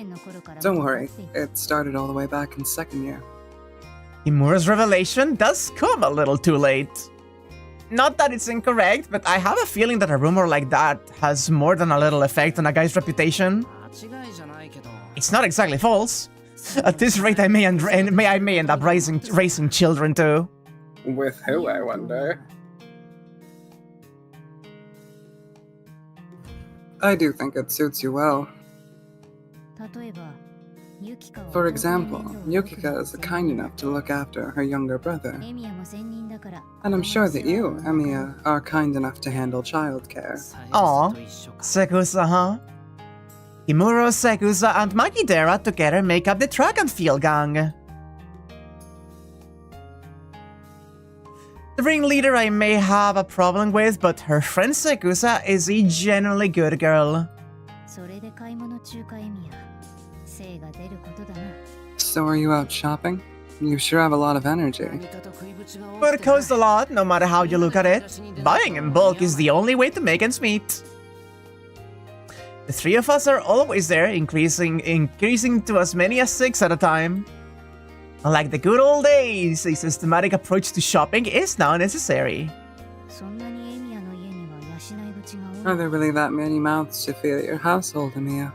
Don't worry, it started all the way back in 2nd year. Himuro's revelation does come a little too late. Not that it's incorrect, but I have a feeling that a rumor like that has more than a little effect on a guy's reputation. It's not exactly false. At this rate, I may end up raising children too. With who, I wonder? I do think it suits you well. For example, Yukika is kind enough to look after her younger brother. And I'm sure that you, Emiya, are kind enough to handle childcare. Aw, Sekusa, huh? Himuro, Sekusa, and Makidera together make up the track and field gang. The ringleader I may have a problem with, but her friend Sekusa is a genuinely good girl. So are you out shopping? You sure have a lot of energy. But it costs a lot, no matter how you look at it. Buying in bulk is the only way to make ends meet. The three of us are always there, increasing to as many as 6 at a time. Like the good old days, a systematic approach to shopping is now necessary. Are there really that many mouths to feed at your household, Emiya?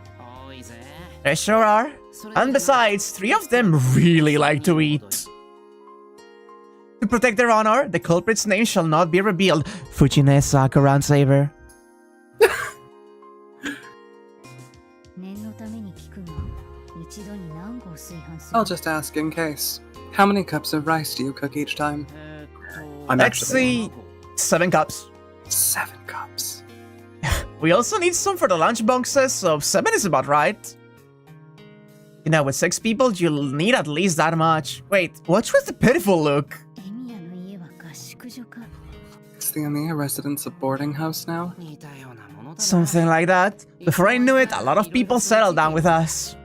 There sure are. And besides, 3 of them really like to eat. To protect their honor, the culprit's name shall not be revealed. Fujine Sakura Saver. I'll just ask in case. How many cups of rice do you cook each time? Let's see. 7 cups. 7 cups. We also need some for the lunch boxes, so 7 is about right. You know, with 6 people, you'll need at least that much. Wait, what's with the pitiful look? Is the Emiya residence a boarding house now? Something like that. Before I knew it, a lot of people settled down with us.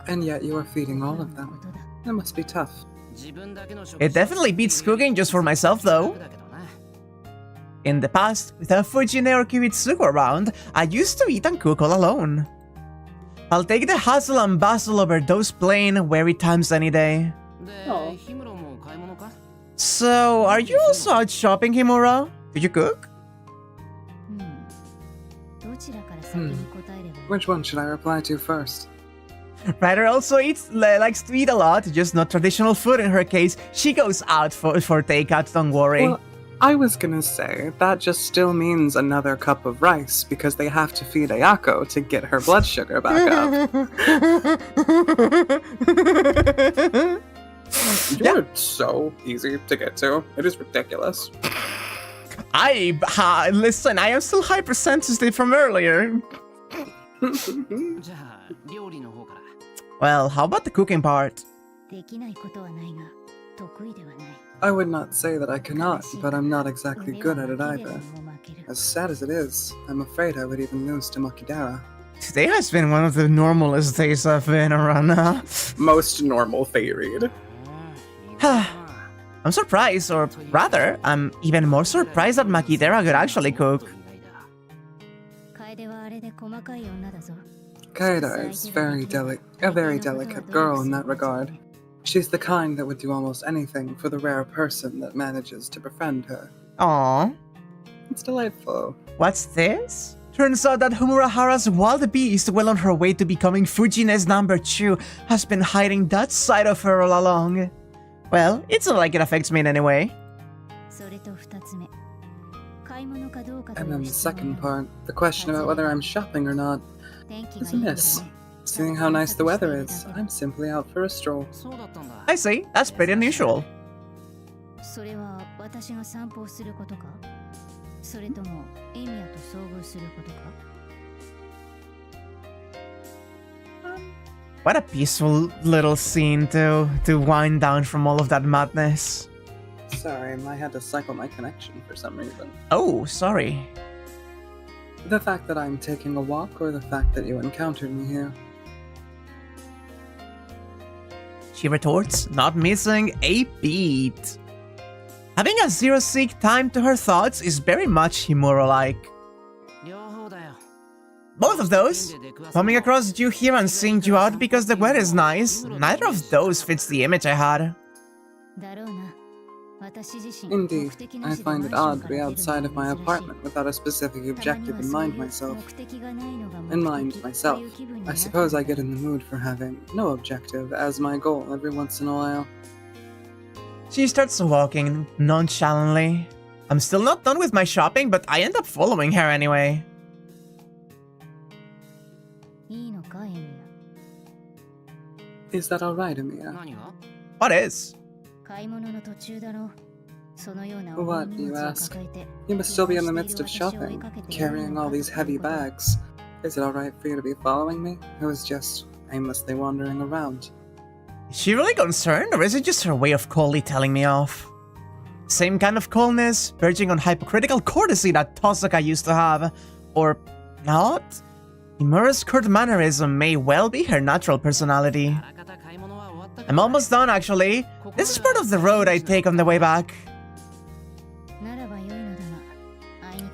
And yet you are feeding all of them. That must be tough. It definitely beats cooking just for myself, though. In the past, without Fujine or Kiwitsugu around, I used to eat and cook all alone. I'll take the hustle and bustle over those plain, weary times any day. Oh. So, are you also out shopping, Himuro? Did you cook? Which one should I reply to first? Ryder also likes to eat a lot, just not traditional food in her case. She goes out for takeout, don't worry. Well, I was gonna say, that just still means another cup of rice, because they have to feed Ayako to get her blood sugar back up. You're so easy to get to. It is ridiculous. Listen, I am still hypersensitive from earlier. Well, how about the cooking part? I would not say that I cannot, but I'm not exactly good at it either. As sad as it is, I'm afraid I would even lose to Makidera. Today has been one of the normalest days I've been around now. Most normal Feyreed. I'm surprised, or rather, I'm even more surprised that Makidera could actually cook. Kaeda is a very delicate girl in that regard. She's the kind that would do almost anything for the rare person that manages to befriend her. Aww. It's delightful. What's this? Turns out that Humurahara's wild beast, well on her way to becoming Fujine's number 2, has been hiding that side of her all along. Well, it's not like it affects me in any way. And then the second part, the question about whether I'm shopping or not, is a miss. Seeing how nice the weather is, I'm simply out for a stroll. I see, that's pretty unusual. What a peaceful little scene to wind down from all of that madness. Sorry, I had to cycle my connection for some reason. Oh, sorry. The fact that I'm taking a walk, or the fact that you encountered me here? She retorts, not missing a beat. Having a zero-seek time to her thoughts is very much Himuro-like. Both of those. Coming across you here and seeing you out because the weather is nice, neither of those fits the image I had. Indeed, I find it odd to be outside of my apartment without a specific objective in mind myself. I suppose I get in the mood for having no objective as my goal every once in a while. She starts walking nonchalantly. I'm still not done with my shopping, but I end up following her anyway. Is that alright, Emiya? What is? What, you ask? You must still be in the midst of shopping, carrying all these heavy bags. Is it alright for you to be following me? I was just aimlessly wandering around. Is she really concerned, or is it just her way of coldly telling me off? Same kind of coldness, verging on hypocritical courtesy that Tohsaka used to have. Or not? Himuro's curt mannerism may well be her natural personality. I'm almost done, actually. This is part of the road I take on the way back.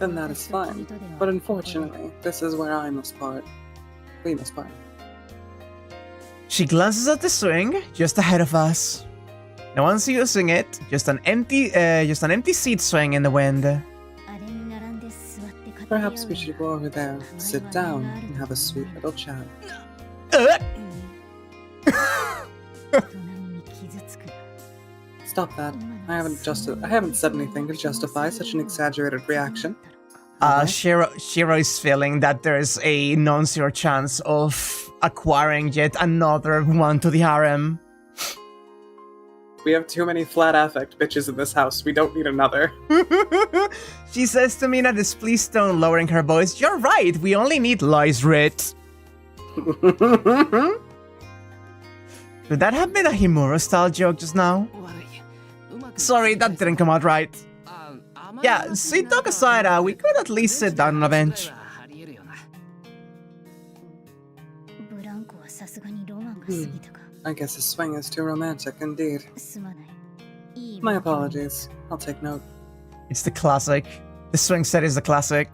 Then that is fine. But unfortunately, this is where I must part. We must part. She glances at the swing just ahead of us. No one's using it. Just an empty seat swing in the wind. Perhaps we should go over there, sit down, and have a sweet little chat. Stop that. I haven't said anything to justify such an exaggerated reaction. Shiro is feeling that there's a non-zero chance of acquiring yet another one to the harem. We have too many flat affect bitches in this house. We don't need another. She says to me in a displeased tone, lowering her voice, "You're right, we only need lies writ." Could that have been a Himuro-style joke just now? Sorry, that didn't come out right. Yeah, sweet talk aside, we could at least sit down on a bench. I guess a swing is too romantic indeed. My apologies. I'll take note. It's the classic. The swing set is the classic.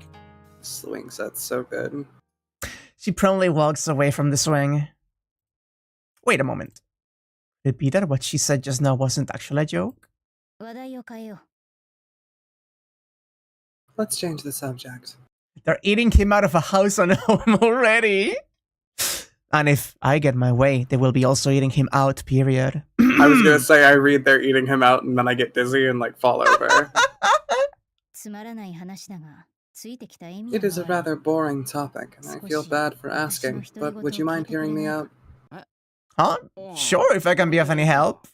Swing set's so good. She promptly walks away from the swing. Wait a moment. Could it be that what she said just now wasn't actually a joke? Let's change the subject. They're eating him out of a house on home already. And if I get my way, they will be also eating him out, period. I was gonna say I read they're eating him out and then I get dizzy and like fall over. It is a rather boring topic, and I feel bad for asking, but would you mind hearing me out? Huh? Sure, if I can be of any help.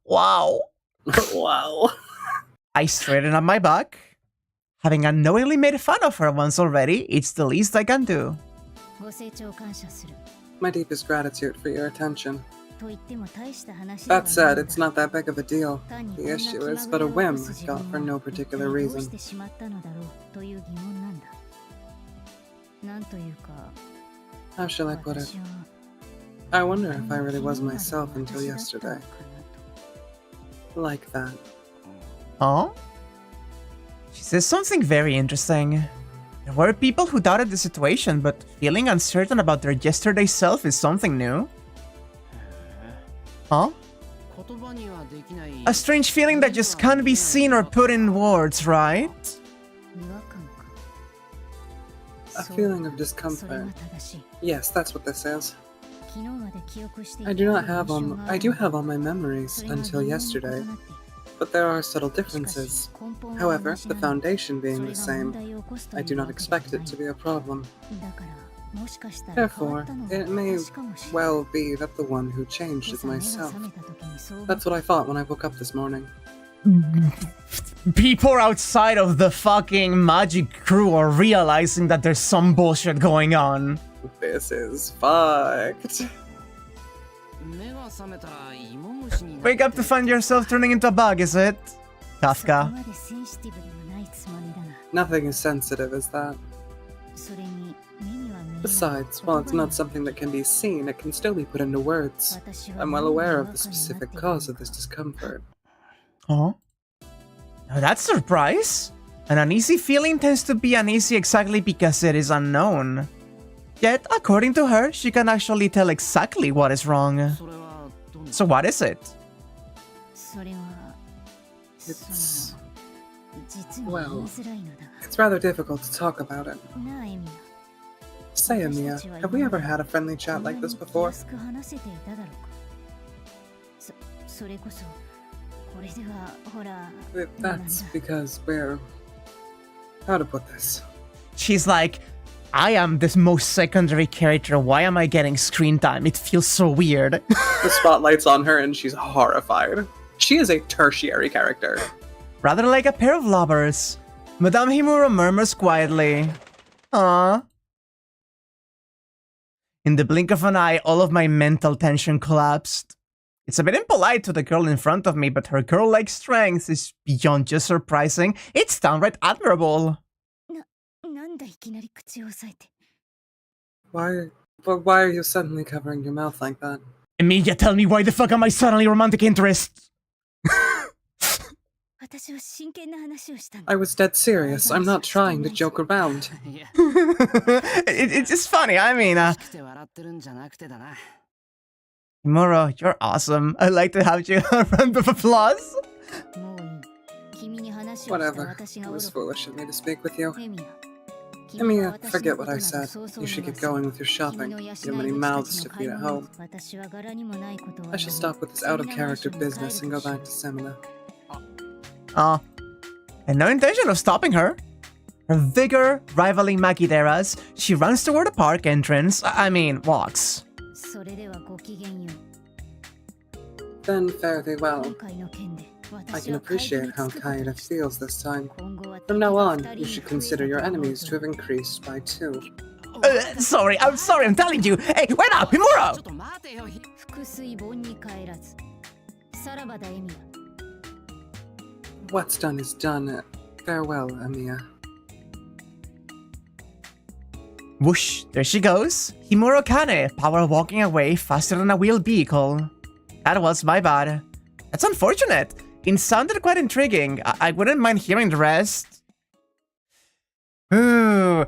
Wow. Wow. I straighten up my back. Having unknowingly made fun of her once already, it's the least I can do. My deepest gratitude for your attention. That said, it's not that big of a deal. The issue is but a whim I felt for no particular reason. How shall I put it? I wonder if I really was myself until yesterday. Like that. Huh? She says something very interesting. There were people who doubted the situation, but feeling uncertain about their yesterday self is something new. Huh? A strange feeling that just can't be seen or put in words, right? A feeling of discomfort. Yes, that's what this is. I do have all my memories until yesterday, but there are subtle differences. However, the foundation being the same, I do not expect it to be a problem. Therefore, it may well be that the one who changed is myself. That's what I thought when I woke up this morning. People outside of the fucking magic crew are realizing that there's some bullshit going on. This is fucked. Wake up to find yourself turning into a bug, is it? Kafka. Nothing as sensitive as that. Besides, while it's not something that can be seen, it can still be put into words. I'm well aware of the specific cause of this discomfort. Huh? Now that's a surprise. An uneasy feeling tends to be uneasy exactly because it is unknown. Yet, according to her, she can actually tell exactly what is wrong. So what is it? Well, it's rather difficult to talk about it. Say, Emiya, have we ever had a friendly chat like this before? That's because we're... How to put this? She's like, I am this most secondary character. Why am I getting screen time? It feels so weird. The spotlight's on her and she's horrified. She is a tertiary character. Rather like a pair of lovers. Madame Himuro murmurs quietly. Aww. In the blink of an eye, all of my mental tension collapsed. It's a bit impolite to the girl in front of me, but her girl-like strength is beyond just surprising. It's downright admirable. Why are you suddenly covering your mouth like that? Emilia, tell me, why the fuck am I suddenly romantic interest? I was dead serious. I'm not trying to joke around. It's just funny, I mean, Himuro, you're awesome. I'd like to have you a round of applause. Whatever. It was foolish of me to speak with you. Emilia, forget what I said. You should get going with your shopping. You have many mouths to feed at home. I should stop with this out-of-character business and go back to Semina. And no intention of stopping her. Her vigor rivaling Makidera's, she runs toward the park entrance. Walks. Then fare thee well. I can appreciate how Kaida feels this time. From now on, you should consider your enemies to have increased by 2. Sorry, I'm telling you. Hey, wait up, Himuro! What's done is done. Farewell, Emilia. Whoosh, there she goes. Himuro Kane, power walking away faster than a wheeled vehicle. That was my bad. That's unfortunate. It sounded quite intriguing. I wouldn't mind hearing the rest. Ooh,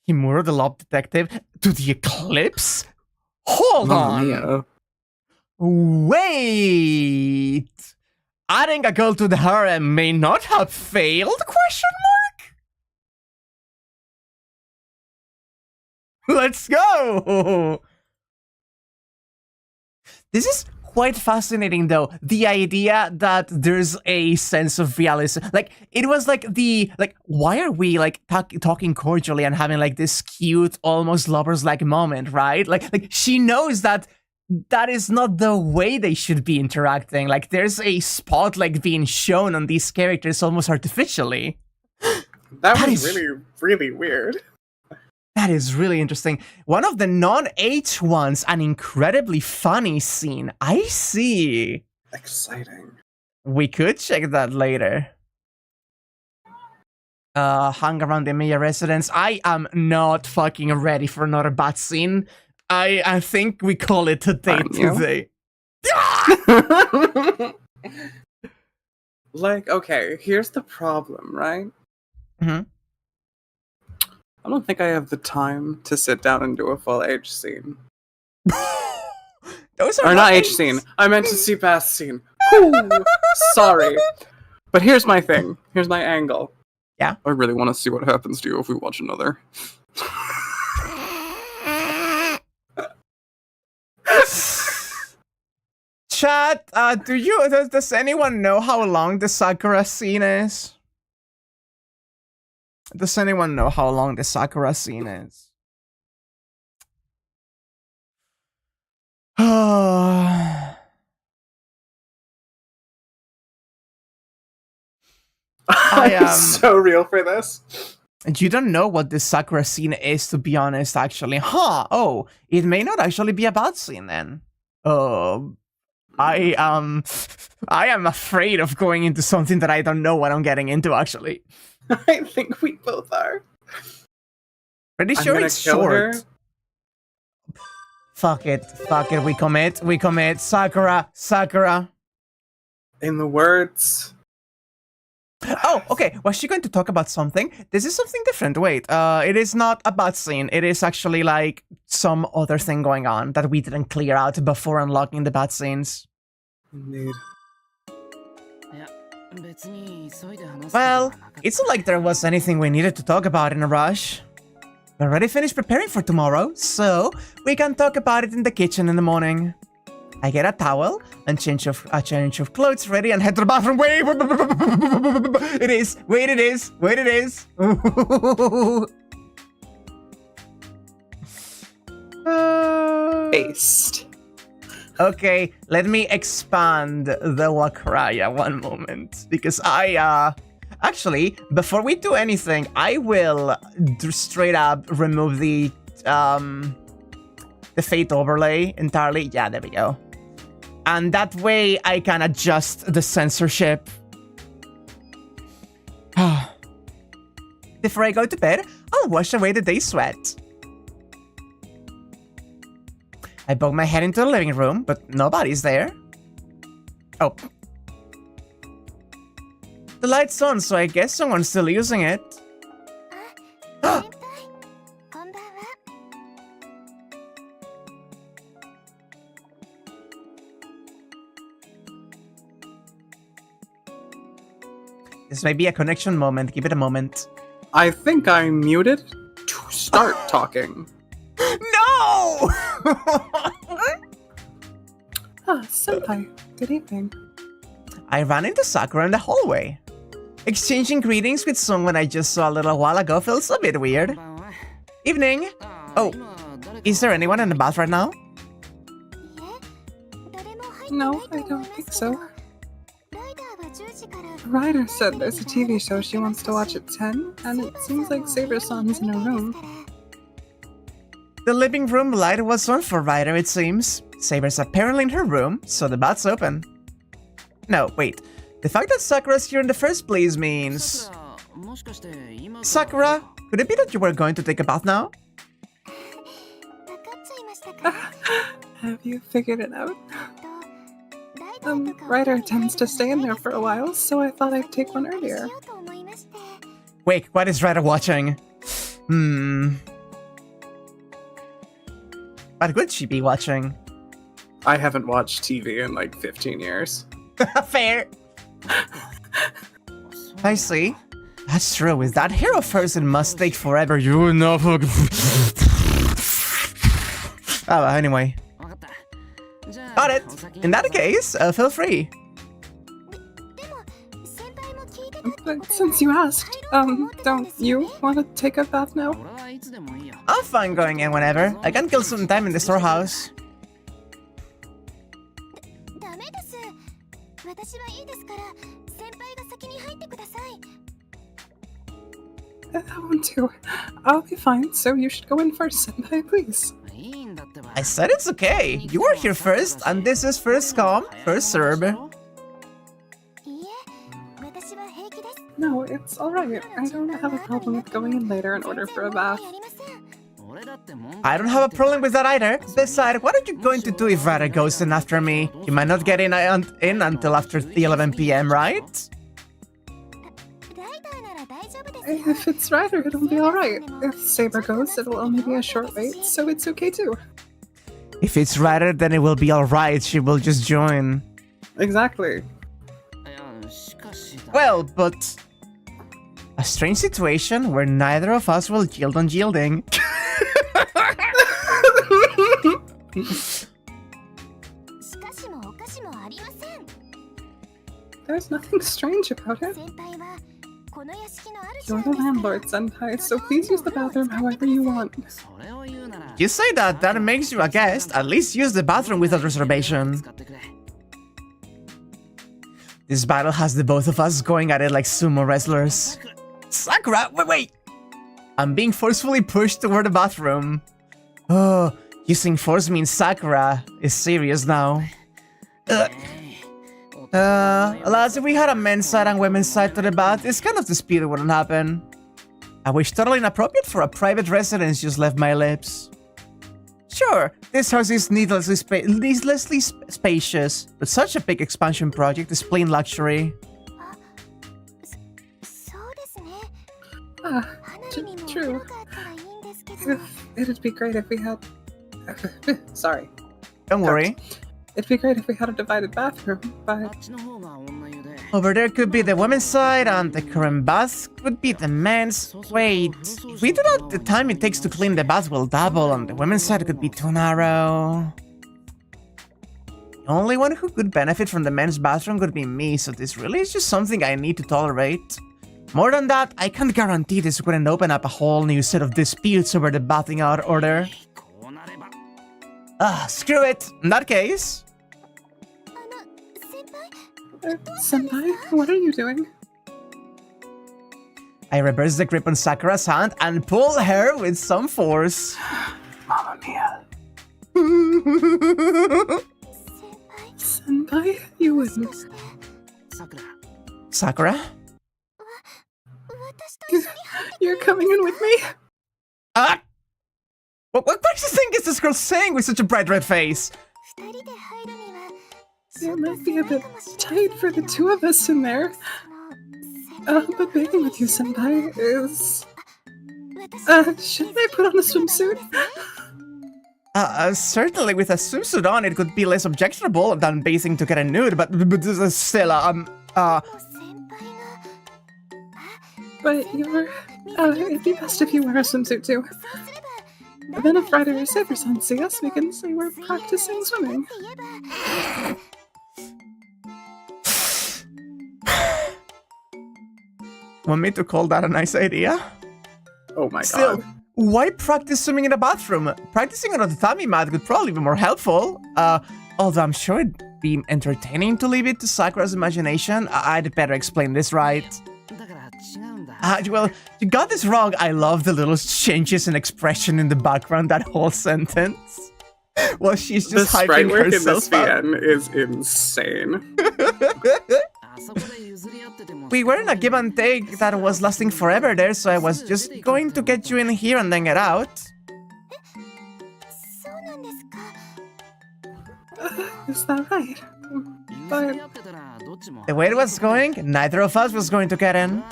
Himuro the Lob Detective to the Eclipse? Hold on. Mia. Wait! Adding a girl to the harem may not have failed? Question mark? Let's go! This is quite fascinating, though. The idea that there's a sense of realism. Like, it was like why are we, like, talking cordially and having, like, this cute, almost lovers-like moment, right? Like, she knows that is not the way they should be interacting. Like, there's a spotlight being shown on these characters almost artificially. That was really, really weird. That is really interesting. One of the non-H ones, an incredibly funny scene. I see. Exciting. We could check that later. Hung around the Emilia residence. I am not fucking ready for another bat scene. I think we call it a day today. Like, okay, here's the problem, right? Mm-hmm. I don't think I have the time to sit down and do a full H scene. Those are not H scene. I meant to see past scene. Ooh, sorry. But here's my thing. Here's my angle. Yeah? I really want to see what happens to you if we watch another. Chat, does anyone know how long the Sakura scene is? Does anyone know how long the Sakura scene is? I'm so real for this. You don't know what the Sakura scene is, to be honest, actually. Huh, oh, it may not actually be a bad scene then. I am afraid of going into something that I don't know what I'm getting into, actually. I think we both are. Pretty sure it's short. Fuck it, we commit. Sakura. In the words. Oh, okay, was she going to talk about something? This is something different, wait. It is not a bad scene, it is actually like some other thing going on that we didn't clear out before unlocking the bad scenes. Indeed. Well, it's not like there was anything we needed to talk about in a rush. We're already finished preparing for tomorrow, so we can talk about it in the kitchen in the morning. I get a towel and change of clothes ready and head to the bathroom. Wait, it is. Wait, it is. Wait, it is. Based. Okay, let me expand the Wakraya one moment, because actually, before we do anything, I will straight up remove the fate overlay entirely. Yeah, there we go. And that way I can adjust the censorship. Before I go to bed, I'll wash away the day's sweat. I poke my head into the living room, but nobody's there. Oh. The light's on, so I guess someone's still using it. This may be a connection moment. Give it a moment. I think I'm muted to start talking. No! Senpai, good evening. I ran into Sakura in the hallway. Exchanging greetings with someone I just saw a little while ago feels a bit weird. Evening. Oh, is there anyone in the bath right now? No, I don't think so. Ryder said there's a TV show she wants to watch at 10, and it seems like Saber-san's in her room. The living room light was on for Ryder, it seems. Saber's apparently in her room, so the bath's open. No, wait. The fact that Sakura's here in the first place means... Sakura, could it be that you were going to take a bath now? Have you figured it out? Ryder tends to stay in there for a while, so I thought I'd take one earlier. Wait, what is Ryder watching? What could she be watching? I haven't watched TV in like 15 years. Fair. I see. That's true. With that hair of hers, it must take forever. You know. Oh, anyway. Got it. In that case, feel free. But since you asked, don't you want to take a bath now? I'm fine going in whenever. I can kill some time in the storehouse. I won't do. I'll be fine, so you should go in first, senpai, please. I said it's okay. You were here first, and this is first come, first serve. No, it's alright. I don't have a problem with going in later in order for a bath. I don't have a problem with that either. Besides, what are you going to do if Ryder goes in after me? You might not get in until after 11 p.m., right? If it's Ryder, it'll be alright. If Saber goes, it'll only be a short wait, so it's okay too. If it's Ryder, then it will be alright. She will just join. Exactly. Well, but... a strange situation where neither of us will yield on yielding. There's nothing strange about it. You're the landlord, senpai, so please use the bathroom however you want. You say that makes you a guest. At least use the bathroom without reservation. This battle has the both of us going at it like sumo wrestlers. Sakura, wait! I'm being forcefully pushed toward the bathroom. Oh, using force means Sakura is serious now. Alas, if we had a men's side and women's side to the bath, this kind of dispute wouldn't happen. I wish totally inappropriate for a private residence just left my lips. Sure, this house is needlessly spacious, but such a big expansion project is plain luxury. True. It'd be great if we had... Sorry. Don't worry. It'd be great if we had a divided bathroom, but... Over there could be the women's side, and the current bath could be the men's. Wait, if we do that, the time it takes to clean the bath will double, and the women's side could be too narrow. The only one who could benefit from the men's bathroom could be me, so this really is just something I need to tolerate. More than that, I can't guarantee this wouldn't open up a whole new set of disputes over the bathing out order. Screw it! In that case... Senpai, what are you doing? I reverse the grip on Sakura's hand and pull her with some force. Mamma mia. Senpai, you wouldn't. Sakura? You're coming in with me? What crazy thing is this girl saying with such a bright red face? It might be a bit tight for the two of us in there. But bathing with you, Senpai, is... should I put on a swimsuit? Certainly with a swimsuit on, it could be less objectionable than bathing to get a nude, but still, But you're... it'd be best if you wear a swimsuit too. Then if Ryder or Saber-san see us, we can say we're practicing swimming. Want me to call that a nice idea? Oh my Still, god. why practice swimming in a bathroom? Practicing on a tatami mat could probably be more helpful. Although I'm sure it'd be entertaining to leave it to Sakura's imagination. I'd better explain this right. Well, you got this wrong. I love the little changes in expression in the background, that whole sentence. Well, she's just the sprite hyping work in herself this up. VN is insane. We were in a give and take that was lasting forever there, so I was just going to get you in here and then get out. Is that right? But... The way it was going, neither of us was going to get in.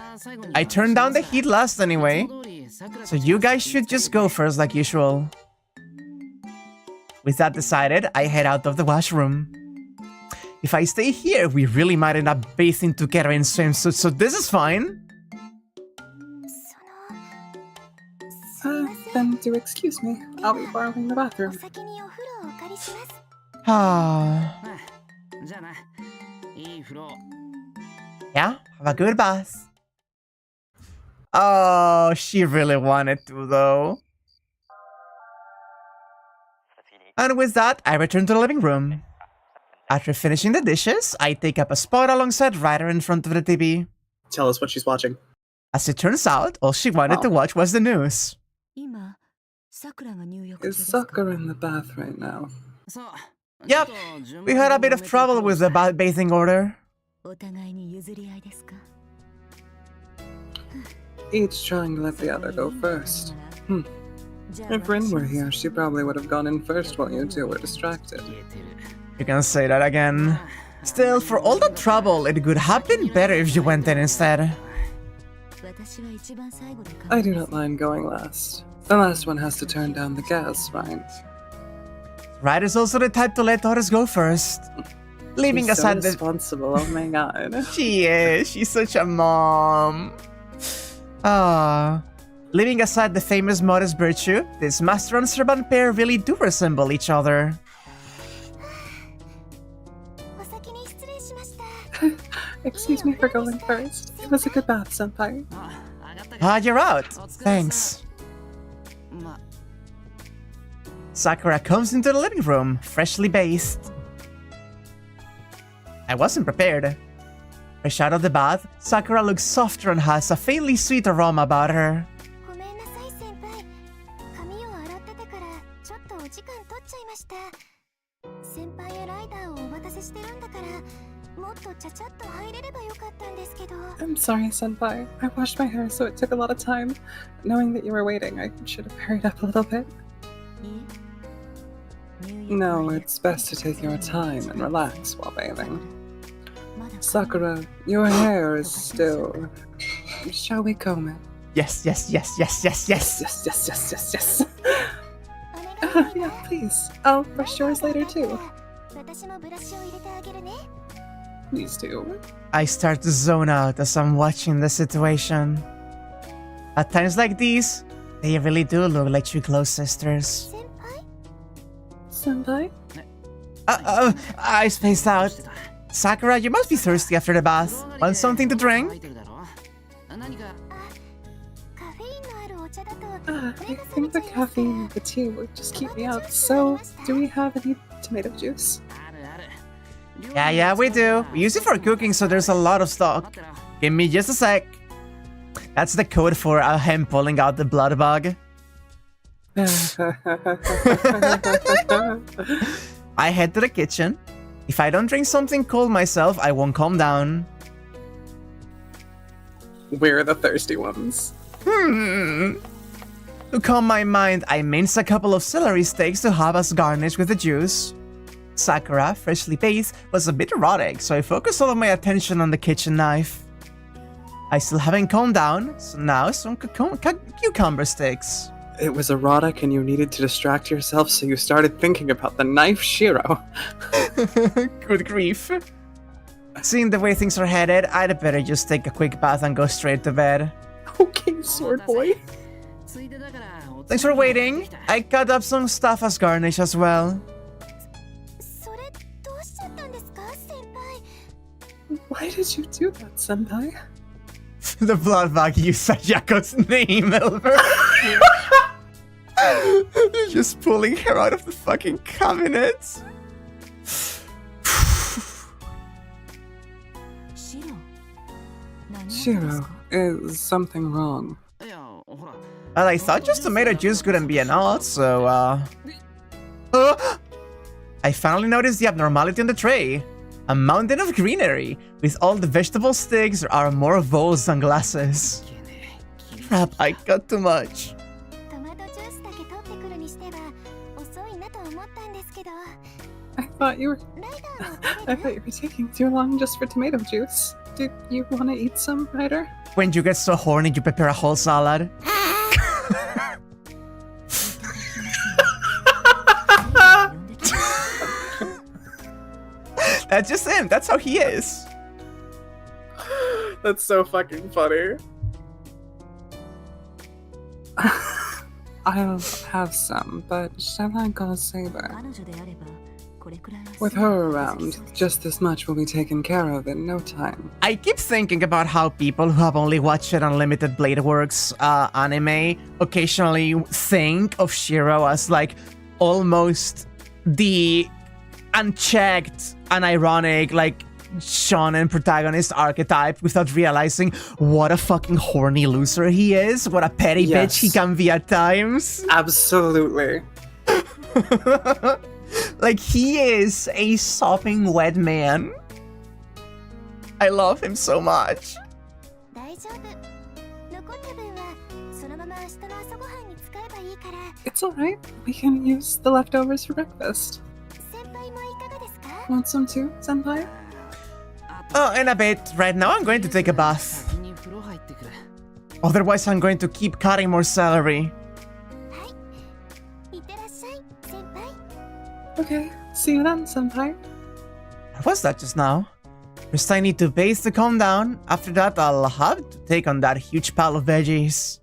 I turned down the heat last anyway, so you guys should just go first like usual. With that decided, I head out of the washroom. If I stay here, we really might end up bathing together in swimsuits, so this is fine. Then do excuse me. I'll be borrowing the bathroom. Ah. Yeah, have a good bath. Oh, she really wanted to, though. And with that, I return to the living room. After finishing the dishes, I take up a spot alongside Ryder in front of the TV. Tell us what she's watching. As it turns out, all she wanted to watch was the news. Is Sakura in the bath right now? Yep, we had a bit of trouble with the bathing order. Each trying to let the other go first. If Rin were here, she probably would have gone in first while you two were distracted. You can say that again. Still, for all the trouble, it could have been better if you went in instead. I do not mind going last. The last one has to turn down the gas, right? Ryder's also the type to let others go first. Leaving She's aside so responsible, oh my god. She is. She's such a mom. Leaving aside the famous modest virtue, this master and servant pair really do resemble each other. Excuse me for going first. It was a good bath, senpai. You're out. Thanks. Sakura comes into the living room, freshly bathed. I wasn't prepared. Fresh out of the bath, Sakura looks softer and has a faintly sweet aroma about her. I'm sorry, senpai. I washed my hair, so it took a lot of time. Knowing that you were waiting, I should have hurried up a little bit. No, it's best to take your time and relax while bathing. Sakura, your hair is still... Shall we comb it? Yes. Yes. Yeah, please. I'll brush yours later too. Please do. I start to zone out as I'm watching the situation. At times like these, they really do look like two close sisters. Senpai? I spaced out. Sakura, you must be thirsty after the bath. Want something to drink? I think the caffeine and the tea would just keep me up. So, do we have any tomato juice? Yeah, we do. We use it for cooking, so there's a lot of stock. Give me just a sec. That's the code for him pulling out the blood bug. I head to the kitchen. If I don't drink something cold myself, I won't calm down. We're the thirsty ones. To calm my mind, I mince a couple of celery sticks to have as garnish with the juice. Sakura, freshly bathed, was a bit erotic, so I focused all of my attention on the kitchen knife. I still haven't calmed down, so now some cucumber sticks. It was erotic and you needed to distract yourself, so you started thinking about the knife, Shiro. Good grief. Seeing the way things are headed, I'd better just take a quick bath and go straight to bed. Okay, sword boy. Thanks for waiting. I cut up some stuff as garnish as well. Why did you do that, senpai? The blood bag used Sayako's name, Elber. Just pulling her out of the fucking cabinet. Shiro, is something wrong? Well, I thought just tomato juice couldn't be enough, so, I finally noticed the abnormality on the tray. A mountain of greenery. With all the vegetable sticks, there are more bowls than glasses. Crap, I got too much. I thought you were taking too long just for tomato juice. Do you want to eat some, Ryder? When you get so horny, you prepare a whole salad. That's just him. That's how he is. That's so fucking funny. I'll have some, but shall I call Saber? With her around, just this much will be taken care of in no time. I keep thinking about how people who have only watched Unlimited Blade Works anime occasionally think of Shiro as like almost the unchecked and ironic like shonen protagonist archetype without realizing what a fucking horny loser he is, what a petty bitch he can be at times. Absolutely. Like, he is a sopping wet man. I love him so much. It's alright. We can use the leftovers for breakfast. Want some too, senpai? Oh, in a bit. Right now I'm going to take a bath. Otherwise I'm going to keep cutting more celery. Okay, see you then, senpai. What was that just now? First I need to bathe to calm down. After that I'll have to take on that huge pile of veggies.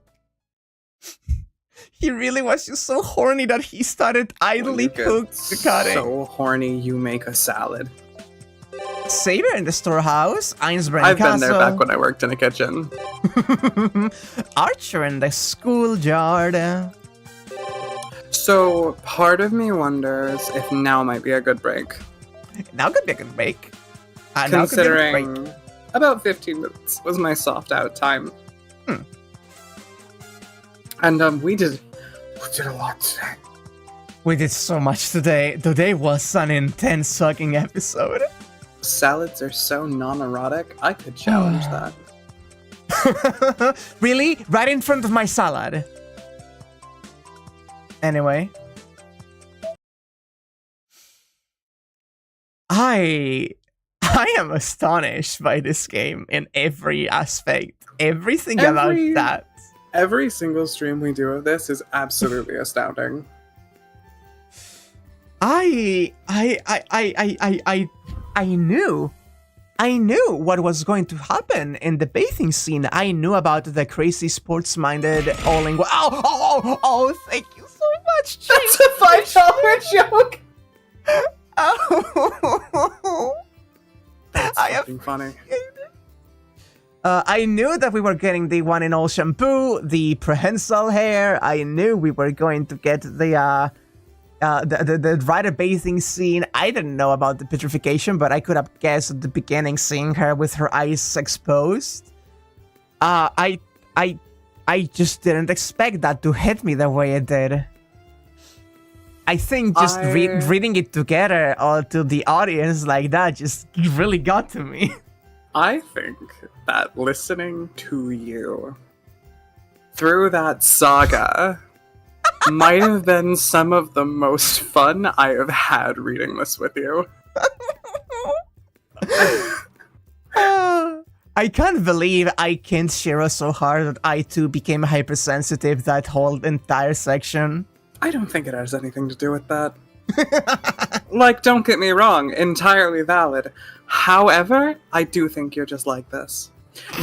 He really was just so horny that he started idly cutting. So horny you make a salad. Saber in the storehouse, Ainsbury I've Castle. been there back when I worked in a kitchen. Archer in the schoolyard. So, part of me wonders if now might be a good break. Now could be a good break. Considering about 15 minutes was my soft out time. And we did a lot today. We did so much today. Today was an intense sucking episode. Salads are so non-erotic, I could challenge that. Really? Right in front of my salad. Anyway. I am astonished by this game in every aspect. Everything about that. Every single stream we do of this is absolutely astounding. I knew I knew what was going to happen in the bathing scene. I knew about the crazy sports-minded all-in-one. Oh, thank you so much, Jake. That's a $5 joke. Oh. That's I fucking funny. I knew that we were getting the one in all shampoo, the prehensile hair. I knew we were going to get the rider bathing scene. I didn't know about the petrification, but I could have guessed at the beginning, seeing her with her eyes exposed. I just didn't expect that to hit me the way it did. I think just reading it together to the audience like that just really got to me. I think that listening to you through that saga might have been some of the most fun I have had reading this with you. I can't believe I killed Shiro so hard that I too became hypersensitive that whole entire section. I don't think it has anything to do with that. Like, don't get me wrong, entirely valid. However, I do think you're just like this.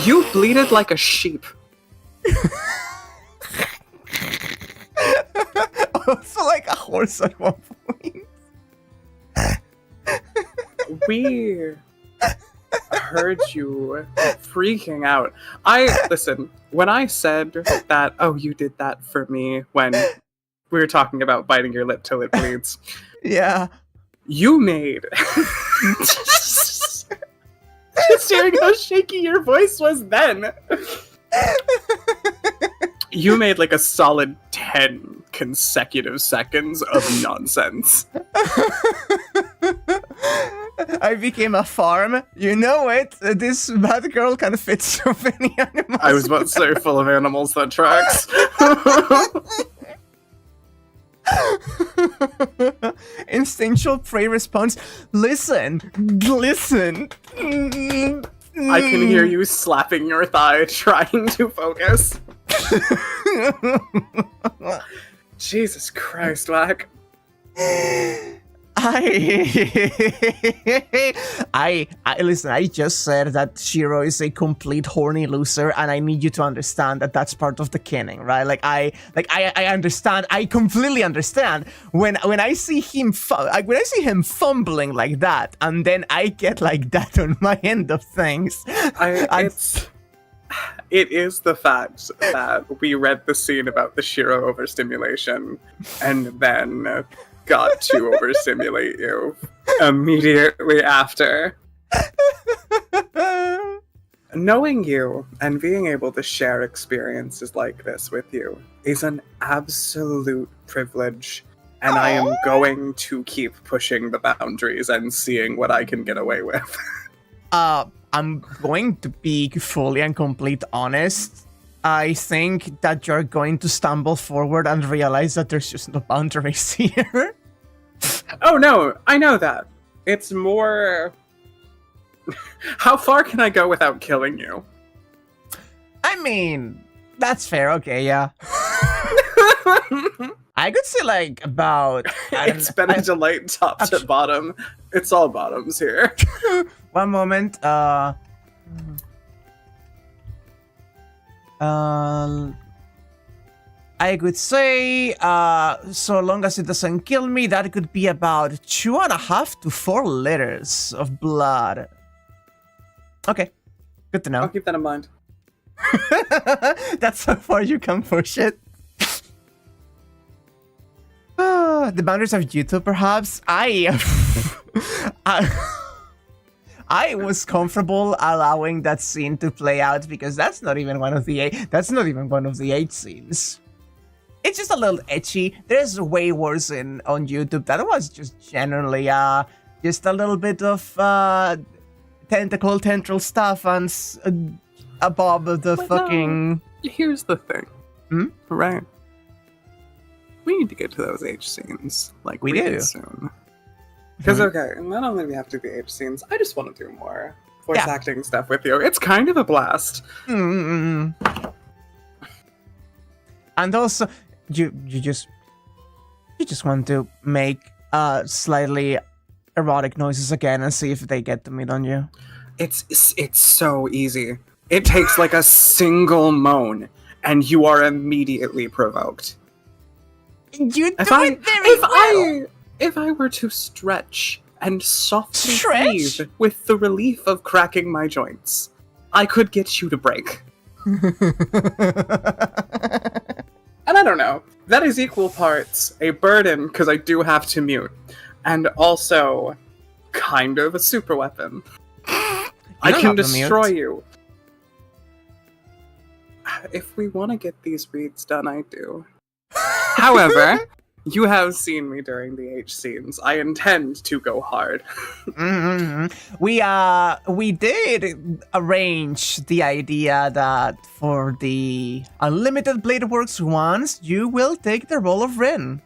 You bleated like a sheep. Also like a horse at one point. We heard you freaking out. Listen, when I said that, oh, you did that for me when we were talking about biting your lip till it bleeds. Yeah. You made. Just hearing how shaky your voice was then. You made like a solid 10 consecutive seconds of nonsense. I became a farm. You know it. This bad girl can fit so many animals. I was about to say full of animals, that tracks. Instinctual prey response. Listen. I can hear you slapping your thigh, trying to focus. Jesus Christ, Wack. I listen, I just said that Shiro is a complete horny loser, and I need you to understand that that's part of the canon, right? I understand. I completely understand when I see him fumbling like that, and then I get like that on my end of things. It is the fact that we read the scene about the Shiro overstimulation, and then got to overstimulate you immediately after. Knowing you and being able to share experiences like this with you is an absolute privilege, and I am going to keep pushing the boundaries and seeing what I can get away with. I'm going to be fully and complete honest. I think that you're going to stumble forward and realize that there's just no boundaries here. Oh no, I know that. It's more... How far can I go without killing you? I mean, that's fair, okay, yeah. I could say like about... It's been a delight top to bottom. It's all bottoms here. One moment, I could say, so long as it doesn't kill me, that could be about 2.5 to 4 liters of blood. Okay, good to know. I'll keep that in mind. That's how far you come for shit. The boundaries of YouTube, perhaps. I was comfortable allowing that scene to play out because that's not even one of the 8. That's not even one of the 8 scenes. It's just a little etchy. There's way worse on YouTube. That was just generally just a little bit of tentral stuff and above the but fucking. No. Here's the thing, right? We need to get to those H scenes like we do really soon. Because okay, not only do we have to do the H scenes, I just want to do more voice acting stuff with you. It's kind of a blast. And also, you just want to make slightly erotic noises again and see if they get to me, don't you? It's so easy. It takes like a single moan, and you are immediately provoked. You do it very well. If I were to stretch and softly Stretch? breathe with the relief of cracking my joints, I could get you to break. And I don't know. That is equal parts a burden, because I do have to mute, and also kind of a super weapon. I can destroy you. If we want to get these reads done, I do. However, you have seen me during the H scenes. I intend to go hard. We did arrange the idea that for the Unlimited Blade Works ones, you will take the role of Rin.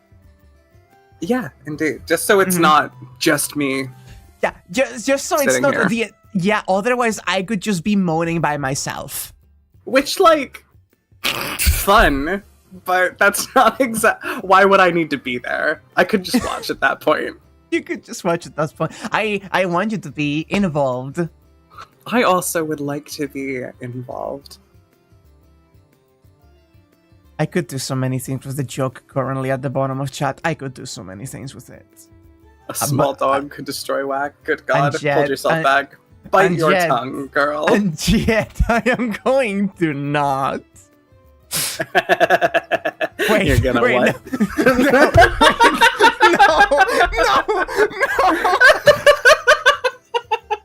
Yeah, indeed. Just so it's not just me. Yeah, just so it's Sitting not here. otherwise I could just be moaning by myself. Which, like, fun, but that's not why would I need to be there? I could just watch at that point. You could just watch it, that's fun. I want you to be involved. I also would like to be involved. I could do so many things with the joke currently at the bottom of chat. I could do so many things with it. A small dog could destroy Whack. Good God, yet- hold yourself back. Bite and your yet- tongue, girl. And yet I am going to not. Wait, You're gonna wait, what? No,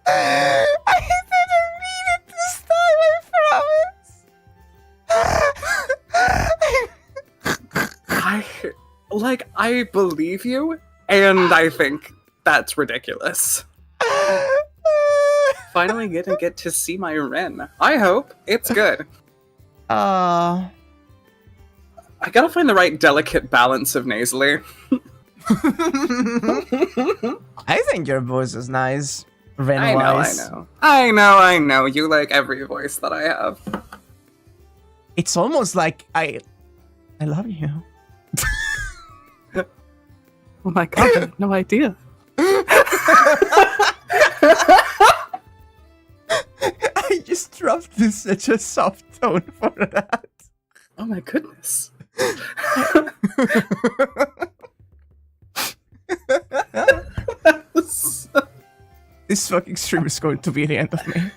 I didn't mean it this time, I promise. I believe you, and I think that's ridiculous. Finally gonna get to see my Ren. I hope it's good. I gotta find the right delicate balance of nasally. I think your voice is nice. I Ren-wise. I know. You like every voice that I have. It's almost like I love you. Oh my god, I had no idea. I just dropped in such a soft tone for that. Oh my goodness. This fucking stream is going to be the end of me.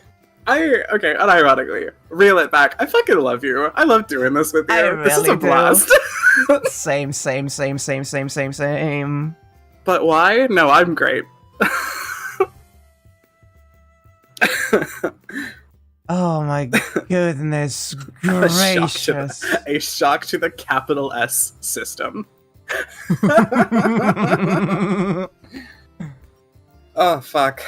Okay, unironically, reel it back. I fucking love you. I love doing this with you. I This is really a blast. Same. But why? No, I'm great. Oh my goodness gracious. A shock to the capital S system. Oh, fuck.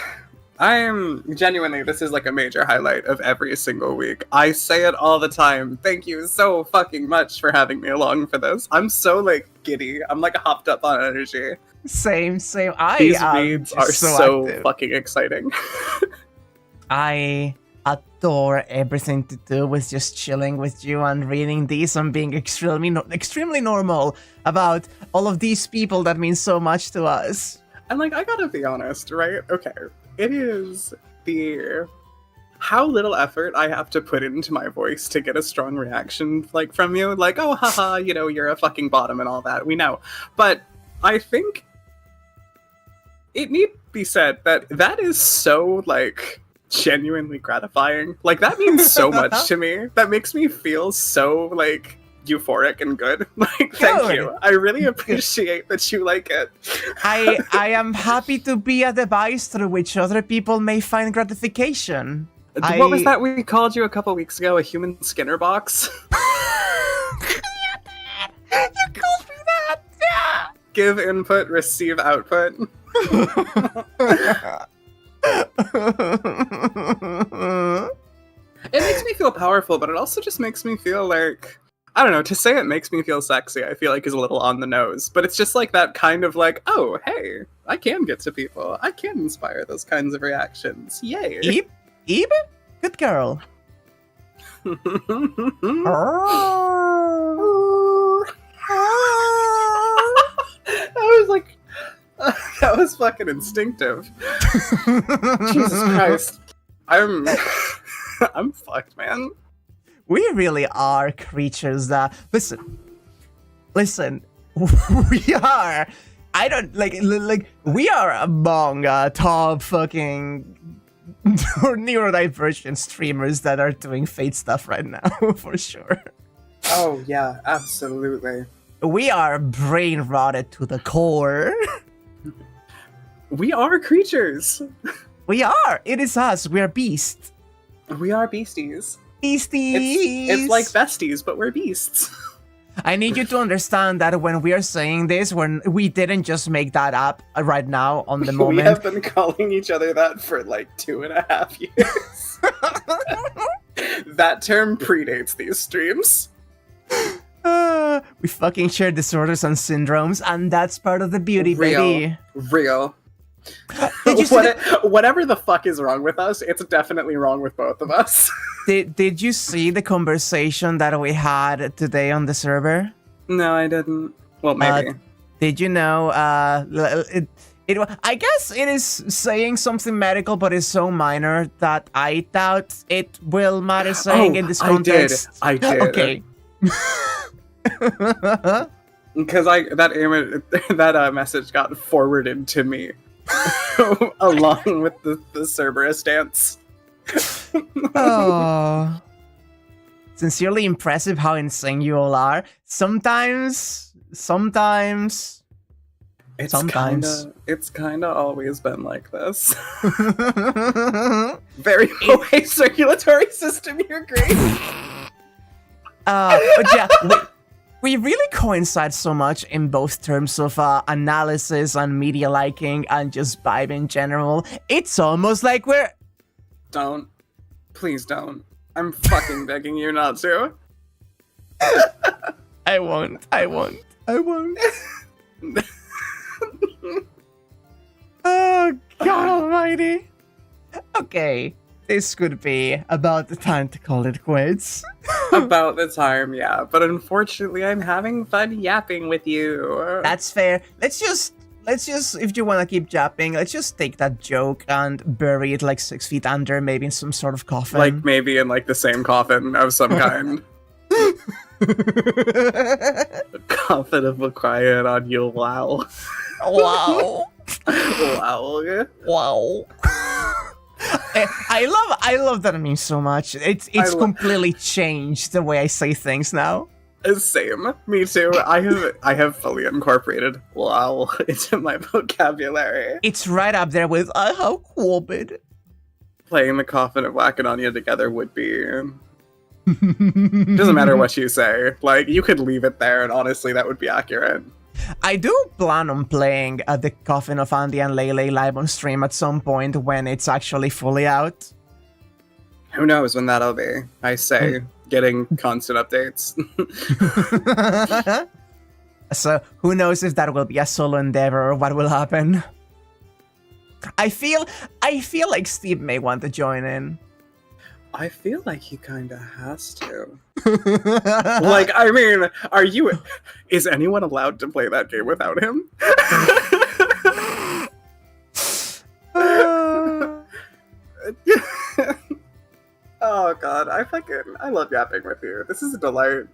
This is like a major highlight of every single week. I say it all the time. Thank you so fucking much for having me along for this. I'm so, like, giddy. I'm, like, hopped up on energy. Same. These am reads just are so active. fucking exciting. I adore everything to do with just chilling with you and reading these and being extremely normal about all of these people that mean so much to us. And, like, I gotta be honest, right? Okay. It is how little effort I have to put into my voice to get a strong reaction, like, from you. Like, oh, haha, you know, you're a fucking bottom and all that. We know. But I think it need be said that is so, like, genuinely gratifying. Like, that means so much to me. That makes me feel so, like, euphoric and good. Like, thank you. I really appreciate that you like it. I am happy to be a device through which other people may find gratification. What was that we called you a couple weeks ago? A human Skinner box? You called me that! Yeah! Give input, receive output. It makes me feel powerful, but it also just makes me feel like, I don't know, to say it makes me feel sexy, I feel like is a little on the nose. But it's just like that kind of like, oh, hey, I can get to people. I can inspire those kinds of reactions. Yay. Ebe? Good girl. That was like, that was fucking instinctive. Jesus Christ. I'm I'm fucked, man. We really are creatures that listen. We are. I don't like we are among top fucking neurodivergent streamers that are doing Fate stuff right now for sure. Oh yeah, absolutely. We are brain rotted to the core. We are creatures. We are. It is us. We are beasts. We are beasties. Beasties. It's like besties, but we're beasts. I need you to understand that when we are saying this, we didn't just make that up right now on the moment. We have been calling each other that for like 2.5 years. That term predates these streams. We fucking share disorders and syndromes, and that's part of the beauty, baby. Real. Did you see Whatever the fuck is wrong with us, it's definitely wrong with both of us. Did you see the conversation that we had today on the server? No, I didn't. Well, maybe. Did you know? I guess it is saying something medical, but it's so minor that I doubt it will matter saying in this context. I did. Okay. Because that message got forwarded to me along with the Cerberus dance. Oh, sincerely impressive how insane you all are. Sometimes It's kind of always been like this. Very okay circulatory system here, Grace. But yeah, we really coincide so much in both terms of analysis and media liking and just vibe in general. It's almost like we're... Don't. Please don't. I'm fucking begging you not to. I won't. Oh, God almighty. Okay, this could be about the time to call it quits. About the time, yeah. But unfortunately, I'm having fun yapping with you. That's fair. Let's just, if you want to keep yapping, let's just take that joke and bury it like 6 feet under, maybe in some sort of coffin. Like, maybe in, like, the same coffin of some kind. A coffin of Wakraya on you, wow. Wow. Wow. Wow. I love that meme so much. It's completely changed the way I say things now. Same. Me too. I have fully incorporated wow into my vocabulary. It's right up there with how Couvid. Playing the coffin and whacking on you together would be... Doesn't matter what you say. Like, you could leave it there and honestly that would be accurate. I do plan on playing the Coffin of Andy and Lele live on stream at some point when it's actually fully out. Who knows when that'll be? I say, getting constant updates. So, who knows if that will be a solo endeavor or what will happen. I feel like Steve may want to join in. I feel like he kinda has to. Like, I mean, is anyone allowed to play that game without him? Oh god, I love yapping with you. This is a delight.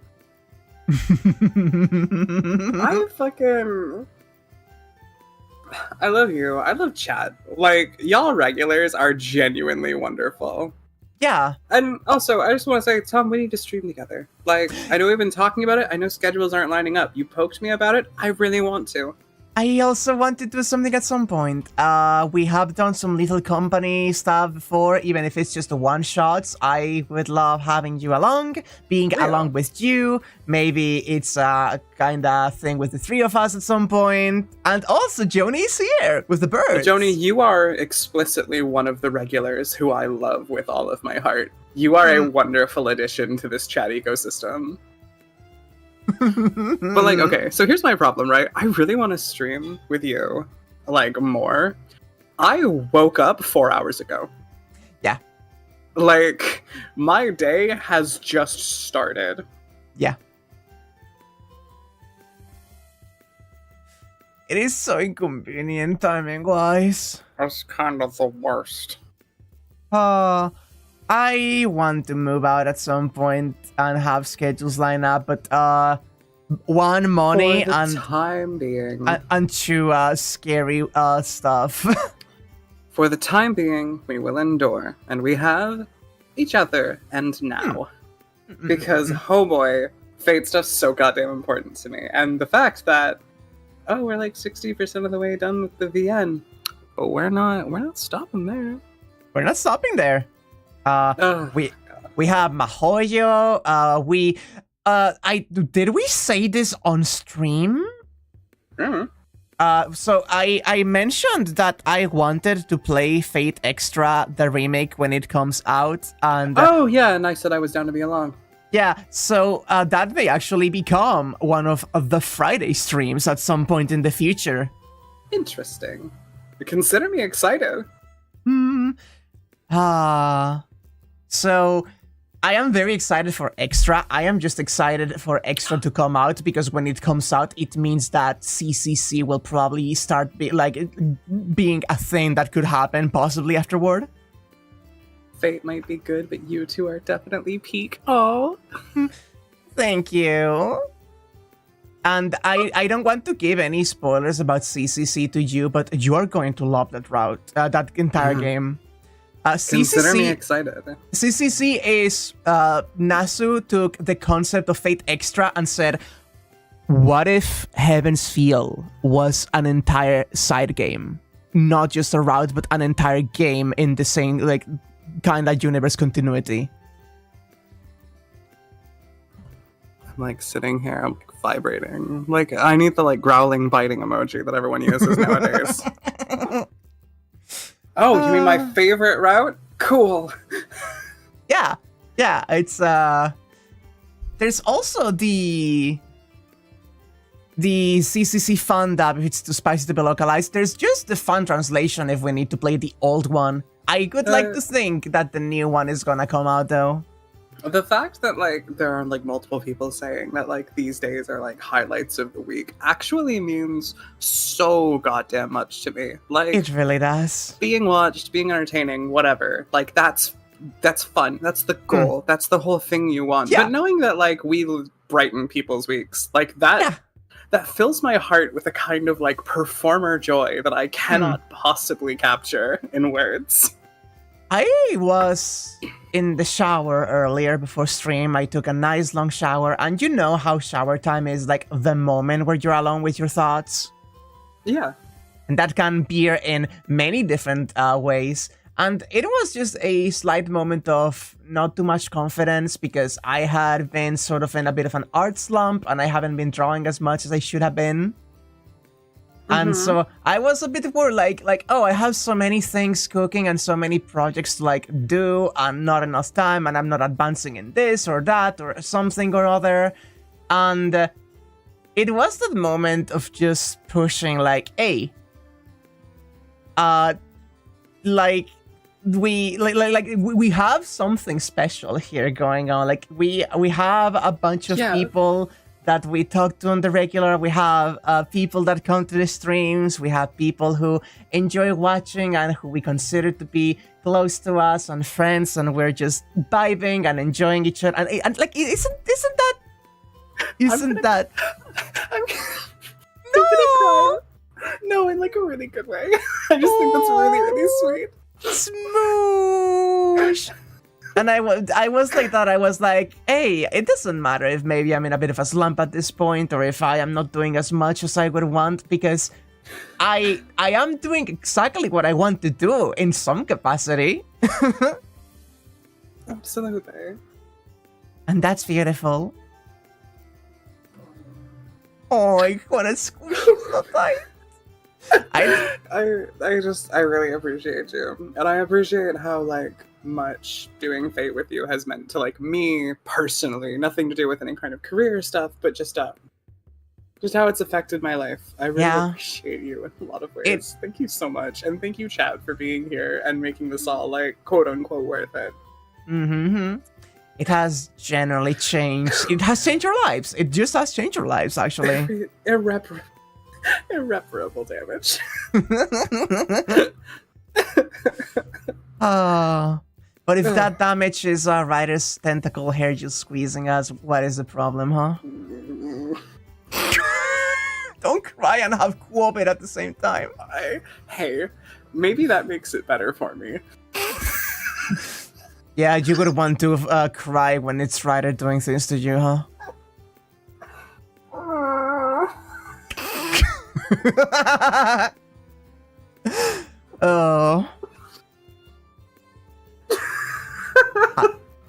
I love you. I love chat. Like, y'all regulars are genuinely wonderful. Yeah. And also, I just want to say, Tom, we need to stream together. Like, I know we've been talking about it. I know schedules aren't lining up. You poked me about it. I really want to. I also want to do something at some point. We have done some Little Company stuff before, even if it's just the one-shots. I would love having you along, being along with you. Maybe it's a kind of thing with the three of us at some point. And also, Joni's here with the birds. Joni, you are explicitly one of the regulars who I love with all of my heart. You are a wonderful addition to this chat ecosystem. But like, okay, so here's my problem, right? I really want to stream with you, like, more. I woke up 4 hours ago. Yeah. Like, my day has just started. Yeah. It is so inconvenient timing-wise. That's kind of the worst. I want to move out at some point and have schedules line up, but one, money, For the and time being. and two, scary stuff. For the time being, we will endure, and we have each other and now. Because, oh boy, fate stuff's so goddamn important to me. And the fact that, oh, we're like 60% of the way done with the VN, but we're not stopping there. We're not stopping there. Ugh. We have Mahoyo. Did we say this on stream? Mhm. So I mentioned that I wanted to play Fate Extra, the remake, when it comes out, and Oh yeah, and I said I was down to be along. yeah, so that may actually become one of the Friday streams at some point in the future. Interesting. Consider me excited. So I am very excited for Extra. I am just excited for Extra to come out because when it comes out, it means that CCC will probably start being a thing that could happen possibly afterward. Fate might be good, but you two are definitely peak. Oh. Thank you. And I don't want to give any spoilers about CCC to you, but you are going to love that route, that entire game. Consider me excited. CCC is Nasu took the concept of Fate Extra and said, what if Heaven's Feel was an entire side game? Not just a route, but an entire game in the same kind of universe continuity. I'm like sitting here, I'm like vibrating. Like I need the growling biting emoji that everyone uses nowadays. Oh, you mean my favorite route? Cool. Yeah, it's there's also the CCC fun dub if it's too spicy to be localized. There's just the fun translation if we need to play the old one. I would like to think that the new one is gonna come out though. The fact that there are multiple people saying that these days are highlights of the week actually means so goddamn much to me. It really does. Being watched, being entertaining, whatever. That's fun. That's the goal. That's the whole thing you want. Yeah. But knowing that we brighten people's weeks, that fills my heart with a kind of performer joy that I cannot possibly capture in words. I was in the shower earlier before stream. I took a nice long shower, and you know how shower time is the moment where you're alone with your thoughts. Yeah. And that can be in many different ways. And it was just a slight moment of not too much confidence because I had been sort of in a bit of an art slump and I haven't been drawing as much as I should have been. And so I was a bit more oh, I have so many things cooking and so many projects to do and not enough time and I'm not advancing in this or that or something or other. And it was that moment of just pushing hey, we have something special here going on. We have a bunch of people that we talk to on the regular. We have people that come to the streams. We have people who enjoy watching and who we consider to be close to us and friends, and we're just vibing and enjoying each other. And isn't that? I'm gonna cry. No, in a really good way. I just think that's really, really sweet. Smoosh. And I was like that. I was like, hey, it doesn't matter if maybe I'm in a bit of a slump at this point or if I am not doing as much as I would want because I am doing exactly what I want to do in some capacity. Absolutely. And that's beautiful. Oh, I want to squish you so tight. I really appreciate you, and I appreciate how much doing Fate with you has meant to me personally. Nothing to do with any kind of career stuff, but just how it's affected my life. I really appreciate you in a lot of ways. Thank you so much, and thank you, chat, for being here and making this all quote unquote worth it. It has generally changed. It has changed your lives. It just has changed your lives, actually. Irreparable damage. Oh. But if that damage is Ryder's tentacle hair just squeezing us, what is the problem, huh? Don't cry and have Couvid at the same time. Hey, maybe that makes it better for me. Yeah, you would want to cry when it's Ryder doing things to you, huh? Oh.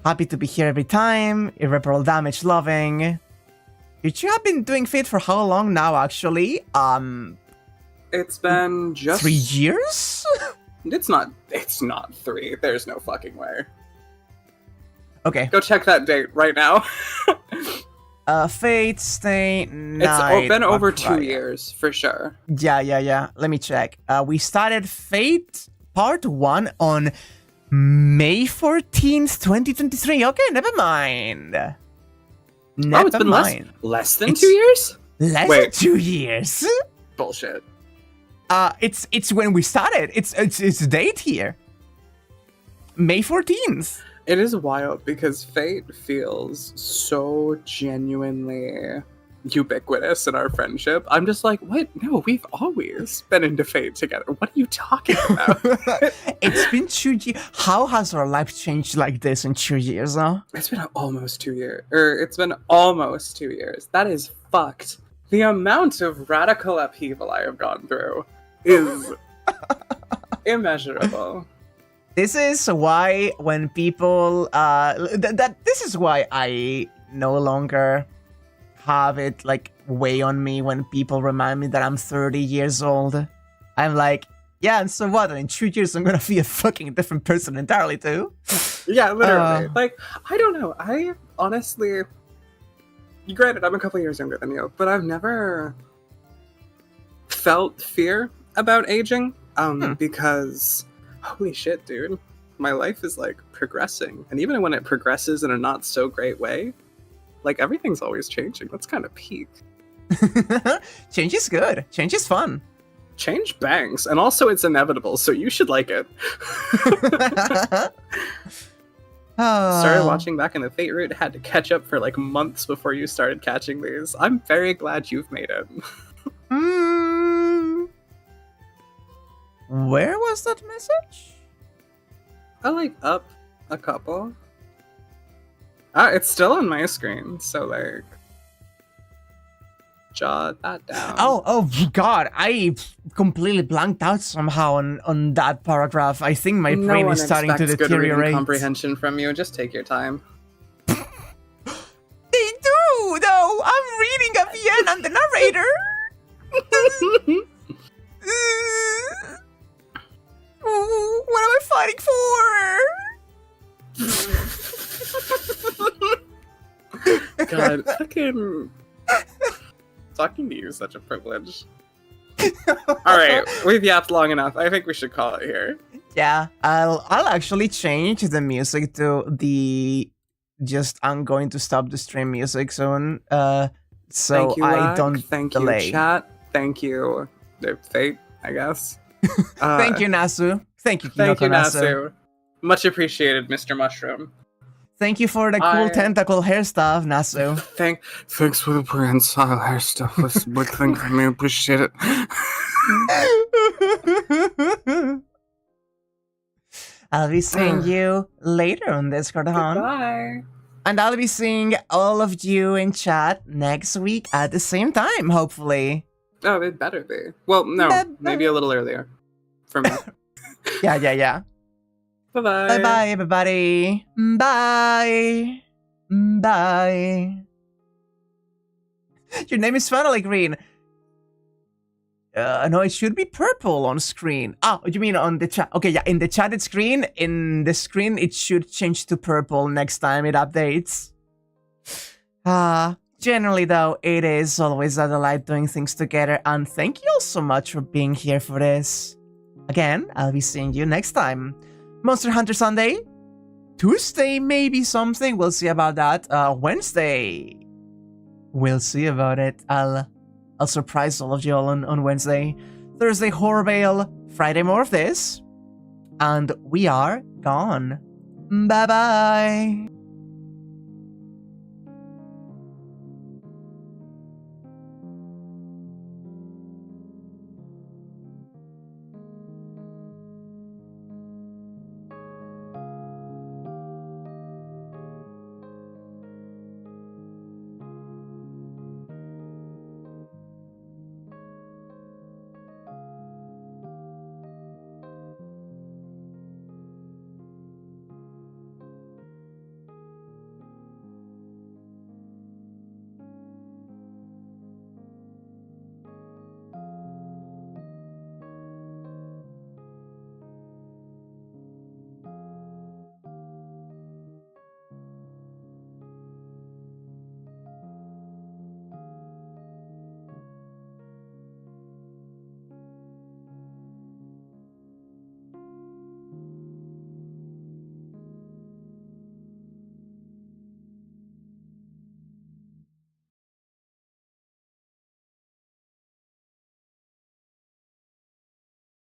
Happy to be here every time. Irreparable damage loving. You have been doing Fate for how long now, actually? It's been just 3 years? It's not 3. There's no fucking way. Okay. Go check that date right now. Fate, Stay, Night. It's been over Wakraya. 2 years, for sure. Yeah. Let me check. We started Fate Part 1 on May 14th, 2023. Okay, never mind. It's been less than 2 years? Less Wait. than 2 years? Bullshit. It's when we started. It's the date here. May 14th. It is wild because Fate feels so genuinely ubiquitous in our friendship. I'm just like, what? No, we've always been into Fate together. What are you talking about? It's been 2 years. How has our life changed like this in 2 years, huh? It's been almost 2 years. It's been almost 2 years. That is fucked. The amount of radical upheaval I have gone through is immeasurable. This is why when people this is why I no longer have it like weigh on me when people remind me that I'm 30 years old. I'm like, yeah, and so what? In 2 years I'm gonna be a fucking different person entirely too. Yeah, literally. Like, I don't know. I honestly, granted, I'm a couple years younger than you, but I've never felt fear about aging. Because holy shit, dude. My life is like progressing. And even when it progresses in a not so great way, like everything's always changing. That's kind of peak. Change is good. Change is fun. Change bangs. And also it's inevitable, so you should like it. Started watching back in the Fate route, had to catch up for like months before you started catching these. I'm very glad you've made it. Where was that message? I like up a couple. It's still on my screen, so like jot that down. Oh god, I completely blanked out somehow on that paragraph. I think my brain is starting to expects good reading deteriorate. comprehension from you. Just take your time. They do, though. I'm reading at the end. I'm the narrator. What am I fighting for? God, fucking talking to you is such a privilege. Alright, we've yapped long enough. I think we should call it here. Yeah, I'll actually change the music to the I'm going to stop the stream music soon. So Thank you, I Wak. don't Thank delay. you, chat. Thank you, the Fate, I guess. Thank you, Nasu. Thank you, Thank you, Nasu. Nasu. Much appreciated, Mr. Mushroom. Thank you for the cool tentacle hair stuff, Nasu. Thanks for the prehensile hair stuff. That's a big thing for me. Appreciate it. I'll be seeing you later on Discord, huh? Bye. And I'll be seeing all of you in chat next week at the same time, hopefully. Oh, it better be. Well, no, maybe a little earlier. For me. Yeah. Bye-bye. Bye-bye, everybody. Bye. Bye. Your name is finally green. No, it should be purple on screen. Oh, you mean on the chat? Okay, yeah, in the chat it's green. In the screen, it should change to purple next time it updates. Generally, though, it is always a delight doing things together. And thank you all so much for being here for this. Again, I'll be seeing you next time. Monster Hunter Sunday. Tuesday, maybe something. We'll see about that. Wednesday. We'll see about it. I'll surprise all of you all on Wednesday. Thursday, Horror Veil. Friday, more of this. and we are gone. Bye bye.